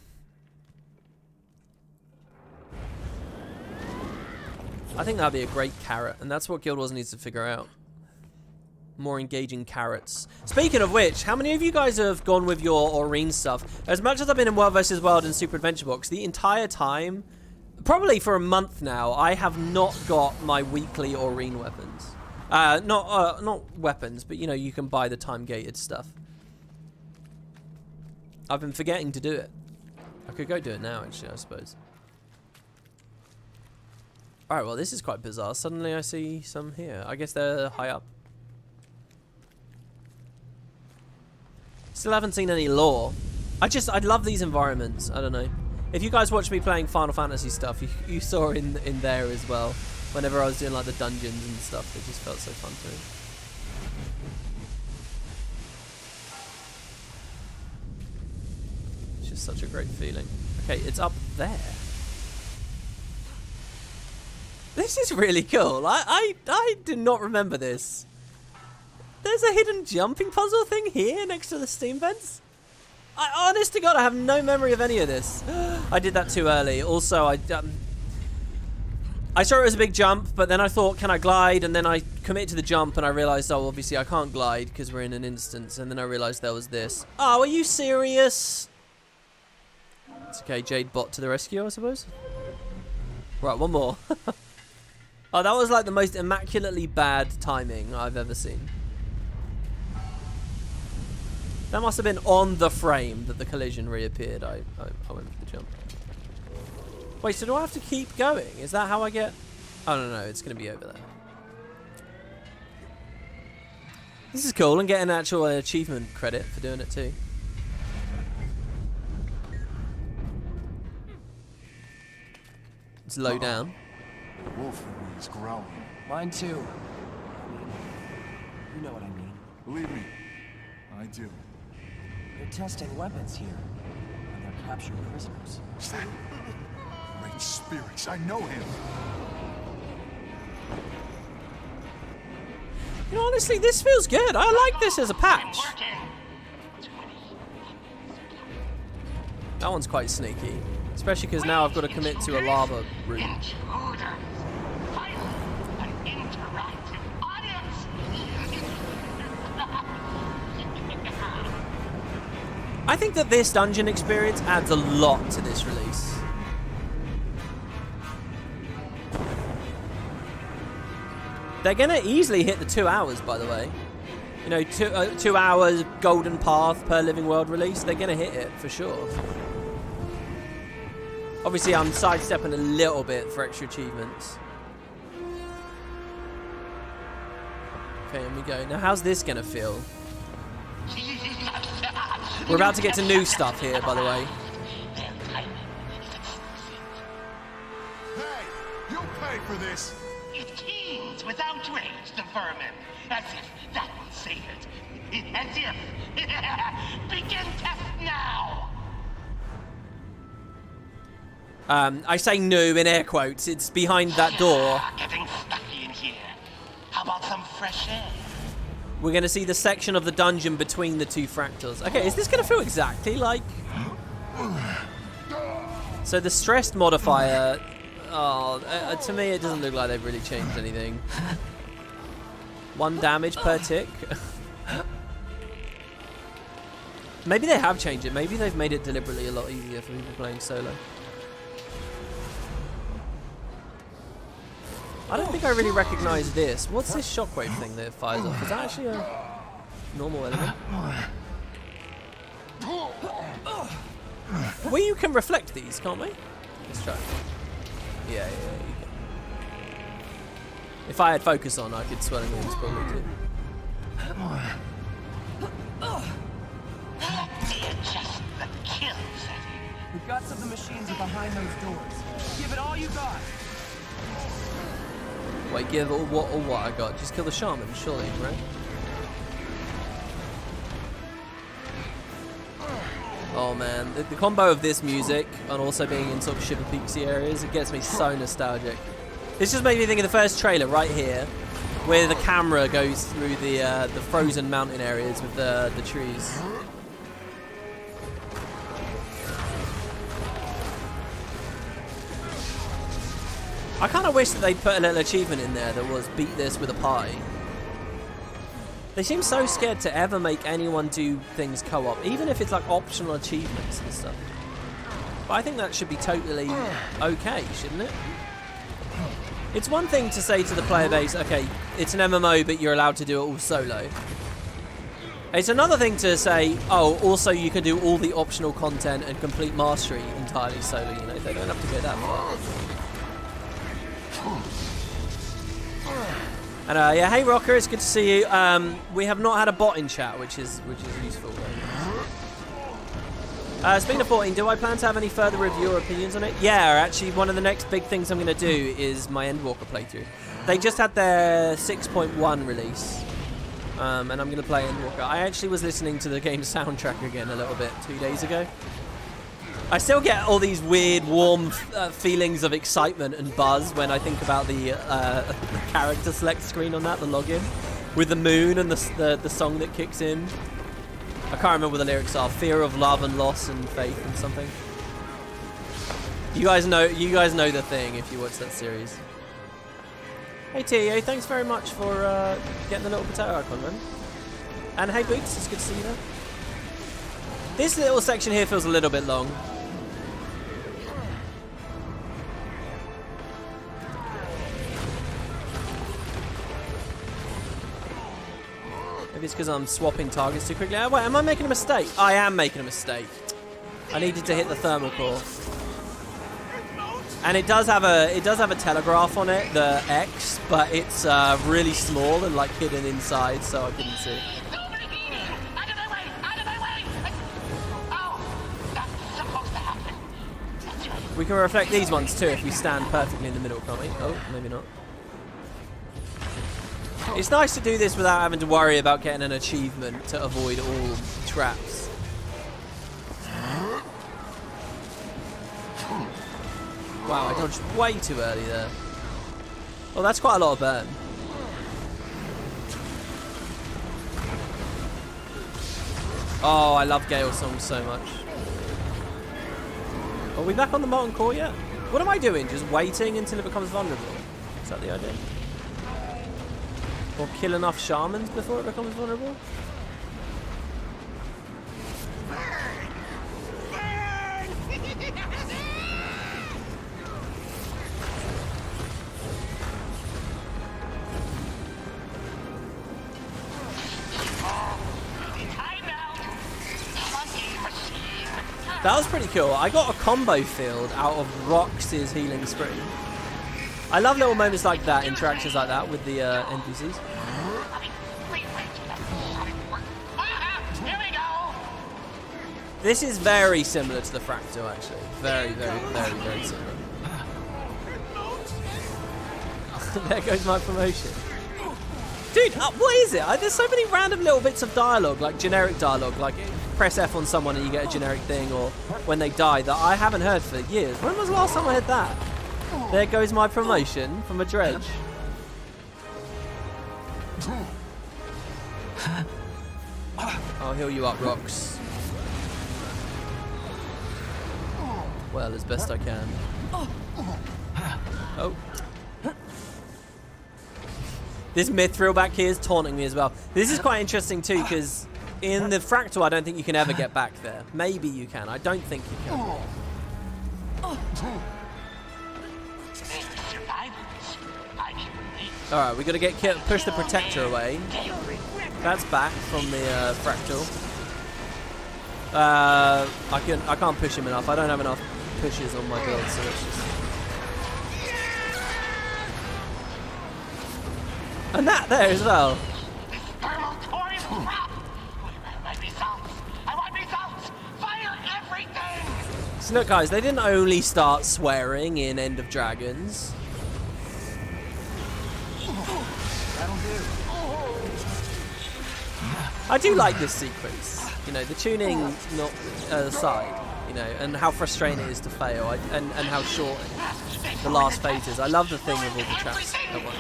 I think that'd be a great carrot, and that's what Guild Wars needs to figure out. More engaging carrots. Speaking of which, how many of you guys have gone with your Aurene stuff? As much as I've been in World vs. World and Super Adventure Box, the entire time, probably for a month now, I have not got my weekly Aurene weapons. Not weapons, but you know, you can buy the time-gated stuff. I've been forgetting to do it. I could go do it now, actually, I suppose. Alright, well, this is quite bizarre. Suddenly I see some here. I guess they're high up. Still haven't seen any lore. I love these environments. I don't know. If you guys watch me playing Final Fantasy stuff, you saw in there as well. Whenever I was doing like the dungeons and stuff, it just felt so fun to me. It's just such a great feeling. Okay, it's up there. This is really cool. I did not remember this. There's a hidden jumping puzzle thing here next to the steam vents. Honest to God, I have no memory of any of this. I did that too early. Also, I saw it was a big jump, but then I thought, can I glide? And then I committed to the jump, and I realized, oh, obviously I can't glide because we're in an instance. And then I realized there was this. Oh, are you serious? It's okay, Jade bot to the rescue, I suppose. Right, one more. Oh, that was like the most immaculately bad timing I've ever seen. That must have been on the frame that the collision reappeared. I went for the jump. Wait, so do I have to keep going? Is that how I get... Oh, no, it's going to be over there. This is cool, and get an actual achievement credit for doing it too. It's low down. The wolf in me is growling. Mine too. You know what I mean. Believe me, I do. They're testing weapons here, and they're captured prisoners. Is that... Great spirits, I know him. You know, honestly, this feels good. I like this as a patch. That one's quite sneaky. Especially because now I've got to commit to a lava room. I think that this dungeon experience adds a lot to this release. They're going to easily hit the 2 hours, by the way. You know, 2 hours golden path per Living World release. They're going to hit it, for sure. Obviously, I'm sidestepping a little bit for extra achievements. Okay, here we go. Now, how's this going to feel? We're about to get to new stuff here, by the way. for this. It teems with outrage, the vermin. As if that will save it. As if. Begin test now! I say no in air quotes. It's behind that door. Getting stucky in here. How about some fresh air? We're going to see the section of the dungeon between the two fractals. Okay, is this going to feel exactly like... So the stress modifier... Oh, to me it doesn't look like they've really changed anything. 1 damage per tick. Maybe they have changed it. Maybe they've made it deliberately a lot easier for people playing solo. I don't think I really recognize this. What's this shockwave thing that it fires off? Is that actually a normal element? We can reflect these, can't we? Let's try. Yeah, you can. If I had focus on, I could swelling these probably too. Just the kill setting. The guts of the machines are behind those doors. Give it all you got. Wait, give all what I got? Just kill the shaman, surely, right? Oh man, the combo of this music and also being in sort of Shiver Peaksy areas, it gets me so nostalgic. This just made me think of the first trailer right here, where the camera goes through the frozen mountain areas with the trees. I kind of wish that they'd put a little achievement in there that was beat this with a party. They seem so scared to ever make anyone do things co-op, even if it's like optional achievements and stuff. But I think that should be totally okay, shouldn't it? It's one thing to say to the player base, okay, it's an MMO, but you're allowed to do it all solo. It's another thing to say, oh, also you can do all the optional content and complete mastery entirely solo, you know, they don't have to go that far. And yeah, hey Rocker, it's good to see you. We have not had a bot in chat, which is useful. Speaking of 14, do I plan to have any further review or opinions on it? Yeah, actually, one of the next big things I'm going to do is my Endwalker playthrough. They just had their 6.1 release, and I'm going to play Endwalker. I actually was listening to the game's soundtrack again a little bit 2 days ago. I still get all these weird, warm feelings of excitement and buzz when I think about the character select screen on that, the login, with the moon and the song that kicks in. I can't remember what the lyrics are. Fear of love and loss and faith and something. You guys know the thing if you watch that series. Hey T.A., thanks very much for getting the little potato icon, man. And hey Boots, it's good to see you there. This little section here feels a little bit long. Maybe it's because I'm swapping targets too quickly. Wait, am I making a mistake? I am making a mistake. I needed to hit the thermal core. And it does have a telegraph on it, the X, but it's really small and like hidden inside, so I couldn't see. We can reflect these ones too if we stand perfectly in the middle, can't we? Oh, maybe not. It's nice to do this without having to worry about getting an achievement to avoid all traps. Wow, I dodged way too early there. Well, that's quite a lot of burn. Oh, I love Gale songs so much. Are we back on the Molten Core yet? What am I doing? Just waiting until it becomes vulnerable? Is that the idea? Or kill enough shamans before it becomes vulnerable? That was pretty cool. I got a combo field out of Rox's healing spring. I love little moments like that, interactions like that with the NPCs. This is very similar to the Fractal, actually. Very, very, very, very similar. There goes my promotion. Dude, what is it? There's so many random little bits of dialogue, like generic dialogue, like press F on someone and you get a generic thing, or when they die, that I haven't heard for years. When was the last time I heard that? There goes my promotion from a dredge. I'll heal you up, Rox. Well, as best I can. Oh. This Mithril back here is taunting me as well. This is quite interesting too, because in the Fractal, I don't think you can ever get back there. Maybe you can. I don't think you can. Alright, we got to push the Protector away. That's back from the Fractal. I can't push him enough. I don't have enough pushes on my build, so let's just... And that there as well. So look, guys, they didn't only start swearing in End of Dragons. I do like this sequence. You know, the tuning not aside, you know, and how frustrating it is to fail, and how short the last phase is. I love the thing with all the traps at once.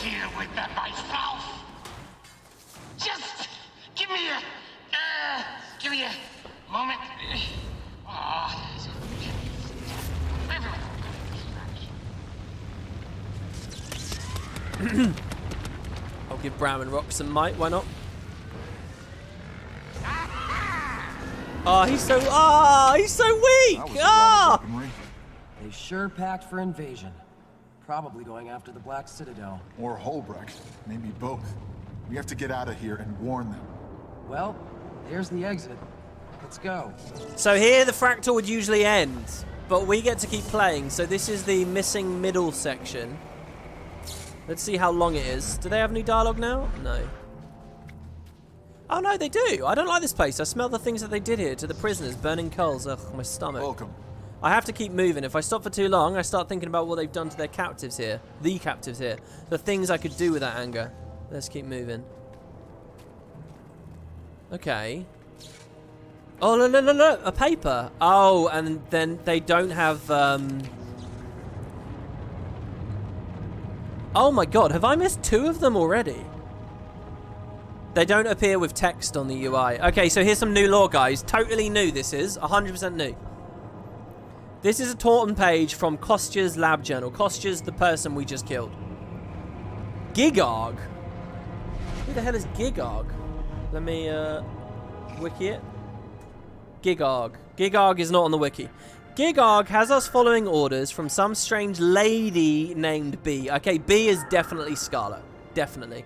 Deal with that myself. Just give me a moment. I'll give Bram and Rock some might. Why not? Oh, he's so weak. They sure packed for invasion. Probably going after the Black Citadel. Or Holbrook. Maybe both. We have to get out of here and warn them. Well, there's the exit. Let's go. So here the Fractal would usually end, but we get to keep playing. So this is the missing middle section. Let's see how long it is. Do they have new dialogue now? No. Oh no, they do. I don't like this place. I smell the things that they did here to the prisoners. Burning coals. Ugh, my stomach. Welcome. I have to keep moving. If I stop for too long, I start thinking about what they've done to their captives here. The captives here. The things I could do with that anger. Let's keep moving. Okay. Oh, no. A paper. Oh, and then they don't have... Oh my god, have I missed 2 of them already? They don't appear with text on the UI. Okay, so here's some new lore, guys. Totally new, this is. 100% new. This is a Taunton page from Kostya's lab journal. Kostya's the person we just killed. Gigog? Who the hell is Gigog? Let me, wiki it. Gigog. Gigog is not on the wiki. Gigog has us following orders from some strange lady named B. Okay, B is definitely Scarlet. Definitely.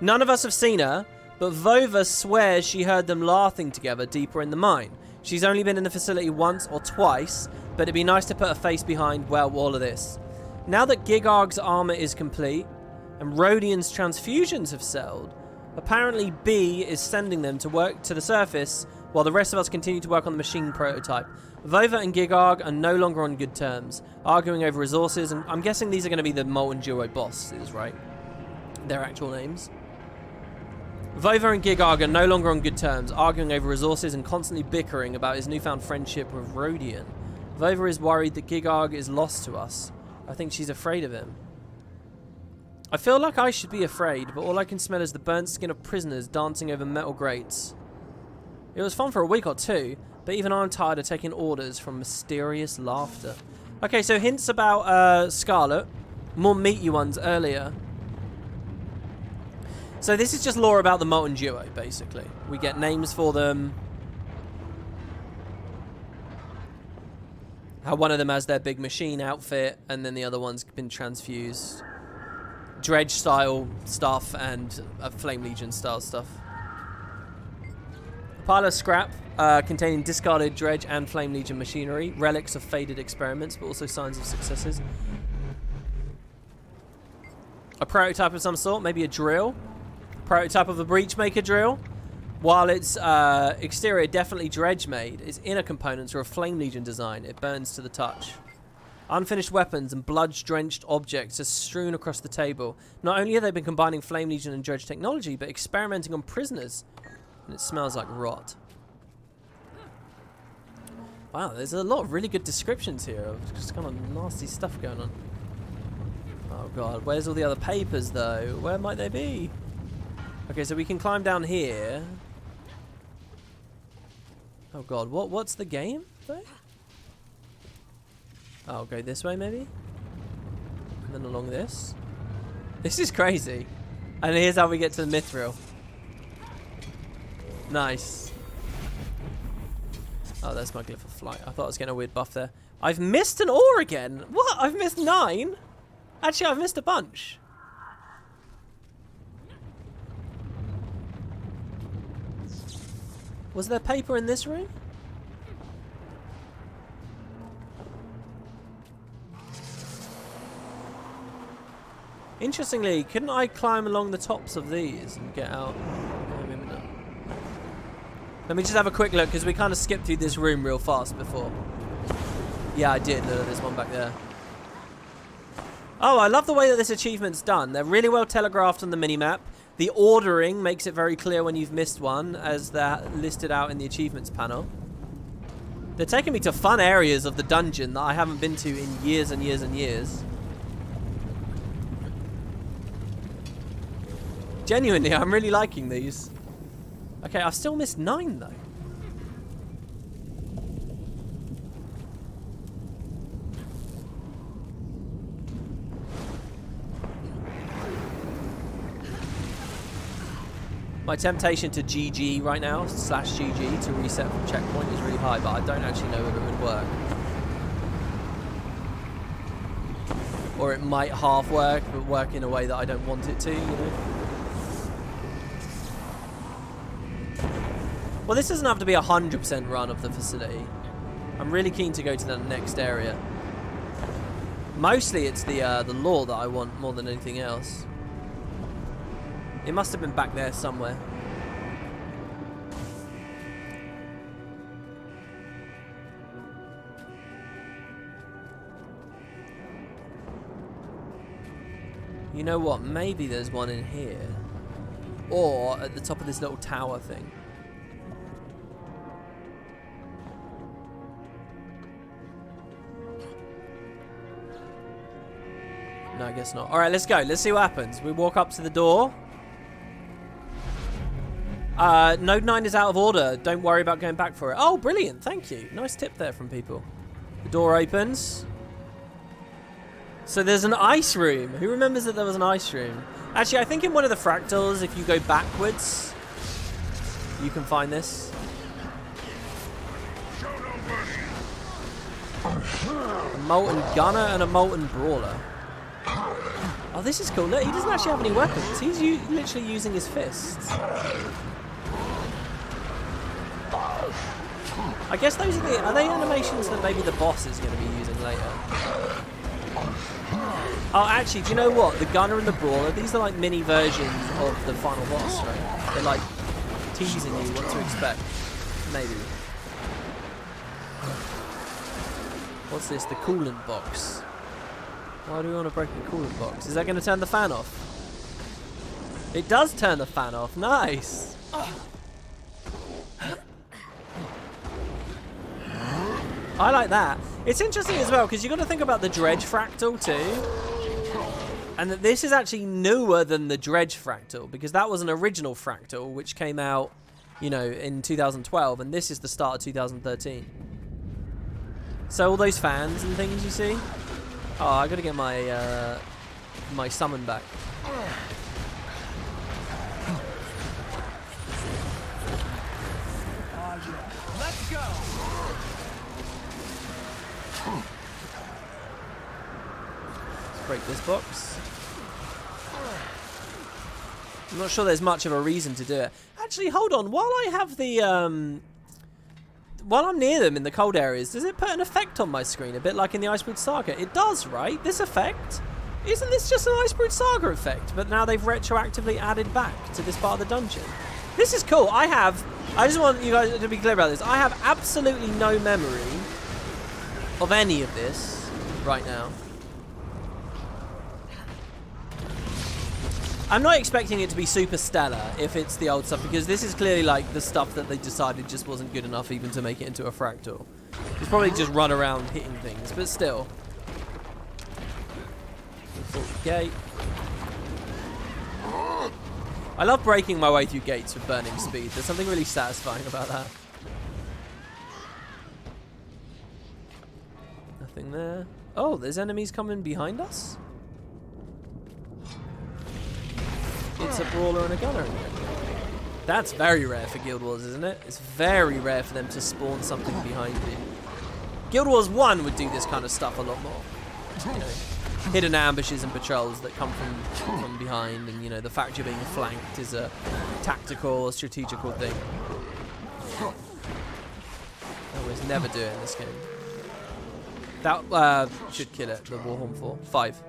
None of us have seen her, but Vova swears she heard them laughing together deeper in the mine. She's only been in the facility once or twice, but it'd be nice to put a face behind, well, all of this. Now that Gigog's armor is complete, and Rhodian's transfusions have settled, apparently B is sending them to work to the surface, while the rest of us continue to work on the machine prototype. Vova and Gigog are no longer on good terms, arguing over resources, and I'm guessing these are going to be the Molten Duo bosses, right? Their actual names. Vova and Gigog are no longer on good terms, arguing over resources and constantly bickering about his newfound friendship with Rhodian. Vova is worried that Gigog is lost to us. I think she's afraid of him. I feel like I should be afraid, but all I can smell is the burnt skin of prisoners dancing over metal grates. It was fun for a week or two, but even I'm tired of taking orders from mysterious laughter. Okay, so hints about Scarlet. More meaty ones earlier. So this is just lore about the Molten Duo, basically. We get names for them. How one of them has their big machine outfit, and then the other one's been transfused. Dredge-style stuff and Flame Legion-style stuff. A pile of scrap containing discarded Dredge and Flame Legion machinery. Relics of faded experiments, but also signs of successes. A prototype of some sort, maybe a drill. Prototype of a Breachmaker drill. While its exterior definitely Dredge made, its inner components are a Flame Legion design. It burns to the touch. Unfinished weapons and blood-drenched objects are strewn across the table. Not only have they been combining Flame Legion and Dredge technology, but experimenting on prisoners. And it smells like rot. Wow, there's a lot of really good descriptions here of just kind of nasty stuff going on. Oh god, where's all the other papers though? Where might they be? Okay, so we can climb down here. Oh god, what's the game though? Oh, I'll go this way maybe? And then along this. This is crazy. And here's how we get to the Mithril. Nice. Oh, that's my glyph of flight. I thought I was getting a weird buff there. I've missed an ore again. What? I've missed 9? Actually, I've missed a bunch. Was there paper in this room? Interestingly, couldn't I climb along the tops of these and get out? No, maybe not. Let me just have a quick look, because we kind of skipped through this room real fast before. Yeah, I did. Look, there's one back there. Oh, I love the way that this achievement's done. They're really well telegraphed on the minimap. The ordering makes it very clear when you've missed one, as they're listed out in the achievements panel. They're taking me to fun areas of the dungeon that I haven't been to in years and years and years. Genuinely, I'm really liking these. Okay, I've still missed 9 though. My temptation to GG right now, /GG, to reset from checkpoint is really high, but I don't actually know whether it would work. Or it might half work, but work in a way that I don't want it to, you know? Well, this doesn't have to be a 100% run of the facility. I'm really keen to go to the next area. Mostly it's the lore that I want more than anything else. It must have been back there somewhere. You know what? Maybe there's one in here. Or at the top of this little tower thing. No, I guess not. Alright, let's go. Let's see what happens. We walk up to the door. Node 9 is out of order. Don't worry about going back for it. Oh, brilliant. Thank you. Nice tip there from people. The door opens. So there's an ice room. Who remembers that there was an ice room? Actually, I think in one of the fractals, if you go backwards, you can find this. A molten gunner and a molten brawler. Oh, this is cool. Look, he doesn't actually have any weapons. He's literally using his fists. I guess those are they animations that maybe the boss is going to be using later? Oh, actually, do you know what? The gunner and the brawler, these are like mini versions of the final boss, right? They're like teasing you what to expect. Maybe. What's this? The coolant box. Why do we want to break the coolant box? Is that going to turn the fan off? It does turn the fan off. Nice. I like that. It's interesting as well, because you've got to think about the Dredge fractal too. And that this is actually newer than the Dredge fractal, because that was an original fractal, which came out, you know, in 2012, and this is the start of 2013. So all those fans and things you see. Oh, I gotta get my my summon back. Let's go. Let's break this box. I'm not sure there's much of a reason to do it. Actually, hold on. While I have the while I'm near them in the cold areas, does it put an effect on my screen? A bit like in the Icebrood Saga. It does, right? This effect? Isn't this just an Icebrood Saga effect? But now they've retroactively added back to this part of the dungeon. This is cool. I just want you guys to be clear about this. I have absolutely no memory of any of this. right now. I'm not expecting it to be super stellar if it's the old stuff, because this is clearly like the stuff that they decided just wasn't good enough even to make it into a fractal. It's probably just run around hitting things, but still. Gate. I love breaking my way through gates with burning speed. There's something really satisfying about that. Nothing there. Oh, there's enemies coming behind us? It's a brawler and a gunner. That's very rare for Guild Wars, isn't it? It's very rare for them to spawn something behind you. Guild Wars 1 would do this kind of stuff a lot more. You know, hidden ambushes and patrols that come from behind, and you know, the fact you're being flanked is a tactical or strategical thing. I always never do it in this game. That should kill it, the Warhorn 4. 5.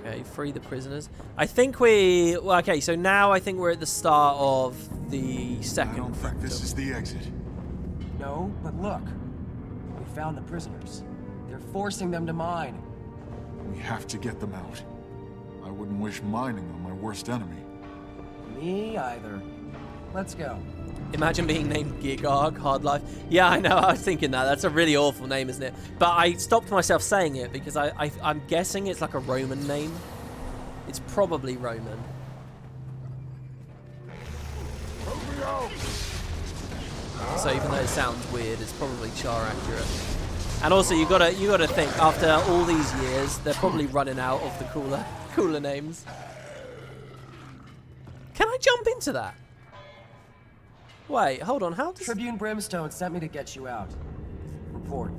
Okay, free the prisoners. I think we... Well, okay, so now I think we're at the start of the second. I don't think this is the exit. No, but look. We found the prisoners. They're forcing them to mine. We have to get them out. I wouldn't wish mining on my worst enemy. Me either. Let's go. Imagine being named Gigarg, Hard Life. Yeah, I know, I was thinking that. That's a really awful name, isn't it? But I stopped myself saying it because I'm guessing it's like a Roman name. It's probably Roman. So even though it sounds weird, it's probably Char accurate. And also, you gotta think, after all these years, they're probably running out of the cooler names. Can I jump into that? Wait, hold on, how does... Tribune Brimstone sent me to get you out. Report.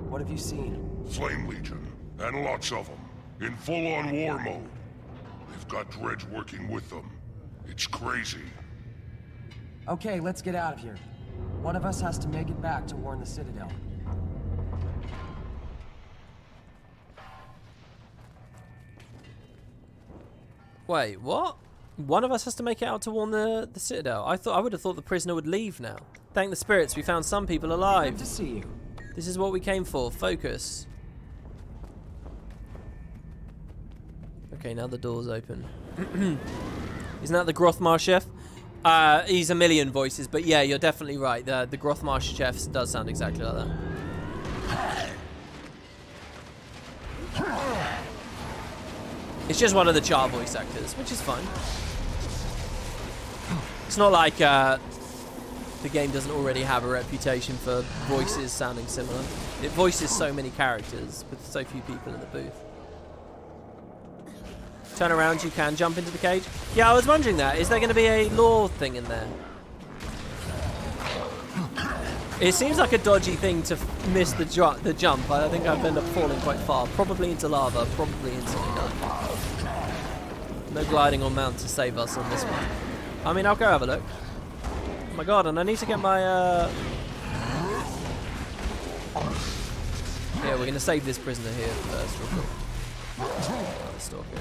What have you seen? Flame Legion, and lots of them, in full-on war mode. They've got Dredge working with them. It's crazy. Okay, let's get out of here. One of us has to make it back to warn the Citadel. Wait, what? One of us has to make it out to warn the Citadel. I would have thought the prisoner would leave now. Thank the spirits, we found some people alive. Good to see you. This is what we came for. Focus. Okay, now the door's open. Isn't that the Grothmar chef? He's a million voices, but yeah, you're definitely right. The Grothmar chef does sound exactly like that. It's just one of the Char voice actors, which is fine. It's not like the game doesn't already have a reputation for voices sounding similar. It voices so many characters with so few people in the booth. Turn around, you can jump into the cage. Yeah, I was wondering that. Is there going to be a lore thing in there? It seems like a dodgy thing to miss the jump. I think I've ended up falling quite far. Probably into lava, probably into... No gliding on mount to save us on this one. I mean, I'll go have a look. Oh my god, and I need to get my... Yeah, we're going to save this prisoner here first, real quick. Stalker.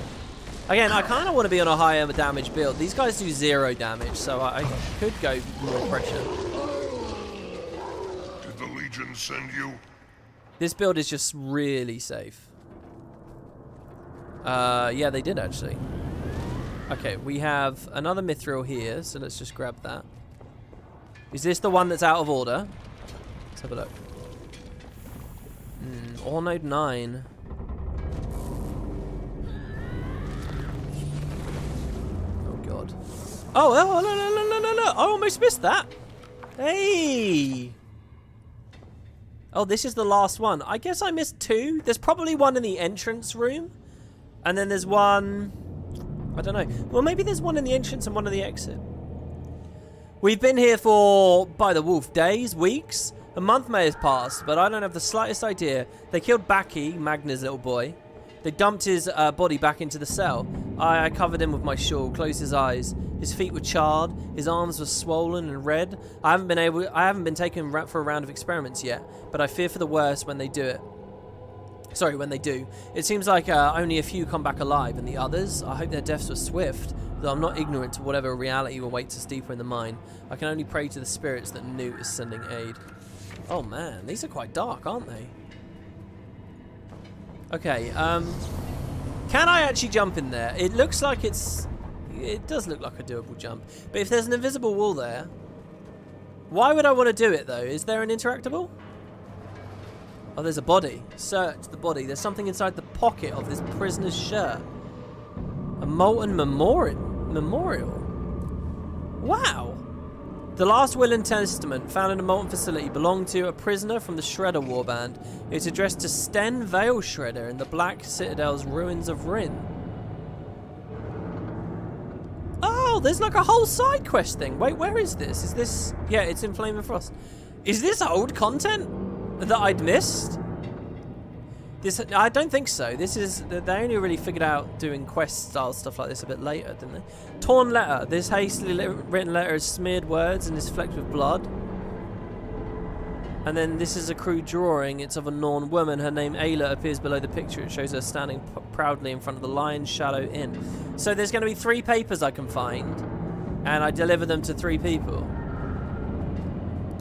Again, I kind of want to be on a higher damage build. These guys do 0 damage, so I could go more pressure. Did the Legion send you? This build is just really safe. Yeah, they did actually. Okay, we have another mithril here, so let's just grab that. Is this the one that's out of order? Let's have a look. Ore node 9. Oh god. Oh, no. I almost missed that. Hey! Oh, this is the last one. I guess I missed 2. There's probably one in the entrance room. And then there's one... I don't know. Well, maybe there's one in the entrance and one in the exit. We've been here for, by the wolf, days, weeks. A month may have passed, but I don't have the slightest idea. They killed Baki, Magna's little boy. They dumped his body back into the cell. I covered him with my shawl, closed his eyes. His feet were charred. His arms were swollen and red. I haven't been taken for a round of experiments yet, but I fear for the worst when they do it. Sorry, when they do. It seems like only a few come back alive, and the others, I hope their deaths were swift. though I'm not ignorant to whatever reality awaits us deeper in the mine. I can only pray to the spirits that Newt is sending aid. Oh man, these are quite dark, aren't they? Okay, can I actually jump in there? It looks like it does look like a doable jump. But if there's an invisible wall there, why would I want to do it though? Is there an interactable? Oh, there's a body. Search the body. There's something inside the pocket of this prisoner's shirt. A molten memorial. Wow. The last will and testament found in a molten facility belonged to a prisoner from the Shredder warband. It's addressed to Sten Vale Shredder in the Black Citadel's ruins of Rin. Oh, there's like a whole side quest thing. Wait, where is this? Is this... Yeah, it's in Flame and Frost. Is this old content that I'd missed? I don't think so. This is... They only really figured out doing quest-style stuff like this a bit later, didn't they? Torn letter. This hastily written letter is smeared words and is flecked with blood. And then this is a crude drawing. It's of a Norn woman. Her name Ayla appears below the picture. It shows her standing proudly in front of the Lion's Shadow Inn. So there's going to be 3 papers I can find, and I deliver them to 3 people.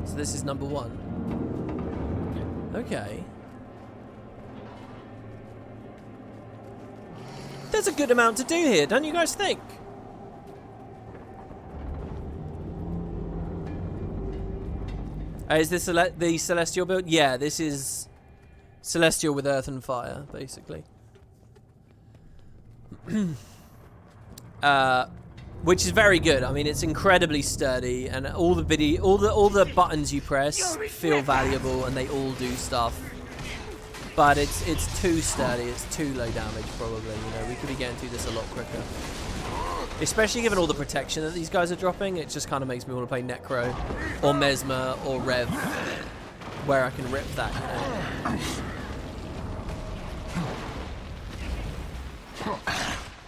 So this is number 1. Okay. There's a good amount to do here, don't you guys think? Is this the Celestial build? Yeah, this is Celestial with Earth and Fire, basically. Which is very good. I mean, it's incredibly sturdy, and all the buttons you press feel valuable, and they all do stuff. But it's too sturdy. It's too low damage, probably. You know, we could be getting through this a lot quicker. Especially given all the protection that these guys are dropping, it just kind of makes me want to play Necro, or Mesmer, or Rev, where I can rip that. You know?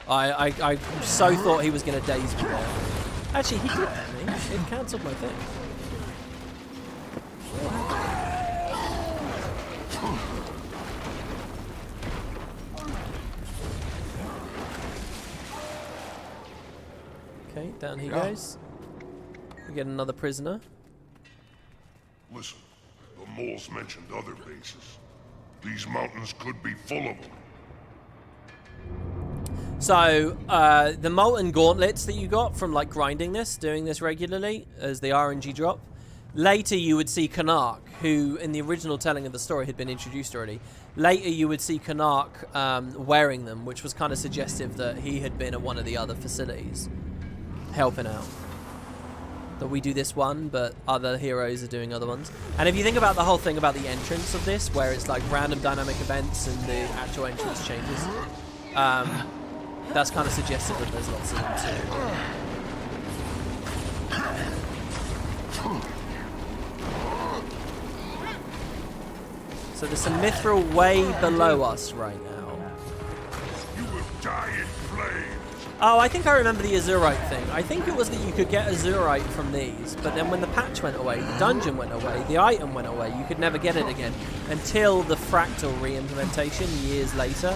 I so thought he was going to daze me there. Actually, he did me. It cancelled my thing. Okay, down he goes. We get another prisoner. Listen, the moles mentioned other bases. These mountains could be full of them. So, the molten gauntlets that you got from like grinding this, doing this regularly as the RNG drop. Later you would see Canark, who in the original telling of the story had been introduced already. Later you would see Canark wearing them, which was kind of suggestive that he had been at one of the other facilities helping out. That we do this one, but other heroes are doing other ones. And if you think about the whole thing about the entrance of this, where it's like random dynamic events and the actual entrance changes, that's kind of suggestive that there's lots of them too. So there's a mithril way below us right now. You will die in flames. Oh, I think I remember the Azurite thing. I think it was that you could get Azurite from these, but then when the patch went away, the dungeon went away, the item went away, you could never get it again until the Fractal re-implementation years later,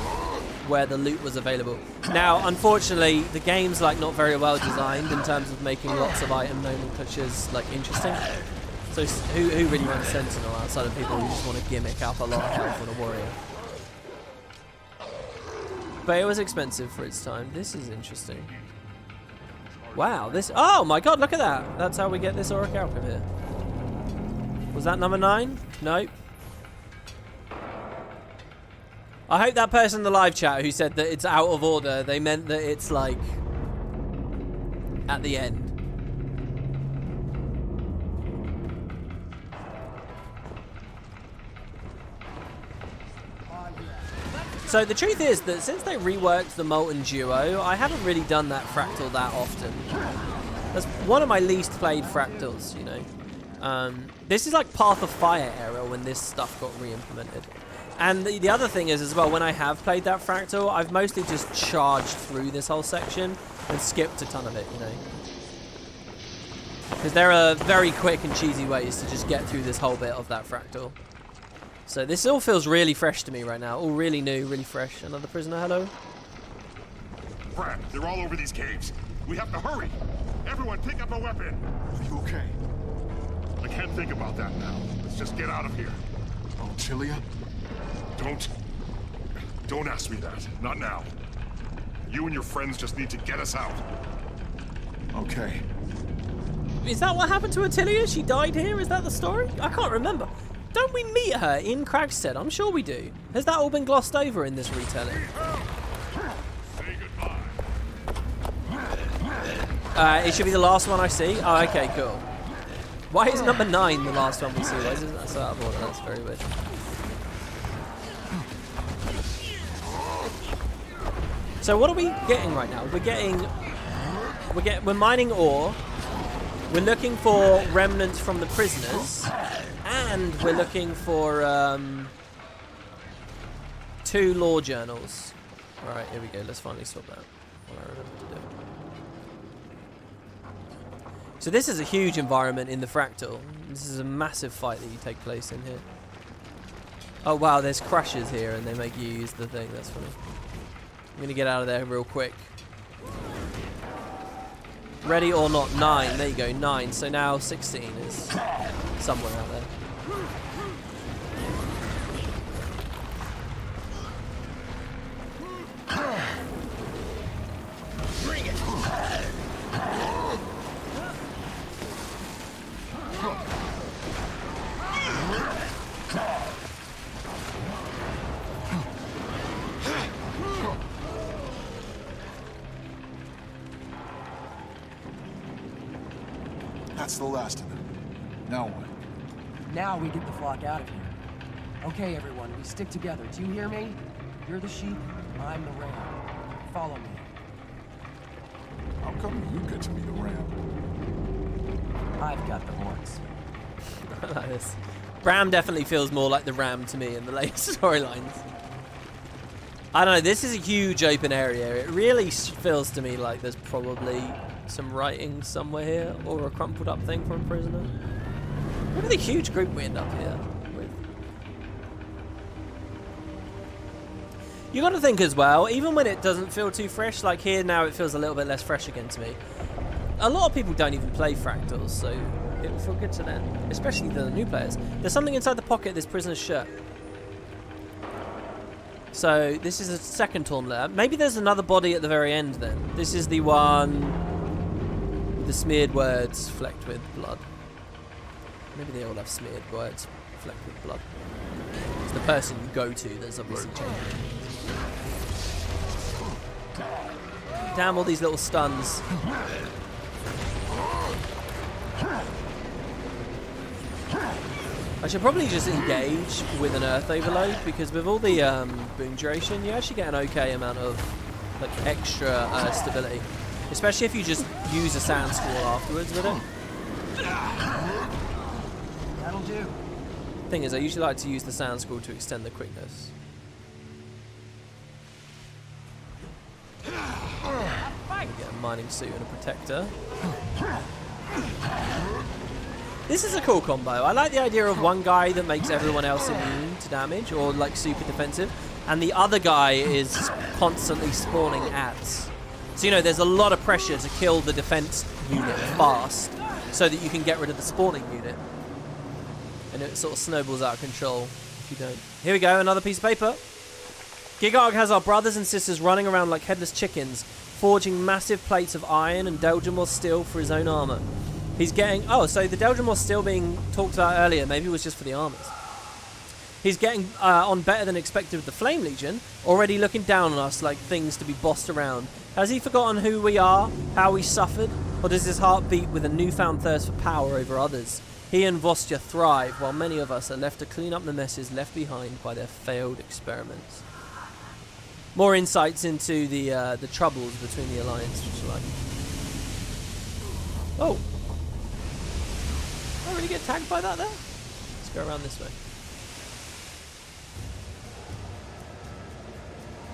where the loot was available. Now, unfortunately, the game's like not very well designed in terms of making lots of item nomenclatures like interesting. So who really wants Sentinel outside of people who just want to gimmick up a lot of health on a warrior? But it was expensive for its time. This is interesting. Wow, this... Oh my god, look at that! That's how we get this Auric Outcome here. Was that number 9? Nope. I hope that person in the live chat who said that it's out of order, they meant that it's like... at the end. So the truth is that since they reworked the Molten Duo, I haven't really done that Fractal that often. That's one of my least played Fractals, you know. This is like Path of Fire era when this stuff got re-implemented. And the other thing is as well, when I have played that Fractal, I've mostly just charged through this whole section and skipped a ton of it, you know. Because there are very quick and cheesy ways to just get through this whole bit of that Fractal. So this all feels really fresh to me right now. All really new, really fresh. Another prisoner, hello? Crap, they're all over these caves. We have to hurry! Everyone, pick up a weapon! Are you okay? I can't think about that now. Let's just get out of here. Otilia? Don't ask me that. Not now. You and your friends just need to get us out. Okay. Is that what happened to Attilia? She died here? Is that the story? I can't remember. Don't we meet her in Cragstead? I'm sure we do. Has that all been glossed over in this retelling? Say goodbye. It should be the last one I see. Oh, okay, cool. Why is number 9 the last one we see? Why isn't that so out of order? That's very weird. So what are we getting right now? We're mining ore. We're looking for remnants from the prisoners, and we're looking for 2 law journals. All right, here we go. Let's finally swap that. What I remember to do. So this is a huge environment in the Fractal. This is a massive fight that you take place in here. Oh wow, there's crushes here, and they make you use the thing. That's funny. I'm gonna get out of there real quick. Ready or not, 9. There you go, 9. So now 16 is somewhere out there. Bring it. That's the last of them. Now what? Now we get the flock out of here. Okay, everyone, we stick together. Do you hear me? You're the sheep, I'm the ram. Follow me. How come you get to be the ram? I've got the horns. I like this. Ram definitely feels more like the ram to me in the latest storylines. I don't know, this is a huge open area. It really feels to me like there's probably some writing somewhere here, or a crumpled up thing from a prisoner. Look at the huge group we end up here with. You got to think as well, even when it doesn't feel too fresh, like here now it feels a little bit less fresh again to me. A lot of people don't even play Fractals, so it will feel good to them, especially the new players. There's something inside the pocket of this prisoner's shirt. So this is a second torn letter. Maybe there's another body at the very end then. This is the one with the smeared words flecked with blood. Maybe they all have smeared words flecked with blood. It's the person you go to that's obviously changing. Damn, all these little stuns. I should probably just engage with an earth overload, because with all the boom duration, you actually get an okay amount of like extra stability, especially if you just use a sand squall afterwards with it. That'll do. Thing is, I usually like to use the sand squall to extend the quickness. Get a mining suit and a protector. This is a cool combo. I like the idea of one guy that makes everyone else immune to damage, or like super defensive, and the other guy is constantly spawning ats. So, you know, there's a lot of pressure to kill the defense unit fast so that you can get rid of the spawning unit. And it sort of snowballs out of control if you don't. Here we go, another piece of paper. Gigarg has our brothers and sisters running around like headless chickens, forging massive plates of iron and Delgamore steel for his own armor. He's getting... Oh, so the Delgamore steel being talked about earlier maybe was just for the armors. He's getting on better than expected with the Flame Legion, already looking down on us like things to be bossed around. Has he forgotten who we are, how we suffered, or does his heart beat with a newfound thirst for power over others? He and Vostya thrive, while many of us are left to clean up the messes left behind by their failed experiments. More insights into the troubles between the Alliance, which I like. Oh. I really get tagged by that there? Let's go around this way.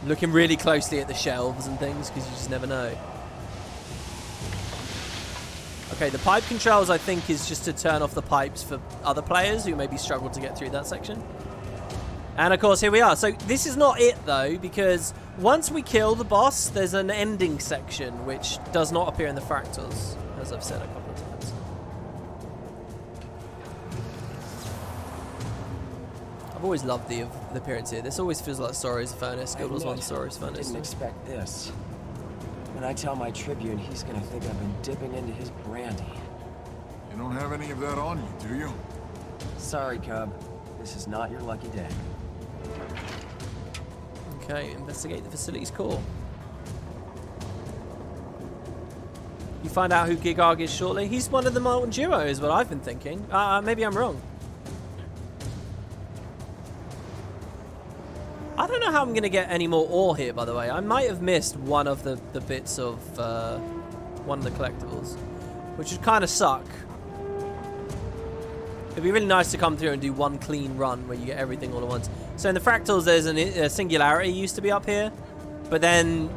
Looking really closely at the shelves and things, because you just never know. Okay, the pipe controls, I think, is just to turn off the pipes for other players who maybe struggle to get through that section. And of course, here we are. So this is not it, though, because once we kill the boss, there's an ending section which does not appear in the fractals, as I've said a couple of times. I've always loved the appearance here. This always feels like Sorrow's Furnace, Guild Wars 1 Sorrow's Furnace. Didn't expect this. When I tell my Tribune, he's gonna think I've been dipping into his brandy. You don't have any of that on you, do you? Sorry, Cub. This is not your lucky day. Okay, investigate the facility's core. You find out who Gigog is shortly. He's one of the Molten Duo, is what I've been thinking. Maybe I'm wrong. I don't know how I'm going to get any more ore here, by the way. I might have missed one of the bits of one of the collectibles, which would kind of suck. It'd be really nice to come through and do one clean run where you get everything all at once. So in the fractals, there's a singularity used to be up here, but then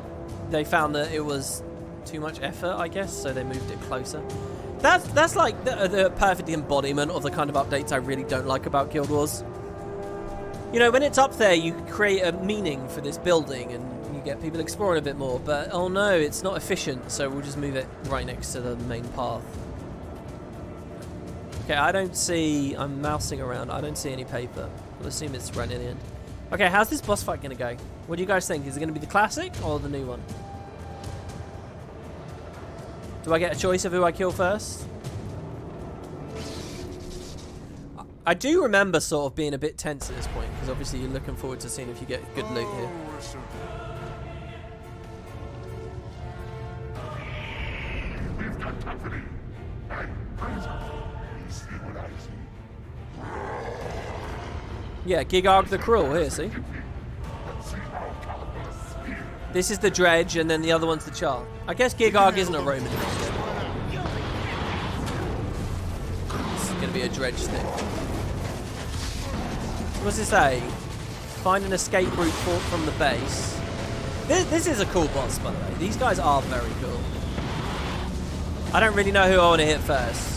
they found that it was too much effort, I guess, so they moved it closer. That's like the perfect embodiment of the kind of updates I really don't like about Guild Wars. You know, when it's up there, you create a meaning for this building and you get people exploring a bit more, but oh no, it's not efficient, so we'll just move it right next to the main path. Okay, I don't see... I'm mousing around. I don't see any paper. I'll assume it's right near the end. Okay, how's this boss fight going to go? What do you guys think? Is it going to be the classic or the new one? Do I get a choice of who I kill first? I do remember sort of being a bit tense at this point, because obviously you're looking forward to seeing if you get good loot here. We've got company. Yeah, Gigog the Cruel here, see? This is the Dredge, and then the other one's the Char. I guess Gigog isn't a Roman name. This is going to be a Dredge thing. What does it say? Find an escape route from the base. This is a cool boss, by the way. These guys are very cool. I don't really know who I want to hit first.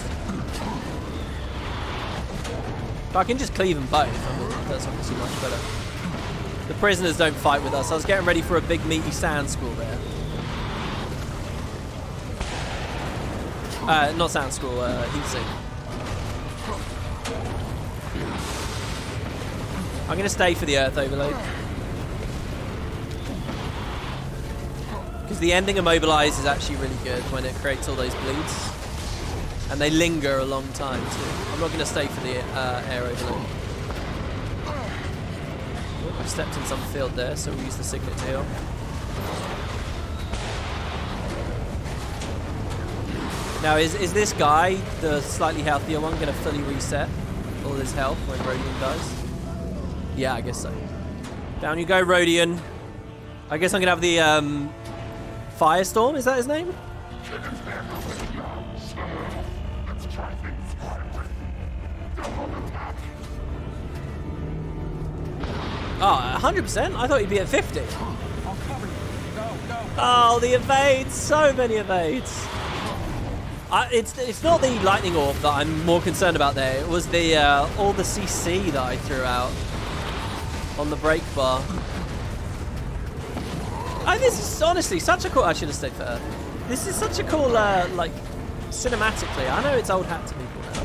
But I can just cleave them both. I mean, that's obviously much better. The prisoners don't fight with us. I was getting ready for a big meaty sand school there. Not sand school, heat sink. I'm going to stay for the Earth Overload. Because the ending Immobilize is actually really good when it creates all those bleeds. And they linger a long time too. I'm not going to stay for the air overload. Oh, I stepped in some field there, so we'll use the signet to heal. Now, is this guy, the slightly healthier one, going to fully reset all his health when Rodion dies? Yeah, I guess so. Down you go, Rodion. I guess I'm going to have the Firestorm, is that his name? Oh, 100%? I thought he'd be at 50. Oh, the evades! So many evades. It's not the lightning orb that I'm more concerned about there. It was the all the CC that I threw out on the break bar. Oh, this is honestly such a cool... I should have stayed for Earth. This is such a cool, like, cinematically. I know it's old hat to people now.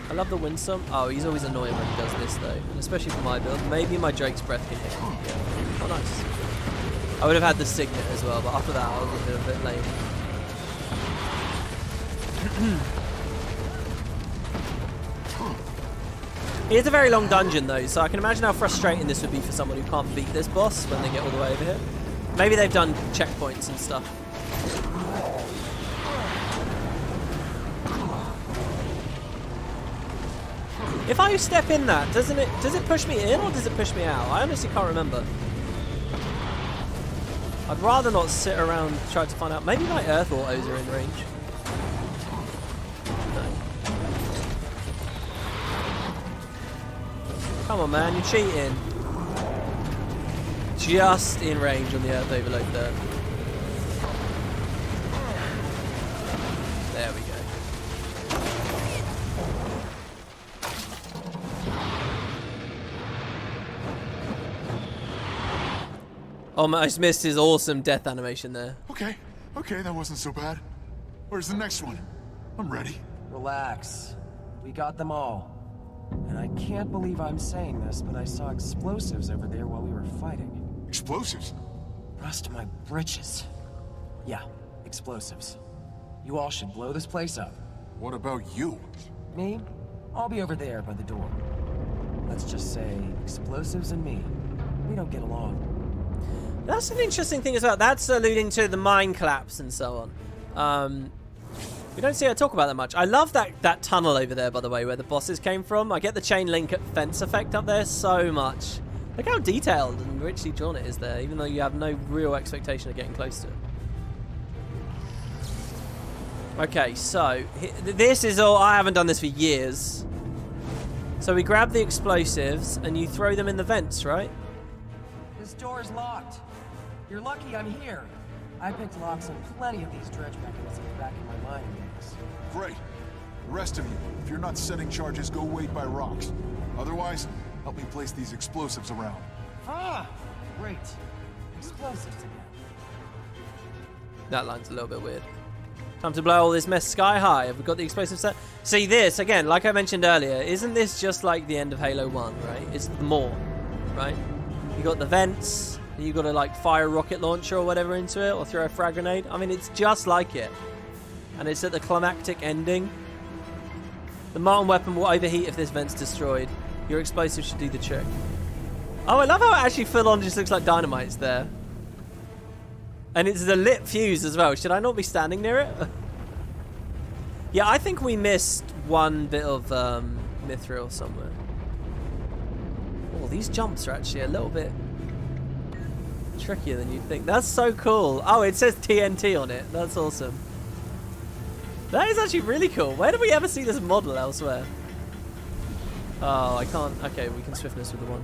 I love the winsome. Oh, he's always annoying when he does this, though. And especially for my build. Maybe my Drake's Breath can hit him. Yeah. Oh, nice. I would have had the Signet as well, but after that, I would have been a bit lame. It's a very long dungeon, though, so I can imagine how frustrating this would be for someone who can't beat this boss when they get all the way over here. Maybe they've done checkpoints and stuff. If I step in that, does it push me in or does it push me out? I honestly can't remember. I'd rather not sit around trying to find out. Maybe my Earth autos are in range. No. Come on, man, you're cheating. Just in range on the Earth overload there. There we go. Almost missed his awesome death animation there. Okay, that wasn't so bad. Where's the next one? I'm ready. Relax. We got them all. And I can't believe I'm saying this, but I saw explosives over there while we were fighting. Explosives? Rust my britches. Yeah, explosives. You all should blow this place up. What about you? Me? I'll be over there by the door. Let's just say explosives and me. We don't get along. That's an interesting thing as well. That's alluding to the mine collapse and so on. We don't see her talk about that much. I love that tunnel over there, by the way, where the bosses came from. I get the chain link fence effect up there so much. Look how detailed and richly drawn it is there, even though you have no real expectation of getting close to it. Okay, so this is all. I haven't done this for years. So we grab the explosives and you throw them in the vents, right? This door is locked. You're lucky I'm here. I picked locks on plenty of these dredge mechanisms back in my mining days. Great. The rest of you, if you're not setting charges, go wait by rocks. Otherwise, help me place these explosives around. Ah, great. Explosives again. That line's a little bit weird. Time to blow all this mess sky high. Have we got the explosive set? See this, again, like I mentioned earlier, isn't this just like the end of Halo 1, right? It's more, right? You got the vents, you got to like fire a rocket launcher or whatever into it, or throw a frag grenade. I mean, it's just like it. And it's at the climactic ending. The molten weapon will overheat if this vent's destroyed. Your explosive should do the trick. Oh, I love how it actually full on just looks like dynamite's there. And it's a lit fuse as well. Should I not be standing near it? Yeah, I think we missed one bit of mithril somewhere. Oh, these jumps are actually a little bit trickier than you'd think. That's so cool. Oh, it says TNT on it. That's awesome. That is actually really cool. Where did we ever see this model elsewhere? Oh, I can't. Okay, we can swiftness with the one.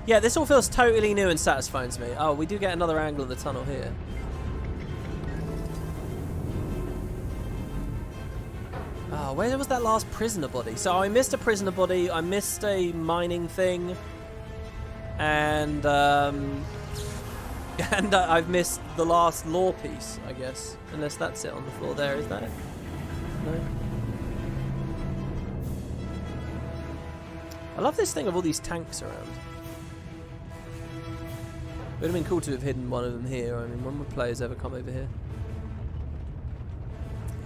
Yeah, this all feels totally new and satisfying to me. Oh, we do get another angle of the tunnel here. Oh, where was that last prisoner body? So I missed a prisoner body, I missed a mining thing, and I've missed the last lore piece, I guess. Unless that's it on the floor there, is that it? No? I love this thing of all these tanks around. It would have been cool to have hidden one of them here. I mean, when would players ever come over here?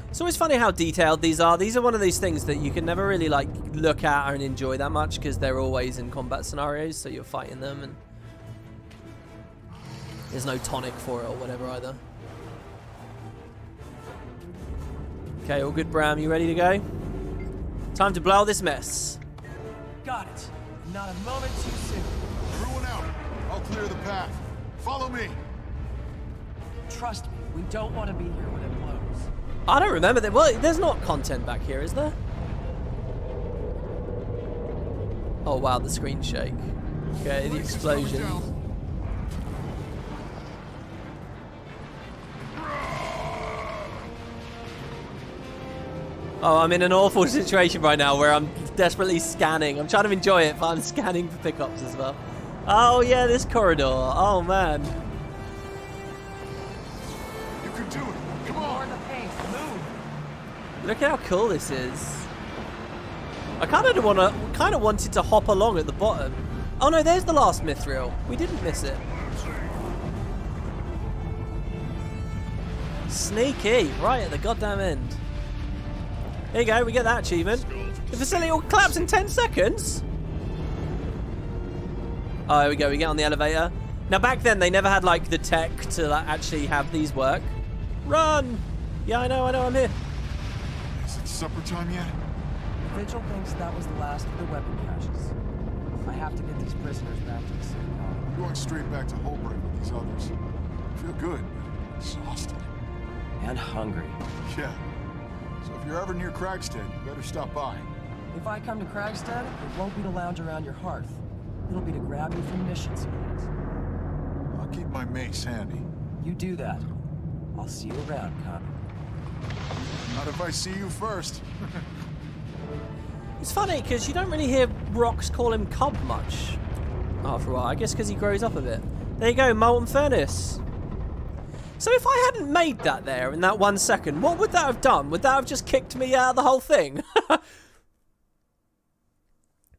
It's always funny how detailed these are. These are one of these things that you can never really like look at and enjoy that much because they're always in combat scenarios, so you're fighting them and there's no tonic for it or whatever either. Okay, all good, Bram. You ready to go? Time to blow this mess. Got it. Not a moment too soon. Everyone out. I'll clear the path. Follow me. Trust me, we don't want to be here when it blows. I don't remember that. Well, there's not content back here, is there? Oh wow, the screen shake. Okay, the explosion. Oh, I'm in an awful situation right now where I'm desperately scanning. I'm trying to enjoy it, but I'm scanning for pickups as well. Oh yeah, this corridor. Oh man. You can do it. Come on. The pace. Move. Look at how cool this is. I kind of wanted to hop along at the bottom. Oh no, there's the last mithril. We didn't miss it. Sneaky, right at the goddamn end. There you go, we get that achievement. The facility will collapse in 10 seconds. Oh, here we go, we get on the elevator. Now back then, they never had like the tech to like, actually have these work. Run! Yeah, I know, I'm here. Is it supper time yet? The Vigil thinks that was the last of the weapon caches. I have to get these prisoners back to the city. I'm going straight back to Holbrook with these others. I feel good, but exhausted. And hungry. Yeah. So if you're ever near Cragstead, you better stop by. If I come to Cragstead, it won't be to lounge around your hearth. It'll be to grab you from mission support. I'll keep my mace handy. You do that. I'll see you around, cub. Not if I see you first. It's funny, because you don't really hear Rox call him Cub much after a while. I guess because he grows up a bit. There you go, Molten Furnace. So if I hadn't made that there in that 1 second, what would that have done? Would that have just kicked me out of the whole thing?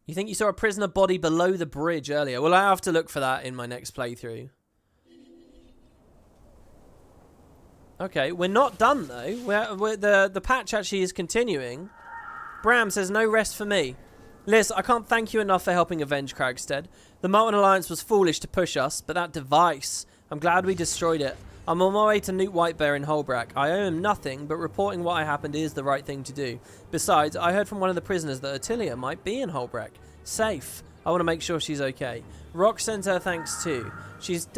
You think you saw a prisoner body below the bridge earlier? Well, I have to look for that in my next playthrough. Okay, we're not done though. The patch actually is continuing. Bram says, no rest for me. Liz, I can't thank you enough for helping avenge Cragstead. The Molten Alliance was foolish to push us, but that device, I'm glad we destroyed it. I'm on my way to Newt Whitebear in Holbrack. I owe him nothing, but reporting what happened is the right thing to do. Besides, I heard from one of the prisoners that Attilia might be in Holbrack. Safe. I want to make sure she's okay. Rock sends her thanks too. She's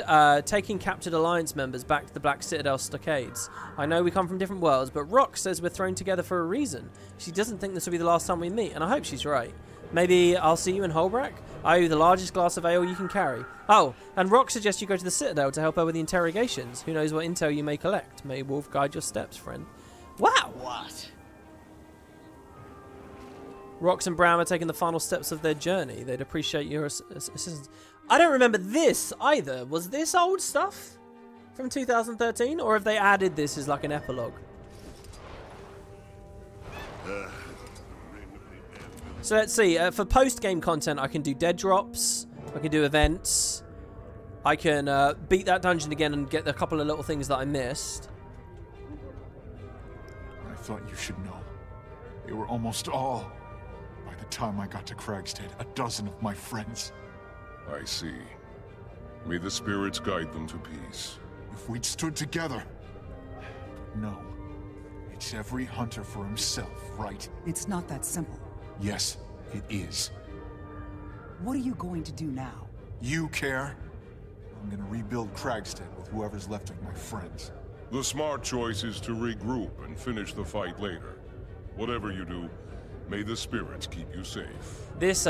taking captured Alliance members back to the Black Citadel stockades. I know we come from different worlds, but Rock says we're thrown together for a reason. She doesn't think this will be the last time we meet, and I hope she's right. Maybe I'll see you in Holbrack? I owe you the largest glass of ale you can carry. Oh, and Rock suggests you go to the Citadel to help her with the interrogations. Who knows what intel you may collect. May Wolf guide your steps, friend. Wow! What? Rox and Bram are taking the final steps of their journey. They'd appreciate your assistance. I don't remember this either. Was this old stuff from 2013? Or have they added this as like an epilogue? So let's see. For post-game content, I can do dead drops. I can do events. I can beat that dungeon again and get a couple of little things that I missed. I thought you should know. They were almost all... By the time I got to Cragstead, a dozen of my friends. I see. May the spirits guide them to peace. If we'd stood together. But no. It's every hunter for himself, right? It's not that simple. Yes, it is. What are you going to do now? You care? I'm gonna rebuild Cragstead with whoever's left of my friends. The smart choice is to regroup and finish the fight later. Whatever you do, may the spirits keep you safe. This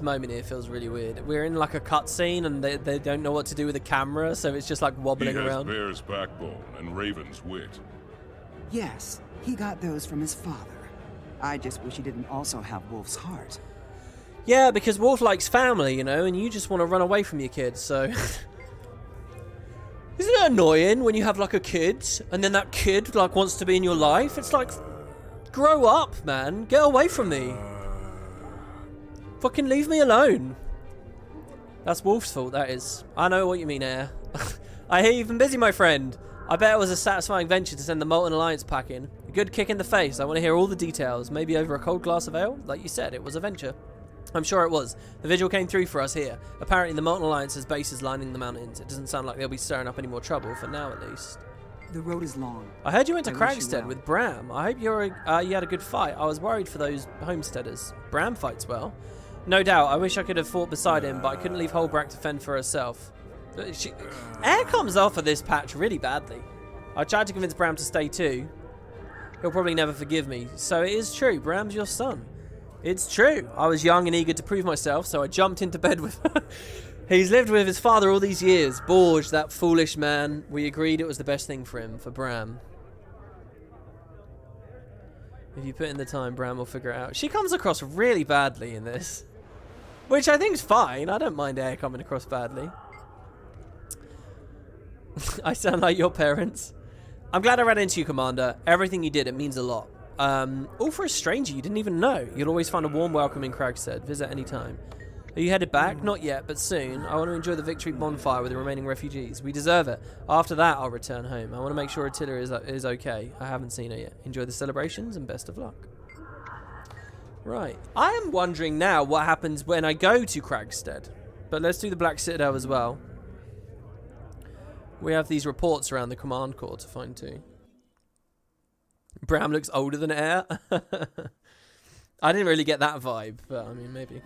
moment here feels really weird. We're in like a cutscene and they don't know what to do with the camera, so it's just like wobbling around. He has Bear's backbone and Raven's wit. Yes, he got those from his father. I just wish he didn't also have Wolf's heart. Yeah, because Wolf likes family, you know, and you just want to run away from your kids, so... Isn't it annoying when you have like a kid and then that kid like wants to be in your life? It's like, grow up, man. Get away from me. Fucking leave me alone. That's Wolf's fault, that is. I know what you mean, Air. I hear you've been busy, my friend. I bet it was a satisfying venture to send the Molten Alliance pack in. A good kick in the face. I want to hear all the details. Maybe over a cold glass of ale? Like you said, it was a venture. I'm sure it was. The vigil came through for us here. Apparently the Molten Alliance has bases lining the mountains. It doesn't sound like they'll be stirring up any more trouble, for now at least. The road is long. I heard you went to Cragstead with Bram. I hope you had a good fight. I was worried for those homesteaders. Bram fights well. No doubt. I wish I could have fought beside him, but I couldn't leave Holbrack to fend for herself. Air comes off of this patch really badly. I tried to convince Bram to stay too. He'll probably never forgive me. So it is true. Bram's your son. It's true. I was young and eager to prove myself, so I jumped into bed with her. He's lived with his father all these years. Borge, that foolish man. We agreed it was the best thing for him, for Bram. If you put in the time, Bram will figure it out. She comes across really badly in this. Which I think is fine. I don't mind Air coming across badly. I sound like your parents. I'm glad I ran into you, Commander. Everything you did, it means a lot. All for a stranger you didn't even know. You'll always find a warm welcome in Cragstead. Visit any time. Are you headed back? Not yet, but soon. I want to enjoy the victory bonfire with the remaining refugees. We deserve it. After that, I'll return home. I want to make sure Attila is okay. I haven't seen her yet. Enjoy the celebrations and best of luck. Right. I am wondering now what happens when I go to Cragstead. But let's do the Black Citadel as well. We have these reports around the command core to find too. Bram looks older than Air. I didn't really get that vibe, but I mean, maybe.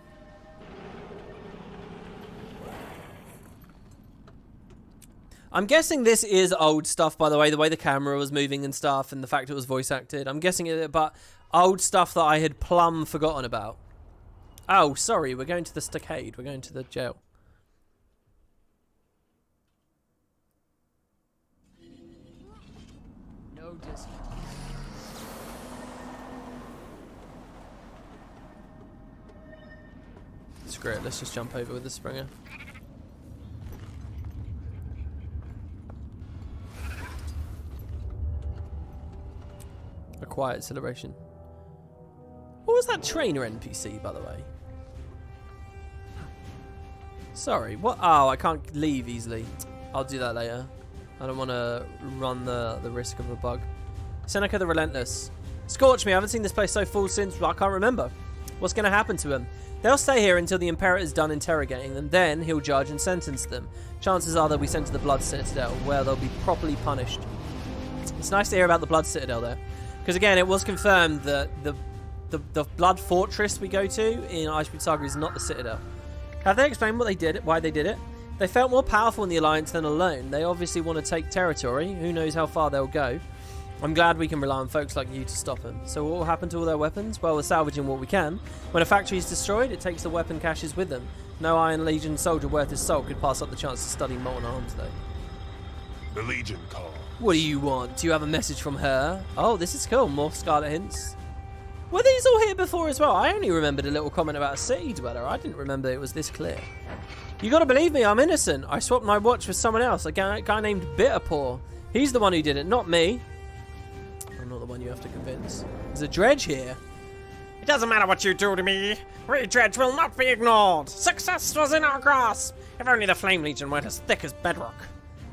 I'm guessing this is old stuff, by the way the camera was moving and stuff, and the fact it was voice acted. I'm guessing it, but old stuff that I had plumb forgotten about. Oh, sorry, we're going to the stockade. We're going to the jail. distant. Screw it, let's just jump over with the Springer. A quiet celebration. What was that trainer NPC, by the way? Sorry, what? Oh, I can't leave easily. I'll do that later. I don't want to run the risk of a bug. Seneca the Relentless. Scorch me, I haven't seen this place so full since, well, I can't remember. What's going to happen to him? They'll stay here until the Imperator's done interrogating them, then he'll judge and sentence them. Chances are they'll be sent to the Blood Citadel, where they'll be properly punished. It's nice to hear about the Blood Citadel there. Because again, it was confirmed that the Blood Fortress we go to in Iceberg Saga is not the Citadel. Have they explained what they did, why they did it? They felt more powerful in the Alliance than alone. They obviously want to take territory. Who knows how far they'll go. I'm glad we can rely on folks like you to stop them. So what will happen to all their weapons? Well, we're salvaging what we can. When a factory is destroyed, it takes the weapon caches with them. No Iron Legion soldier worth his salt could pass up the chance to study molten arms, though. The Legion call. What do you want? Do you have a message from her? Oh, this is cool. More Scarlet hints. Were these all here before as well? I only remembered a little comment about a city dweller. I didn't remember it was this clear. You gotta believe me, I'm innocent. I swapped my watch with someone else, a guy named Bitterpaw. He's the one who did it, not me. I'm not the one you have to convince. There's a dredge here. It doesn't matter what you do to me. Dredge will not be ignored. Success was in our grasp. If only the Flame Legion weren't as thick as bedrock.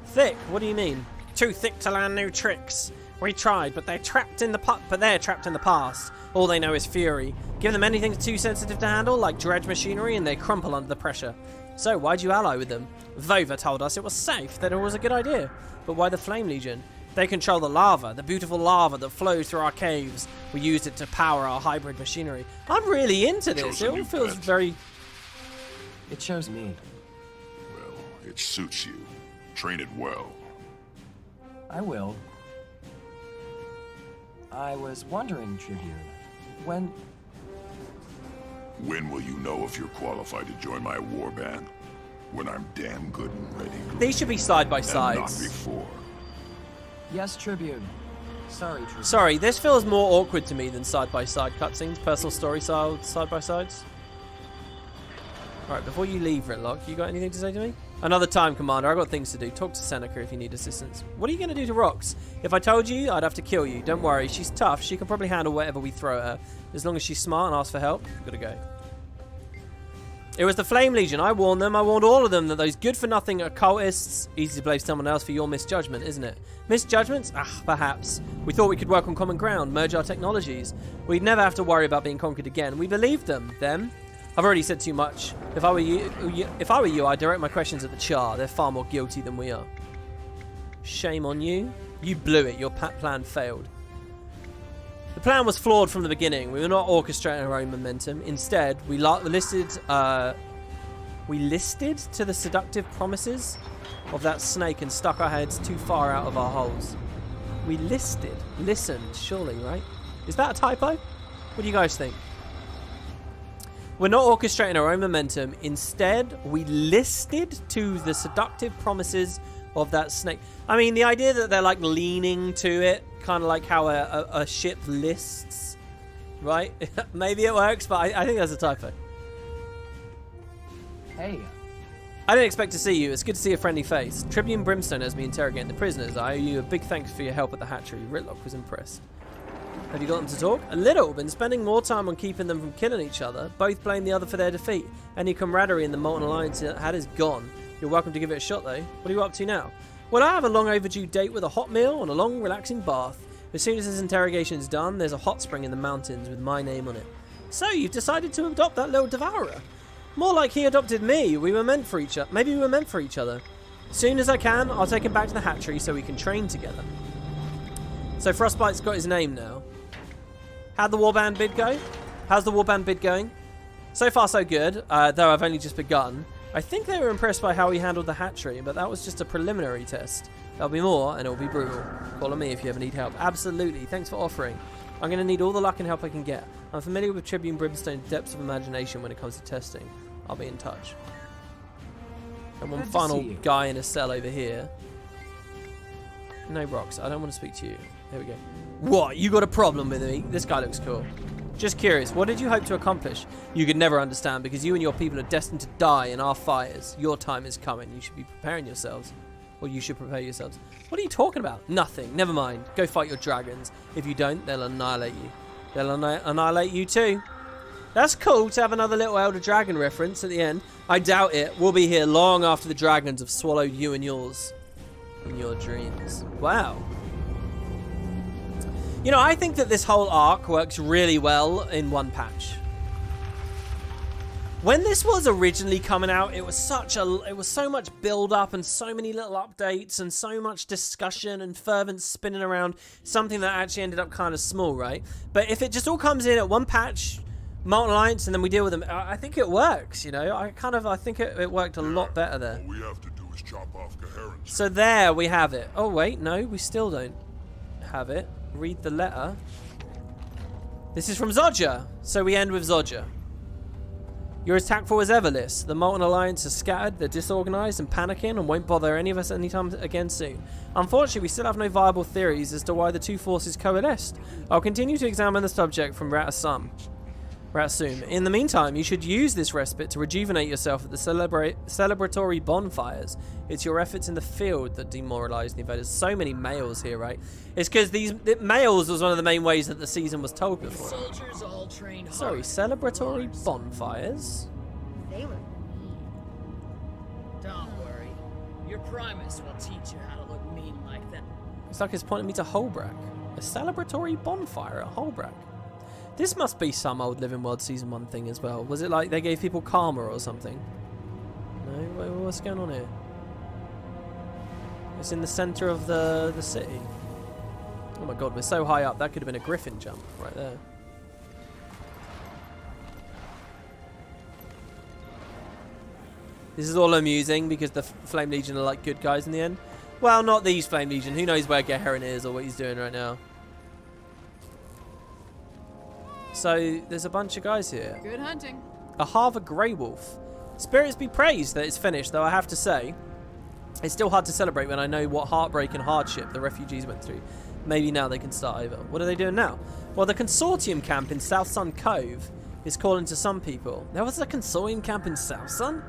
Thick? What do you mean? Too thick to learn new tricks. We tried, but they're trapped in the past. All they know is fury. Give them anything too sensitive to handle, like dredge machinery, and they crumple under the pressure. So, why'd you ally with them? Vova told us it was safe, that it was a good idea. But why the Flame Legion? They control the lava, the beautiful lava that flows through our caves. We used it to power our hybrid machinery. I'm really into this. It all feels very... It chose me. Well, it suits you. Train it well. I will. I was wondering, Tribune, when will you know if you're qualified to join my warband? When I'm damn good and ready. These should be side by and sides. not before. Yes, Tribune. Sorry, Tribune. Sorry, this feels more awkward to me than side by side cutscenes, personal story style side by sides. Alright, before you leave, Ritlock, you got anything to say to me? Another time, Commander. I've got things to do. Talk to Seneca if you need assistance. What are you going to do to Rox? If I told you, I'd have to kill you. Don't worry, she's tough. She can probably handle whatever we throw at her. As long as she's smart and asks for help, gotta go. It was the Flame Legion. I warned them. I warned all of them that those good-for-nothing occultists... Easy to blame someone else for your misjudgment, isn't it? Misjudgments? Ah, perhaps. We thought we could work on common ground, merge our technologies. We'd never have to worry about being conquered again. We believed them. Them? I've already said too much. If I were you, I'd direct my questions at the Char. They're far more guilty than we are. Shame on you. You blew it. Your plan failed. The plan was flawed from the beginning. We were not orchestrating our own momentum. Instead, we listed to the seductive promises of that snake and stuck our heads too far out of our holes. We listened, surely, right? Is that a typo? What do you guys think? We're not orchestrating our own momentum. Instead, we listed to the seductive promises of that snake. I mean, the idea that they're like leaning to it, kind of like how a ship lists, right? Maybe it works, but I think that's a typo. Hey. I didn't expect to see you. It's good to see a friendly face. Tribune Brimstone has me interrogating the prisoners. I owe you a big thanks for your help at the hatchery. Ritlock was impressed. Have you got them to talk? A little. Been spending more time on keeping them from killing each other. Both blame the other for their defeat. Any camaraderie in the Molten Alliance had is gone. You're welcome to give it a shot, though. What are you up to now? Well, I have a long overdue date with a hot meal and a long relaxing bath. As soon as this interrogation is done, there's a hot spring in the mountains with my name on it. So, you've decided to adopt that little devourer. More like he adopted me. We were meant for each other. Maybe we were meant for each other. As soon as I can, I'll take him back to the hatchery so we can train together. So Frostbite's got his name now. How'd the warband bid go? How's the warband bid going? So far so good, though I've only just begun. I think they were impressed by how we handled the hatchery, but that was just a preliminary test. There'll be more, and it'll be brutal. Call on me if you ever need help. Absolutely, thanks for offering. I'm going to need all the luck and help I can get. I'm familiar with Tribune Brimstone's depths of imagination when it comes to testing. I'll be in touch. And one final guy in a cell over here. No, Brox, I don't want to speak to you. There we go. What? You got a problem with me? This guy looks cool. Just curious, what did you hope to accomplish? You could never understand because you and your people are destined to die in our fires. Your time is coming. You should be preparing yourselves. Or you should prepare yourselves. What are you talking about? Nothing. Never mind. Go fight your dragons. If you don't, they'll annihilate you. They'll annihilate you too. That's cool to have another little Elder Dragon reference at the end. I doubt it. We'll be here long after the dragons have swallowed you and yours. In your dreams. Wow. You know, I think that this whole arc works really well in one patch. When this was originally coming out, it was so much build up and so many little updates and so much discussion and fervent spinning around something that actually ended up kind of small, right? But if it just all comes in at one patch, Molten Alliance, and then we deal with them, I think it works, you know? I think it worked a lot better there. All we have to do is chop off Coherence. So there we have it. Oh wait, no, we still don't have it. Read the letter. This is from Zodja. So we end with Zodja. You're as tactful as ever, Liz. The Molten Alliance is scattered, they're disorganized and panicking and won't bother any of us anytime again soon. Unfortunately, we still have no viable theories as to why the two forces coalesced. I'll continue to examine the subject from Ratasum. In the meantime, you should use this respite to rejuvenate yourself at the celebratory bonfires. It's your efforts in the field that demoralize the invaders. So many males here, right? It's because males was one of the main ways that the season was told before. Soldiers all trained hard. Sorry, celebratory bonfires? They were. Don't worry. Your Primus will teach you how to look mean like that. It's like it's pointing me to Holbrack. A celebratory bonfire at Holbrack. This must be some old Living World Season 1 thing as well. Was it like they gave people karma or something? No? What's going on here? It's in the center of the city. Oh my god, we're so high up. That could have been a griffin jump right there. This is all amusing because the Flame Legion are like good guys in the end. Well, not these Flame Legion. Who knows where Geherin is or what he's doing right now. So, there's a bunch of guys here. Good hunting. A Harvard Grey Wolf. Spirits be praised that it's finished, though I have to say, it's still hard to celebrate when I know what heartbreak and hardship the refugees went through. Maybe now they can start over. What are they doing now? Well, the Consortium camp in South Sun Cove is calling to some people. There was a Consortium camp in South Sun?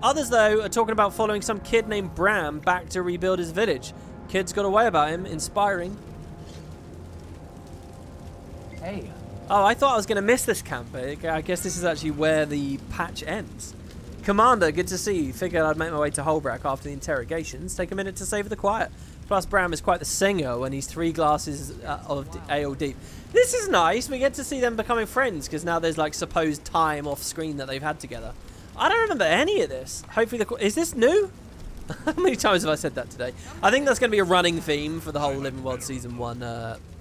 Others, though, are talking about following some kid named Bram back to rebuild his village. Kid's got a way about him, inspiring. Hey. Oh, I thought I was going to miss this camp. I guess this is actually where the patch ends. Commander, good to see you. Figured I'd make my way to Holbrack after the interrogations. Take a minute to savor the quiet. Plus, Bram is quite the singer when he's 3 glasses of ale deep. This is nice. We get to see them becoming friends because now there's like supposed time off screen that they've had together. I don't remember any of this. Hopefully, is this new? How many times have I said that today? I think that's going to be a running theme for the whole Living World Season 1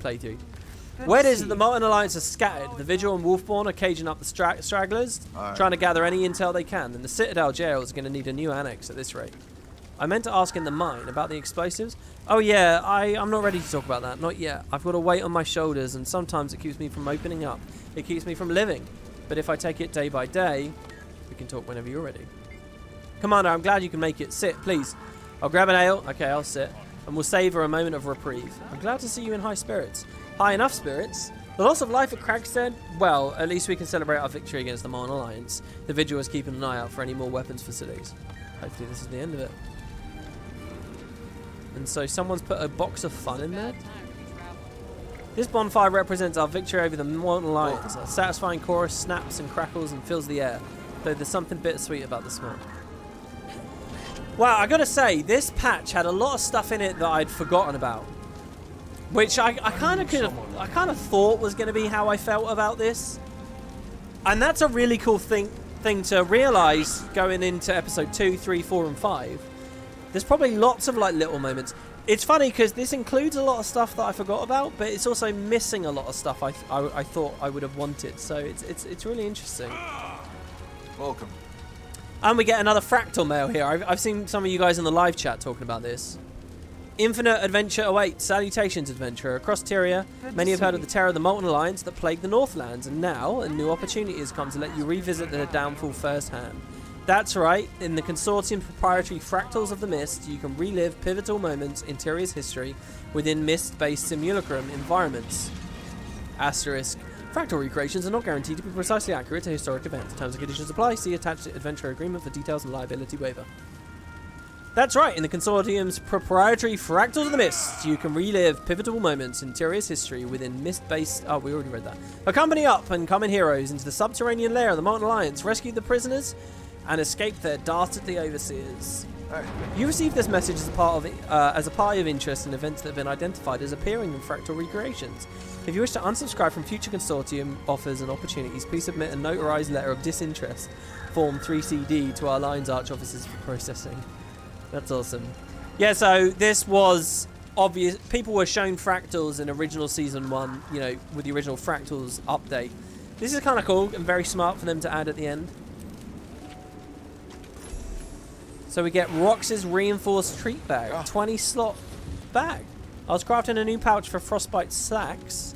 playthrough. Word is that the Molten Alliance are scattered. The Vigil and Wolfborn are caging up the stragglers, trying to gather any intel they can, and the Citadel jail is going to need a new annex at this rate. I meant to ask in the mine about the explosives. Oh yeah, I'm not ready to talk about that, not yet. I've got a weight on my shoulders, and sometimes it keeps me from opening up. It keeps me from living. But if I take it day by day, we can talk whenever you're ready. Commander, I'm glad you can make it. Sit, please. I'll grab an ale. Okay, I'll sit. And we'll savor a moment of reprieve. I'm glad to see you in high spirits. High enough spirits. The loss of life at Cragstead? Well, at least we can celebrate our victory against the Molten Alliance. The Vigil is keeping an eye out for any more weapons facilities. Hopefully this is the end of it. And so someone's put a box of fun in there. This bonfire represents our victory over the Molten Alliance. A satisfying chorus snaps and crackles and fills the air, though there's something bittersweet about the smell. Wow, I gotta say, this patch had a lot of stuff in it that I'd forgotten about. Which I kind of thought was going to be how I felt about this. And that's a really cool thing to realise going into episode 2, 3, 4 and 5. There's probably lots of like little moments. It's funny because this includes a lot of stuff that I forgot about, but it's also missing a lot of stuff I thought I would have wanted. So it's really interesting. Welcome. And we get another fractal mail here. I've seen some of you guys in the live chat talking about this. Infinite adventure awaits. Salutations, adventurer. Across Tyria, many have heard of the terror of the Molten Alliance that plagued the Northlands, and now a new opportunity has come to let you revisit their downfall firsthand. That's right, in the Consortium proprietary Fractals of the Mist, you can relive pivotal moments in Tyria's history within Mist-based simulacrum environments. Asterisk. Fractal recreations are not guaranteed to be precisely accurate to historic events. Terms and conditions apply. See attached adventure agreement for details and liability waiver. That's right, in the Consortium's proprietary Fractals of the Mist, you can relive pivotal moments in Tyria's history within Mist-based... Oh, we already read that. Accompany up and common heroes into the subterranean lair of the Molten Alliance, rescue the prisoners, and escape their dastardly overseers. You received this message as a party of interest in events that have been identified as appearing in Fractal recreations. If you wish to unsubscribe from future Consortium offers and opportunities, please submit a notarized letter of disinterest, Form 3CD, to our Lines Arch officers for processing. That's awesome. Yeah, so this was obvious. People were shown fractals in original season 1, you know, with the original fractals update. This is kind of cool and very smart for them to add at the end. So we get Rox's reinforced treat bag, 20 slot bag. I was crafting a new pouch for frostbite snacks,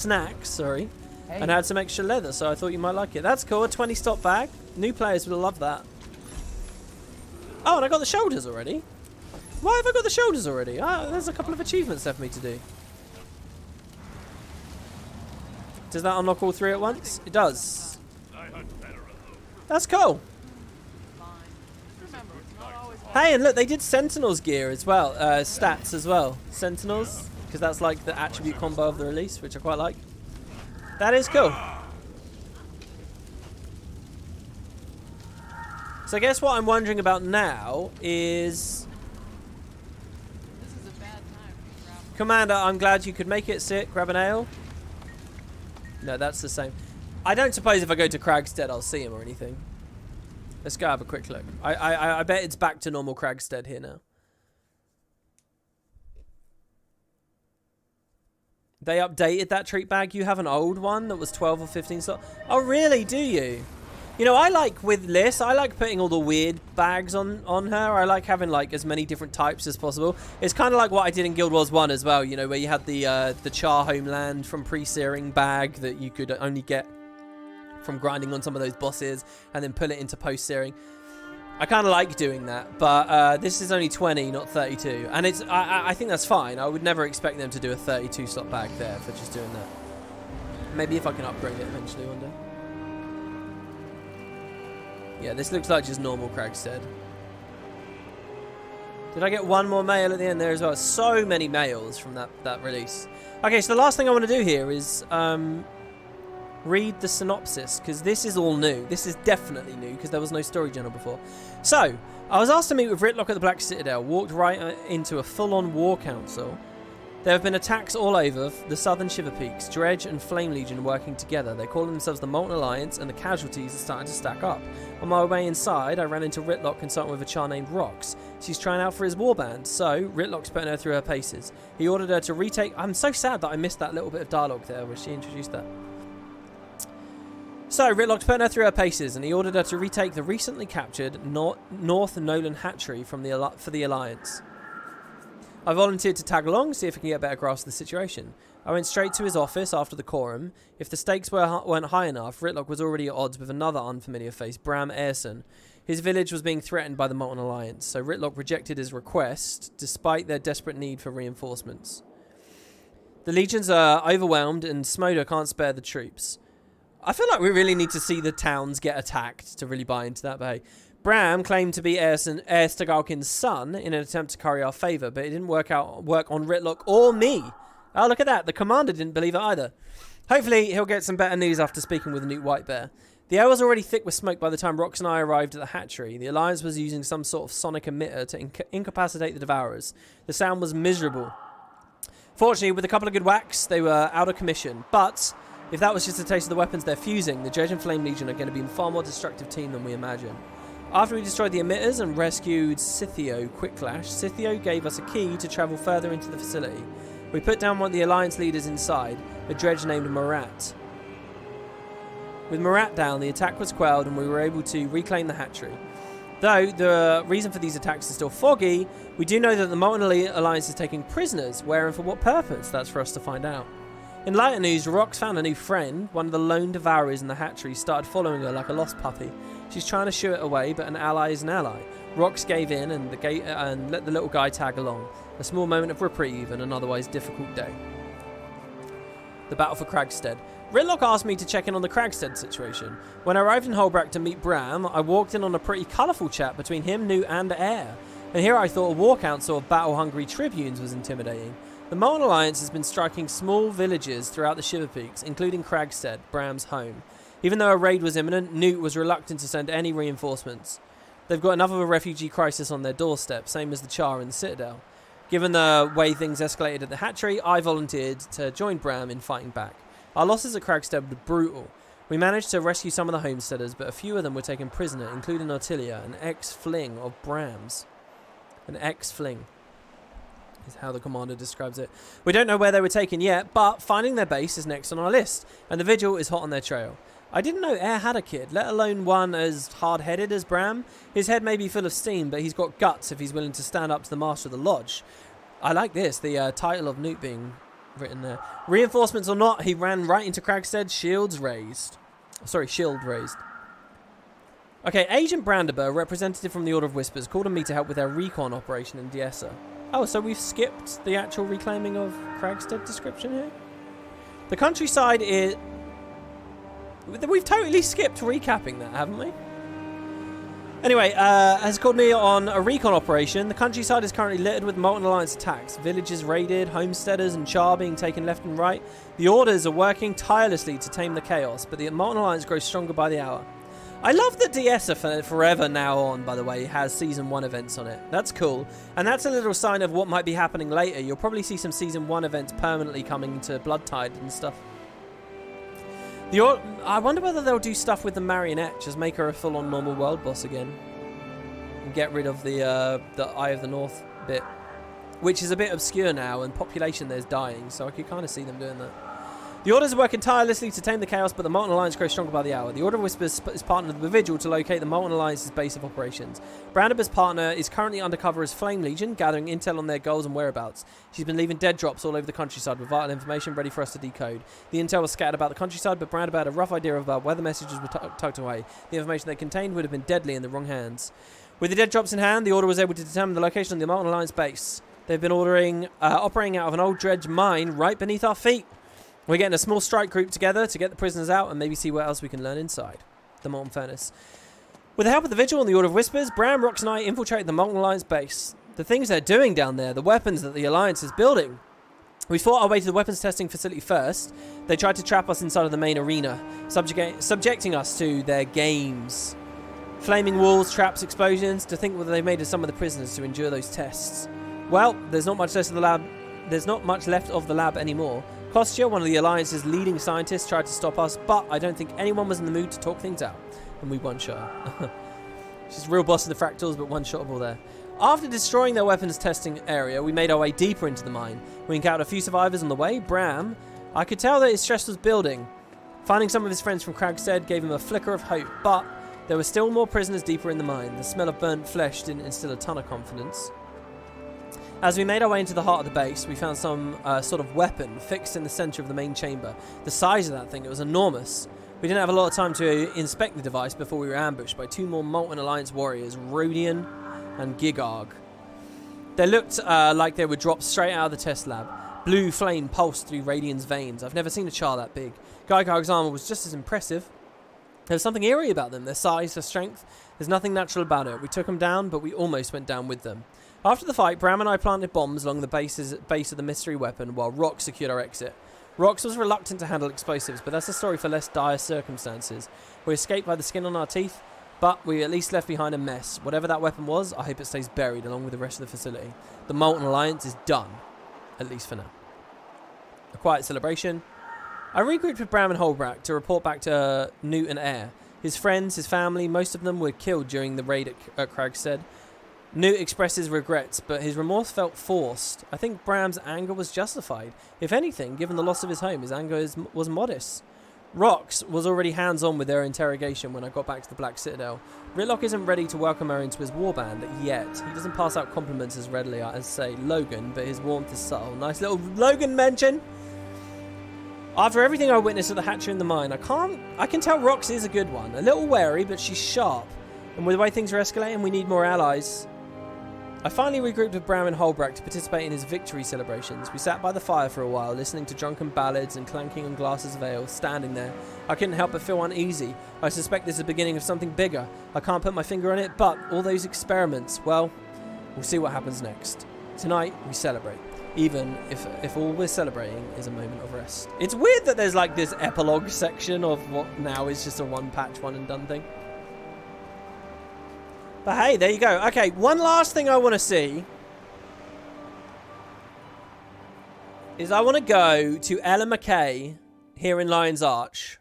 and I had some extra leather, so I thought you might like it. That's cool, a 20 slot bag. New players would love that. Oh, and I got the shoulders already. Why have I got the shoulders already? Ah, there's a couple of achievements left for me to do. Does that unlock all 3 at once? It does. That's cool. Hey, and look, they did Sentinels gear as well. Stats as well. Sentinels, because that's like the attribute combo of the release, which I quite like. That is cool. So I guess what I'm wondering about now is... This is a bad time to grab. Commander, I'm glad you could make it. Sit, grab an ale. No, that's the same. I don't suppose if I go to Cragstead I'll see him or anything. Let's go have a quick look. I bet it's back to normal Cragstead here now. They updated that treat bag. You have an old one that was 12 or 15 slot. Oh, really? Do you? You know, I like with Liz, I like putting all the weird bags on her. I like having like as many different types as possible. It's kind of like what I did in Guild Wars 1 as well, you know, where you had the Char Homeland from pre-searing bag that you could only get from grinding on some of those bosses and then pull it into post-searing. I kind of like doing that, but this is only 20, not 32. And it's I think that's fine. I would never expect them to do a 32 slot bag there for just doing that. Maybe if I can upgrade it eventually one day. Yeah, this looks like just normal Cragstead. Did I get one more mail at the end there as well? So many mails from that release. Okay, so the last thing I want to do here is read the synopsis, because this is all new. This is definitely new, because there was no story journal before. So, I was asked to meet with Ritlock at the Black Citadel, walked right into a full-on war council. There have been attacks all over the southern Shiver Peaks, Dredge and Flame Legion working together. They call themselves the Molten Alliance, and the casualties are starting to stack up. On my way inside, I ran into Ritlock consulting with a char named Rox. She's trying out for his warband, so Ritlock's putting her through her paces. He ordered her to retake... I'm so sad that I missed that little bit of dialogue there where she introduced that. So, Ritlock's putting her through her paces, and he ordered her to retake the recently captured North Nolan Hatchery for the Alliance. I volunteered to tag along, see if I can get a better grasp of the situation. I went straight to his office after the quorum. If the stakes weren't high enough, Ritlock was already at odds with another unfamiliar face, Bram Ayrson. His village was being threatened by the Molten Alliance, so Ritlock rejected his request, despite their desperate need for reinforcements. The legions are overwhelmed, and Smoder can't spare the troops. I feel like we really need to see the towns get attacked to really buy into that, but hey. Bram claimed to be Air Stagalkin's son in an attempt to curry our favour, but it didn't work on Ritlock or me. Oh, look at that. The commander didn't believe it either. Hopefully, he'll get some better news after speaking with Newt Whitebear. The air was already thick with smoke by the time Rox and I arrived at the hatchery. The Alliance was using some sort of sonic emitter to incapacitate the Devourers. The sound was miserable. Fortunately, with a couple of good whacks, they were out of commission. But if that was just a taste of the weapons they're fusing, the Dredge and Flame Legion are going to be a far more destructive team than we imagine. After we destroyed the emitters and rescued Scythio Quicklash, Scythio gave us a key to travel further into the facility. We put down one of the Alliance leaders inside, a Dredge named Marat. With Marat down, the attack was quelled and we were able to reclaim the hatchery. Though the reason for these attacks is still foggy, we do know that the Molten Alliance is taking prisoners. Where and for what purpose? That's for us to find out. In lighter news, Rox found a new friend. One of the lone Devourers in the hatchery started following her like a lost puppy. She's trying to shoo it away, but an ally is an ally. Rox gave in and let the little guy tag along. A small moment of reprieve in an otherwise difficult day. The battle for Cragstead. Ritlock asked me to check in on the Cragstead situation. When I arrived in Holbrack to meet Bram, I walked in on a pretty colourful chat between him, Newt and Air. And here I thought a war council of battle-hungry tribunes was intimidating. The Molten Alliance has been striking small villages throughout the Shiver Peaks, including Cragstead, Bram's home. Even though a raid was imminent, Newt was reluctant to send any reinforcements. They've got enough of a refugee crisis on their doorstep, same as the Char in the Citadel. Given the way things escalated at the Hatchery, I volunteered to join Bram in fighting back. Our losses at Cragstead were brutal. We managed to rescue some of the homesteaders, but a few of them were taken prisoner, including Ortilia, an ex-fling of Bram's. An ex-fling is how the commander describes it. We don't know where they were taken yet, but finding their base is next on our list, and the Vigil is hot on their trail. I didn't know Air had a kid, let alone one as hard-headed as Bram. His head may be full of steam, but he's got guts if he's willing to stand up to the master of the lodge. I like this, the title of Newt being written there. Reinforcements or not, he ran right into Cragstead, shield raised. Okay, Agent Brandenburg, a representative from the Order of Whispers, called on me to help with their recon operation in Diessa. Oh, so we've skipped the actual reclaiming of Cragstead description here? The countryside is... We've totally skipped recapping that, haven't we? Anyway, has called me on a recon operation. The countryside is currently littered with Molten Alliance attacks. Villages raided, homesteaders and Char being taken left and right. The Orders are working tirelessly to tame the chaos, but the Molten Alliance grows stronger by the hour. I love that Diessa for Forever Now On, by the way, has Season 1 events on it. That's cool. And that's a little sign of what might be happening later. You'll probably see some Season 1 events permanently coming to Bloodtide and stuff. I wonder whether they'll do stuff with the Marionette, just make her a full-on normal world boss again. And get rid of the Eye of the North bit. Which is a bit obscure now, and population there's dying, so I could kind of see them doing that. The Orders are working tirelessly to tame the chaos, but the Molten Alliance grows stronger by the hour. The Order of Whispers is partnered with the Vigil to locate the Molten Alliance's base of operations. Brandenburg's partner is currently undercover as Flame Legion, gathering intel on their goals and whereabouts. She's been leaving dead drops all over the countryside with vital information ready for us to decode. The intel was scattered about the countryside, but Brandenburg had a rough idea about where the messages were tucked away. The information they contained would have been deadly in the wrong hands. With the dead drops in hand, the Order was able to determine the location of the Molten Alliance base. They've been operating out of an old dredge mine right beneath our feet. We're getting a small strike group together to get the prisoners out and maybe see what else we can learn inside the Molten Furnace. With the help of the Vigil and the Order of Whispers, Bram, Rox and I infiltrated the Molten Alliance base. The things they're doing down there, the weapons that the Alliance is building. We fought our way to the weapons testing facility first. They tried to trap us inside of the main arena, subjecting us to their games. Flaming walls, traps, explosions. To think what they made of some of the prisoners to endure those tests. Well, there's not much left of the lab. There's not much left of the lab anymore. Kostya, one of the Alliance's leading scientists, tried to stop us, but I don't think anyone was in the mood to talk things out. And we one-shot her. She's a real boss of the fractals, but one-shotable there. After destroying their weapons testing area, we made our way deeper into the mine. We encountered a few survivors on the way. Bram, I could tell that his stress was building. Finding some of his friends from Cragstead gave him a flicker of hope, but there were still more prisoners deeper in the mine. The smell of burnt flesh didn't instill a ton of confidence. As we made our way into the heart of the base, we found some sort of weapon fixed in the center of the main chamber. The size of that thing, it was enormous. We didn't have a lot of time to inspect the device before we were ambushed by two more Molten Alliance warriors, Rodian and Gigarg. They looked like they were dropped straight out of the test lab. Blue flame pulsed through Radian's veins. I've never seen a Char that big. Gigarg's armor was just as impressive. There was something eerie about them, their size, their strength. There's nothing natural about it. We took them down, but we almost went down with them. After the fight, Bram and I planted bombs along the base of the mystery weapon while Rox secured our exit. Rox was reluctant to handle explosives, but that's a story for less dire circumstances. We escaped by the skin on our teeth, but we at least left behind a mess. Whatever that weapon was, I hope it stays buried along with the rest of the facility. The Molten Alliance is done, at least for now. A quiet celebration. I regrouped with Bram and Holbrack to report back to Newt and Air. His friends, his family, most of them were killed during the raid at Cragstead. Newt expressed his regrets, but his remorse felt forced. I think Bram's anger was justified. If anything, given the loss of his home, his anger was modest. Rox was already hands-on with their interrogation when I got back to the Black Citadel. Ritlock isn't ready to welcome her into his warband yet. He doesn't pass out compliments as readily as, say, Logan, but his warmth is subtle. Nice little Logan mention! After everything I witnessed at the hatchery in the mine, I can tell Rox is a good one. A little wary, but she's sharp. And with the way things are escalating, we need more allies. I finally regrouped with Bram and Holbrook to participate in his victory celebrations. We sat by the fire for a while, listening to drunken ballads and clanking on glasses of ale, standing there. I couldn't help but feel uneasy. I suspect this is the beginning of something bigger. I can't put my finger on it, but all those experiments, well, we'll see what happens next. Tonight, we celebrate. Even if all we're celebrating is a moment of rest. It's weird that there's like this epilogue section of what now is just a one patch, one and done thing. But hey, there you go. Okay, one last thing I want to see is I want to go to Ella McKay here in Lion's Arch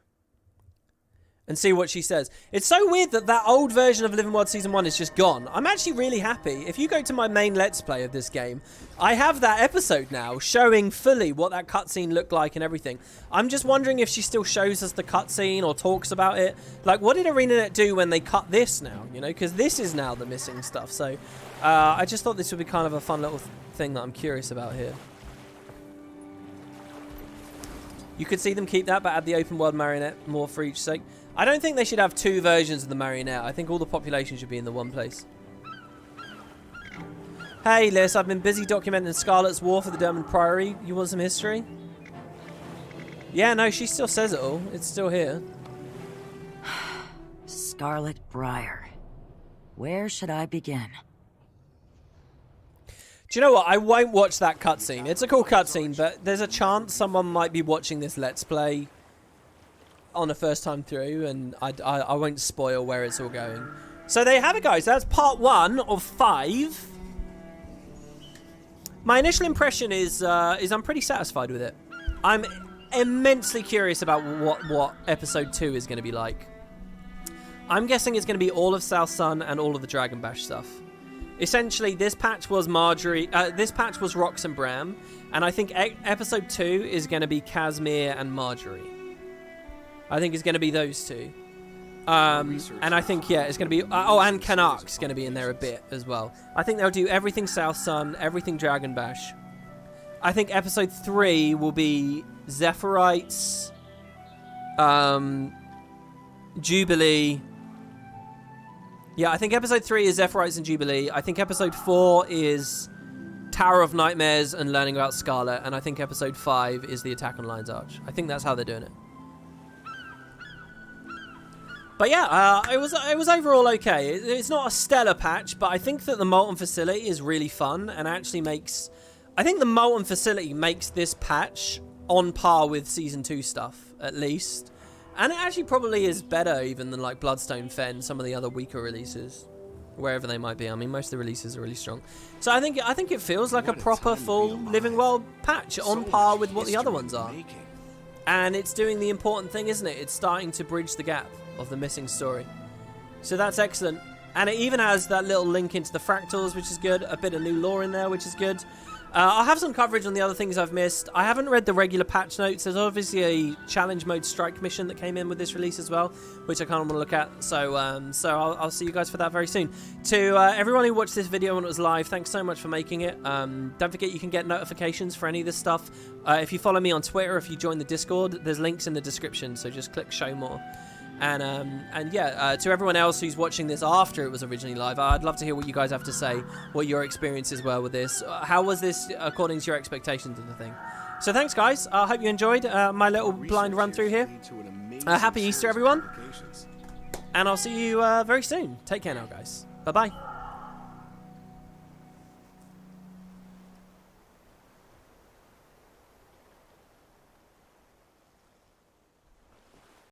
and see what she says. It's so weird that that old version of Living Wild Season 1 is just gone. I'm actually really happy. If you go to my main Let's Play of this game, I have that episode now showing fully what that cutscene looked like and everything. I'm just wondering if she still shows us the cutscene or talks about it. Like, what did ArenaNet do when they cut this now? You know, because this is now the missing stuff. So, I just thought this would be kind of a fun little thing that I'm curious about here. You could see them keep that, but add the open world marionette more for each sake. I don't think they should have two versions of the marionette. I think all the population should be in the one place. Hey, Liz, I've been busy documenting Scarlet's war for the Dermond Priory. You want some history? Yeah, no, she still says it all. It's still here. Scarlet Briar. Where should I begin? Do you know what? I won't watch that cutscene. It's a cool cutscene, but there's a chance someone might be watching this Let's Play on a first time through, and I won't spoil where it's all going. So there you have it, guys. That's part 1 of 5. My initial impression is I'm pretty satisfied with it. I'm immensely curious about what episode 2 is going to be like. I'm guessing it's going to be all of South Sun and all of the Dragon Bash stuff. Essentially, this patch was Marjorie. This patch was Rox and Bram, and I think episode 2 is going to be Casimir and Marjorie. I think it's going to be those two. And I think, yeah, it's going to be... oh, and Kanak's going to be in there a bit as well. I think they'll do everything South Sun, everything Dragon Bash. I think episode 3 will be Zephyrite, Jubilee. Yeah, I think episode 3 is Zephyrite and Jubilee. I think episode 4 is Tower of Nightmares and learning about Scarlet. And I think episode 5 is the Attack on Lion's Arch. I think that's how they're doing it. But yeah, it was overall okay. It's not a stellar patch, but I think that the Molten Facility is really fun and actually makes... I think the Molten Facility makes this patch on par with Season 2 stuff, at least. And it actually probably is better even than like Bloodstone Fen, some of the other weaker releases, wherever they might be. I mean, most of the releases are really strong. So I think it feels like a proper full Living World patch on par with what the other ones are. And it's doing the important thing, isn't it? It's starting to bridge the gap of the missing story. So that's excellent. And it even has that little link into the fractals, which is good. A bit of new lore in there, which is good. I'll have some coverage on the other things I've missed. I haven't read the regular patch notes. There's obviously a challenge mode strike mission that came in with this release as well, which I kind of want to look at. So I'll see you guys for that very soon. To everyone who watched this video when it was live, thanks so much for making it. Don't forget you can get notifications for any of this stuff. If you follow me on Twitter, if you join the Discord, there's links in the description, so just click show more. And yeah, to everyone else who's watching this after it was originally live, I'd love to hear what you guys have to say, what your experiences were with this. How was this according to your expectations of the thing? So thanks, guys. I hope you enjoyed my little blind run through here. Happy Easter, everyone. And I'll see you very soon. Take care now, guys. Bye-bye.